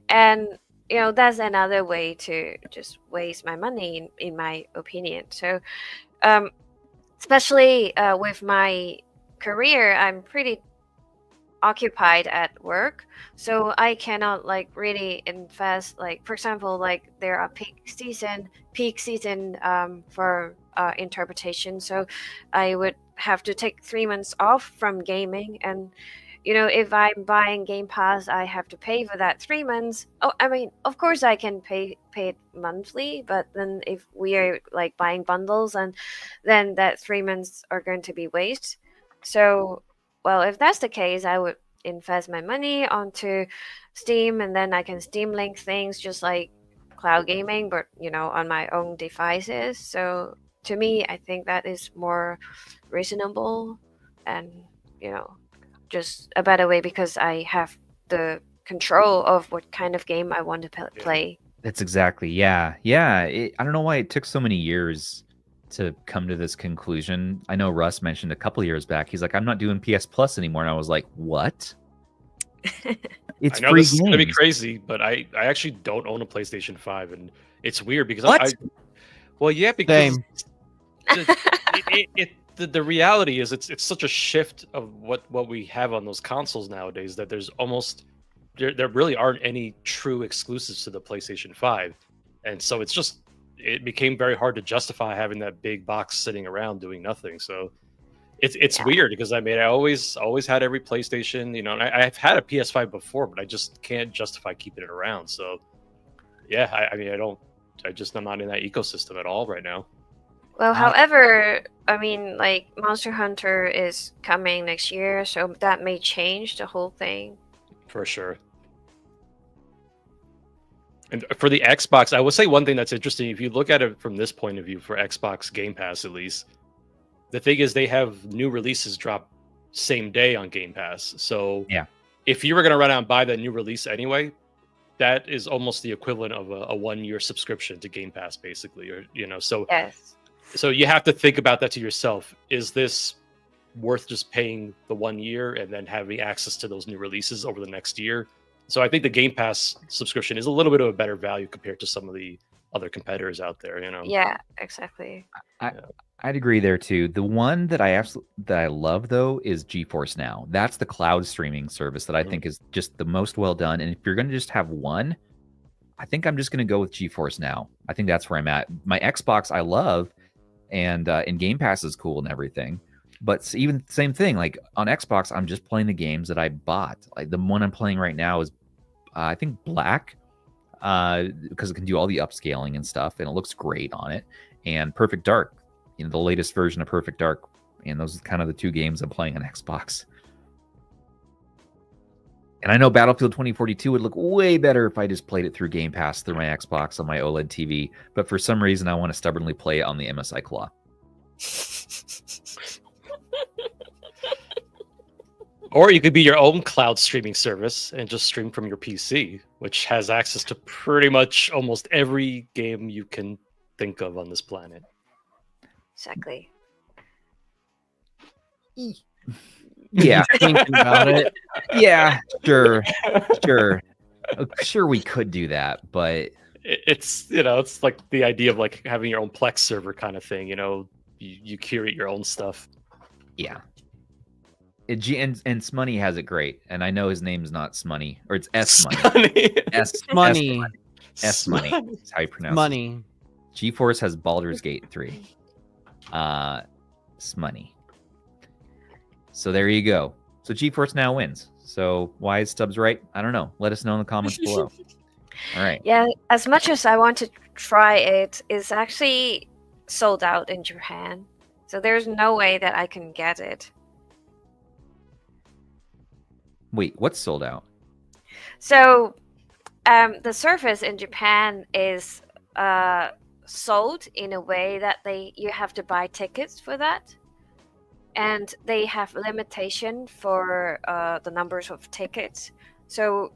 And you know, that's another way to just waste my money in my opinion. So especially with my career, I'm pretty occupied at work, so I cannot like really invest. Like for example, like there are peak season for interpretation, so I would have to take 3 months off from gaming. And you know, if I'm buying Game Pass, I have to pay for that 3 months. Oh, I mean, of course I can pay it monthly, but then if we are like buying bundles, and then that 3 months are going to be waste. So well, if that's the case, I would invest my money onto Steam, and then I can Steam link things just like cloud gaming, but you know, on my own devices. So to me, I think that is more reasonable, and you know, just a better way because I have the control of what kind of game I want to play. That's exactly, I don't know why it took so many years to come to this conclusion. I know Russ mentioned a couple years back, he's like, I'm not doing PS Plus anymore, and I was like, what? It's I know free this is gonna be games. crazy, but I actually don't own a PlayStation 5, and it's weird because What? because the reality is it's such a shift of what we have on those consoles nowadays that there's almost there really aren't any true exclusives to the PlayStation 5, and so it became very hard to justify having that big box sitting around doing nothing. So it's weird because I mean, I always had every PlayStation, you know, and I've had a PS5 before, but I just can't justify keeping it around. So yeah, I mean, I'm not in that ecosystem at all right now. Well, however, I mean, like Monster Hunter is coming next year, so that may change the whole thing. For sure. And for the Xbox, I will say one thing that's interesting. If you look at it from this point of view, for Xbox Game Pass at least, the thing is they have new releases drop same day on Game Pass. So if you were going to run out and buy that new release anyway, that is almost the equivalent of a 1-year subscription to Game Pass, basically. Or you know, so so you have to think about that to yourself. Is this worth just paying the 1 year and then having access to those new releases over the next year? So I think the Game Pass subscription is a little bit of a better value compared to some of the other competitors out there, you know? Yeah, exactly. I'd agree there too. The one that I love though is GeForce Now. That's the cloud streaming service that I think is just the most well done. And if you're going to just have one, I think I'm just going to go with GeForce Now. I think that's where I'm at. My Xbox I love, and Game Pass is cool and everything. But even same thing, like on Xbox, I'm just playing the games that I bought. Like the one I'm playing right now is I think Black, because it can do all the upscaling and stuff, and it looks great on it. And Perfect Dark, you know, the latest version of Perfect Dark, and those are kind of the two games I'm playing on Xbox. And I know Battlefield 2042 would look way better if I just played it through Game Pass through my Xbox on my OLED TV, but for some reason I want to stubbornly play it on the MSI Claw. Or you could be your own cloud streaming service and just stream from your PC, which has access to pretty much almost every game you can think of on this planet. Exactly. Yeah. Thinking about it. Yeah, sure. Sure, we could do that, but It's it's like the idea of like having your own Plex server kind of thing. You curate your own stuff. yeah. And Smoney has it great, and I know his name's not Smoney, or it's S Money. Money. S Money. That's how you pronounce it. Money. GeForce has Baldur's Gate 3. Smoney. So there you go. So GeForce now wins. So why is Stubbs right? I don't know. Let us know in the comments below. All right. Yeah, as much as I want to try it, it's actually sold out in Japan. So there's no way that I can get it. Wait, what's sold out? So the Surface in Japan is sold in a way that you have to buy tickets for that. And they have limitation for the numbers of tickets. So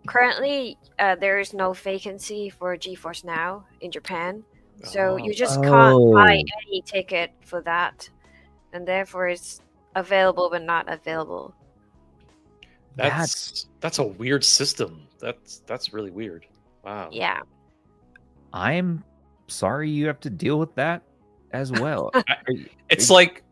currently, there is no vacancy for GeForce Now in Japan. So you just can't buy any ticket for that. And therefore, it's available but not available. That's a weird system. That's really weird. Wow. Yeah. I'm sorry you have to deal with that as well. It's like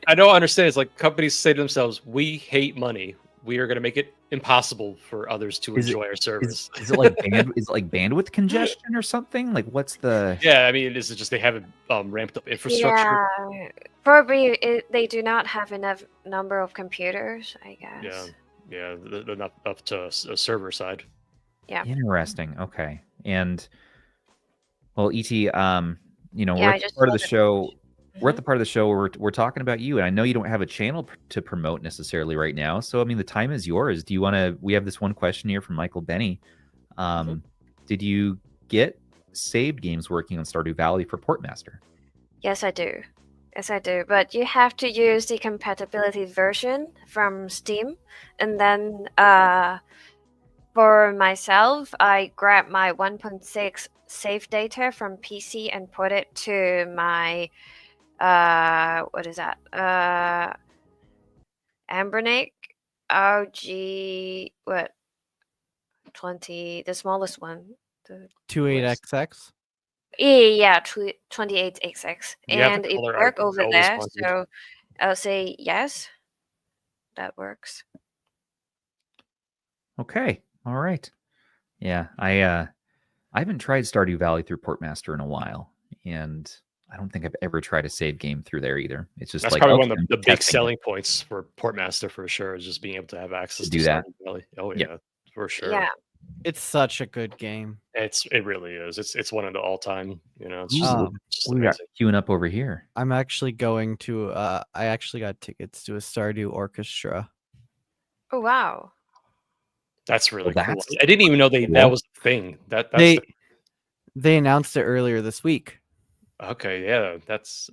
I don't understand. It's like companies say to themselves, "We hate money. We are going to make it impossible for others to enjoy our service." Is it like bandwidth congestion or something? Like, what's the? Yeah, I mean, is it just they haven't ramped up infrastructure? Yeah. Probably they do not have enough number of computers, I guess. Yeah, they're not up to a server side. Yeah. Interesting. Okay. And well, ET, we're Yeah, I at the just part of the saw that. show. We're at the part of the show where we're talking about you, and I know you don't have a channel to promote necessarily right now. So, I mean, the time is yours. Do you want to? We have this one question here from Michael Benny. Did you get saved games working on Stardew Valley for Portmaster? Yes, I do. Yes, I do. But you have to use the compatibility version from Steam. And then for myself, I grabbed my 1.6 save data from PC and put it to my, what is that? Ambernic RG, 20, the smallest one. 28XX. Yeah, 28XX. You have And the it color worked I over always there, wanted. so I'll say yes. That works. Okay. All right. Yeah, I haven't tried Stardew Valley through Portmaster in a while, and I don't think I've ever tried a save game through there either. It's just That's like probably okay, one of I'm the big testing it. selling points for Portmaster for sure, is just being able to have access to Do that. Stardew Valley. Oh Yep. yeah, for sure. Yeah. It's such a good game. It really is. It's one of the all time. It's just, Um, just We got amazing. queuing up over here. I'm actually going to I actually got tickets to a Stardew Orchestra. Oh, wow. That's really Well, cool. that's I didn't even know cool. that was a thing. That's They announced it earlier this week. okay. Yeah,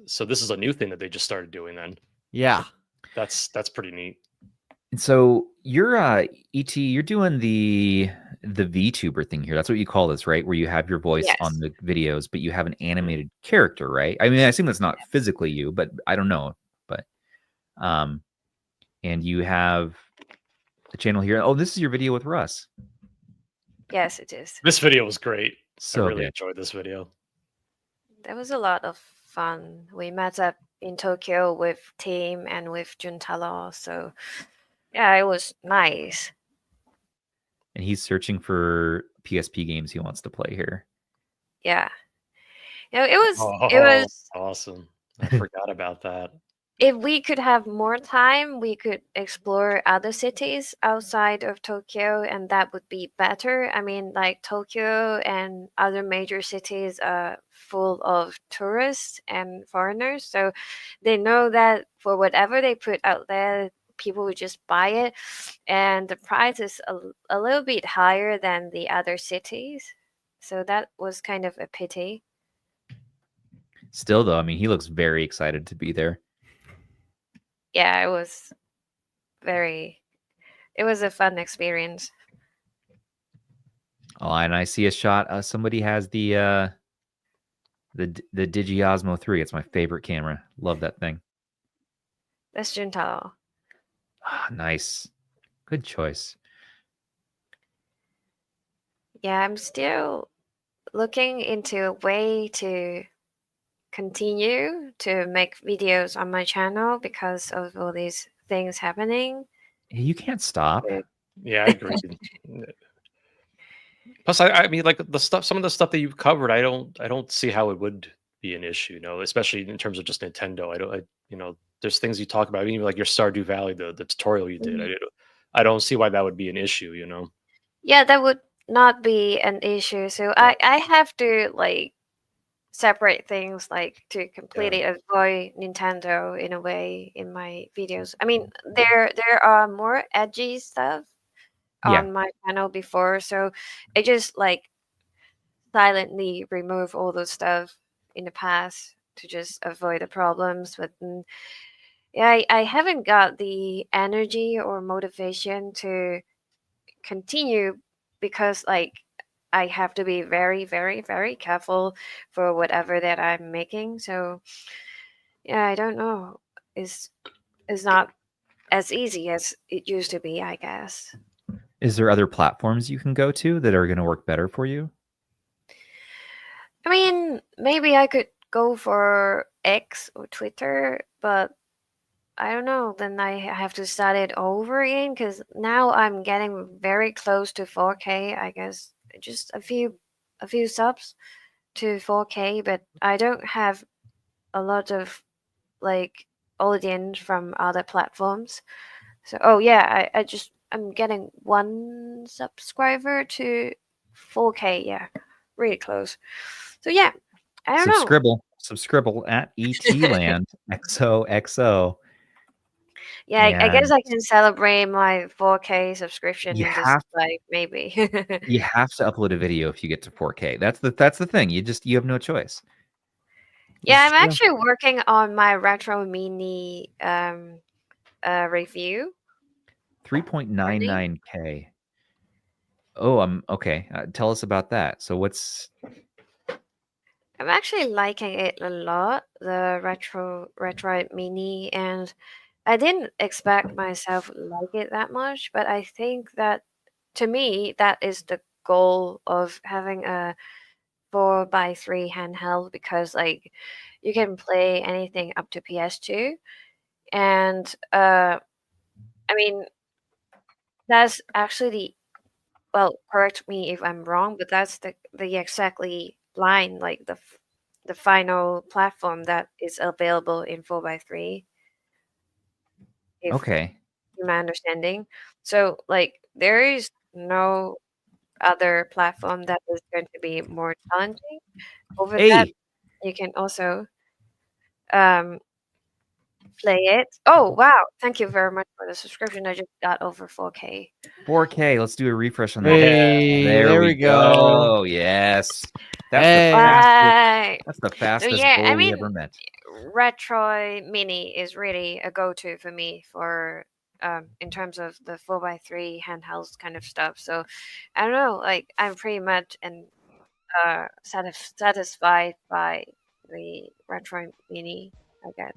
so this is a new thing that they just started doing. Then Yeah. that's pretty neat. And so you're ET, you're doing the VTuber thing here. That's what you call this, right? Where you have your voice on Yes. the videos, but you have an animated character, right? I mean, I assume that's not physically you, but I don't know. But and you have a channel here. Oh, this is your video with Russ. Yes, it is. This video was great. So I really good. enjoyed this video. That was a lot of fun. We met up in Tokyo with Team and with Juntalo, so yeah, it was nice. And he's searching for PSP games he wants to play here. Yeah. It was Awesome. I forgot about that. if we could have more time, we could explore other cities outside of Tokyo, and that would be better. I mean, like Tokyo and other major cities are full of tourists and foreigners, so they know that for whatever they put out there, people would just buy it, and the price is a little bit higher than the other cities. So that was kind of a pity. Still, though, I mean, he looks very excited to be there. Yeah, it was it was a fun experience. Oh, and I see a shot. Somebody has the Digi-Osmo 3. It's my favorite camera. Love that thing. That's Juntao. Ah, nice. Good choice. Yeah, I'm still looking into a way to continue to make videos on my channel because of all these things happening. You can't stop. Yeah, I agree. Plus, I mean, like some of the stuff that you've covered, I don't see how it would be an issue, especially in terms of just Nintendo. There's things you talk about, even like your Stardew Valley, the tutorial you did. I don't see why that would be an issue, Yeah, that would not be an issue. So I have to like separate things like to completely avoid Nintendo in a way in my videos. I mean, there are more edgy stuff on my channel before, so I just like silently remove all those stuff in the past to just avoid the problems. But yeah, I haven't got the energy or motivation to continue because like I have to be very, very, very careful for whatever that I'm making. So yeah, I don't know. It's not as easy as it used to be, I guess. Is there other platforms you can go to that are going to work better for you? I mean, maybe I could go for X or Twitter, but I don't know. Then I have to start it over again because now I'm getting very close to 4K. I guess just a few subs to 4K, but I don't have a lot of like audience from other platforms. So I'm getting 1 subscriber to 4K. Yeah, really close. So yeah, I don't know. Subscribe at ETlandxoxo. Yeah, I guess I can celebrate my 4K subscription You and have- just like maybe. You have to upload a video if you get to 4K. That's the thing. You have no choice. Yeah, I'm actually working on my retro mini review. 3.99K. Oh, okay. Tell us about that. So I'm actually liking it a lot, the Retroid Mini, and I didn't expect myself like it that much, but I think that to me that is the goal of having a 4x3 handheld because like you can play anything up to PS2, and I mean that's actually correct me if I'm wrong, but that's the exactly line like the final platform that is available in 4x3. okay. In my understanding, so like there is no other platform that is going to be more challenging. Over that, you can also play it. Oh wow! Thank you very much for the subscription. I just got over 4K. 4K. Let's do a refresh on that. Hey, there we go. Yes. Right. That's the fastest Yeah, goal I we mean, ever met. Retroid Mini is really a go-to for me for in terms of the 4x3 handhelds kind of stuff. So I don't know, like I'm pretty much satisfied by the Retroid Mini, I guess.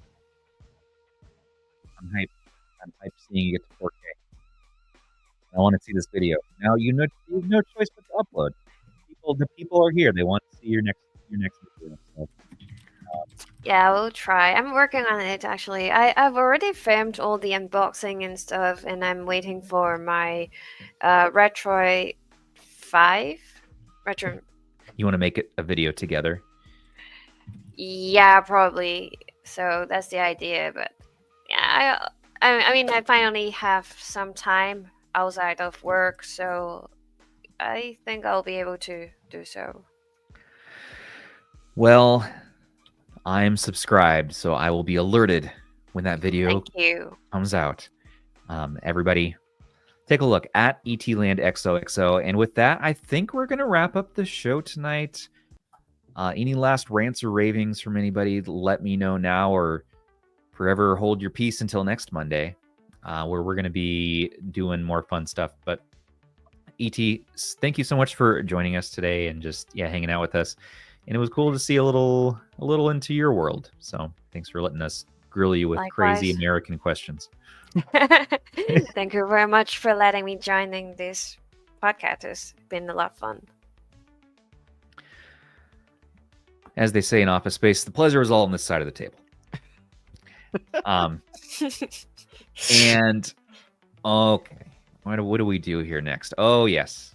I'm hyped seeing you get to 4K. I want to see this video. Now you have no choice but to upload. The people are here. They want to see your next video. So, yeah, we'll try. I'm working on it actually. I've already filmed all the unboxing and stuff, and I'm waiting for my Retroid 5. You want to make it a video together? Yeah, probably. So that's the idea. But yeah, I mean, I finally have some time outside of work, so I think I'll be able to do so. Well, I'm subscribed, so I will be alerted when that video comes out. Everybody, take a look at ETlandxoxo. And with that, I think we're going to wrap up the show tonight. Any last rants or ravings from anybody, let me know now or forever hold your peace until next Monday. where we're going to be doing more fun stuff. But ET, thank you so much for joining us today and just hanging out with us. And it was cool to see a little into your world. So thanks for letting us grill you with crazy American questions. Thank you very much for letting me joining this podcast. It's been a lot of fun. As they say in Office Space, the pleasure is all on this side of the table. And okay, what do we do here next? Oh yes,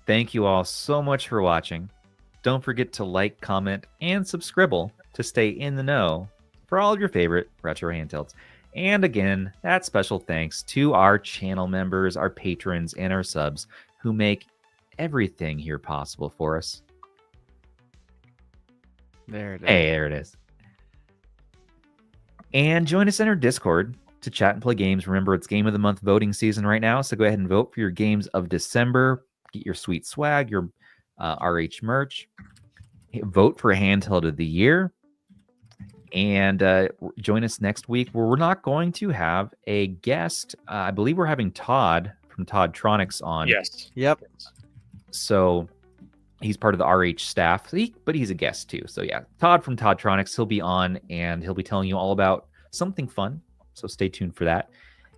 thank you all so much for watching. Don't forget to like, comment, and subscribe to stay in the know for all of your favorite retro handhelds. And again, that special thanks to our channel members, our patrons, and our subs who make everything here possible for us. There it is. Hey, there it is. And join us in our Discord to chat and play games. Remember, it's Game of the Month voting season right now, so go ahead and vote for your games of December. Get your sweet swag, your RH merch. Vote for Handheld of the Year. And join us next week where we're not going to have a guest. I believe we're having Todd from Toddtronics on. Yes. Yep. So he's part of the RH staff, but he's a guest too. So yeah, Todd from Toddtronics, he'll be on and he'll be telling you all about something fun. So stay tuned for that.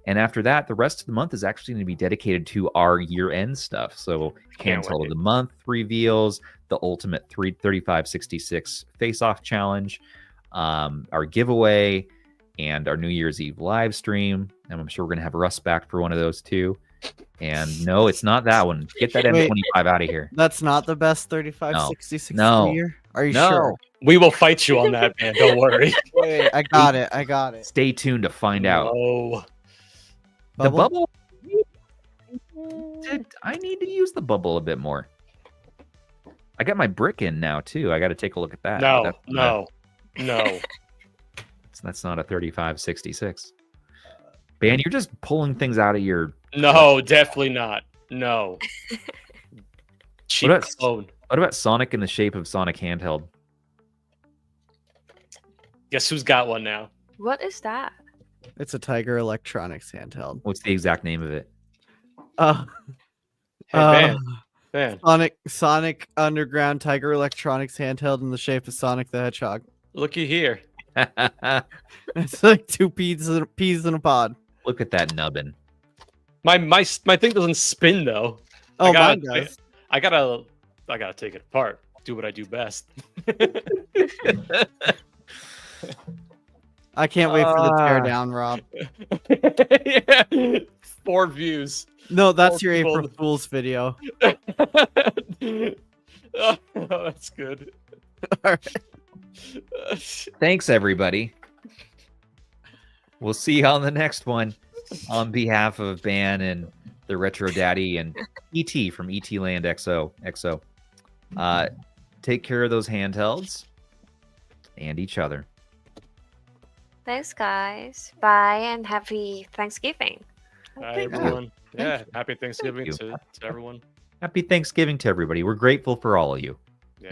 And after that, the rest of the month is actually going to be dedicated to our year-end stuff. So Handheld of the Month reveals, the Ultimate 3566 Face-Off Challenge, our giveaway, and our New Year's Eve live stream. And I'm sure we're going to have Russ back for one of those too. And no, it's not that one. Get that M25 out of here. That's not the best 3566 No. of the year? Are you sure? We will fight you on that, man. Don't worry. Wait, I got it. Stay tuned to find out. Oh, The bubble? I need to use the bubble a bit more. I got my brick in now too. I got to take a look at that. No. That's not a 3566. Ben, you're just pulling things out of your... No, definitely not. No. Cheap clone. What about Sonic in the shape of Sonic Handheld? Guess who's got one now? What is that? It's a Tiger Electronics handheld. What's the exact name of it? Hey, man. Sonic Underground Tiger Electronics handheld in the shape of Sonic the Hedgehog. Looky here. It's like two peas in a pod. Look at that nubbin. My thing doesn't spin though. Oh, mine does. I gotta take it apart. Do what I do best. I can't wait for the teardown, Rob. Yeah. 4 views. No, that's your April Fool's video. Oh, that's good. All right. Thanks, everybody. We'll see you on the next one. On behalf of Ban and the Retro Daddy and ET from ETlandxoxo, take care of those handhelds and each other. Thanks, guys. Bye and happy Thanksgiving. Hi, everyone. Yeah, happy Thanksgiving to everyone. Happy Thanksgiving to everybody. We're grateful for all of you.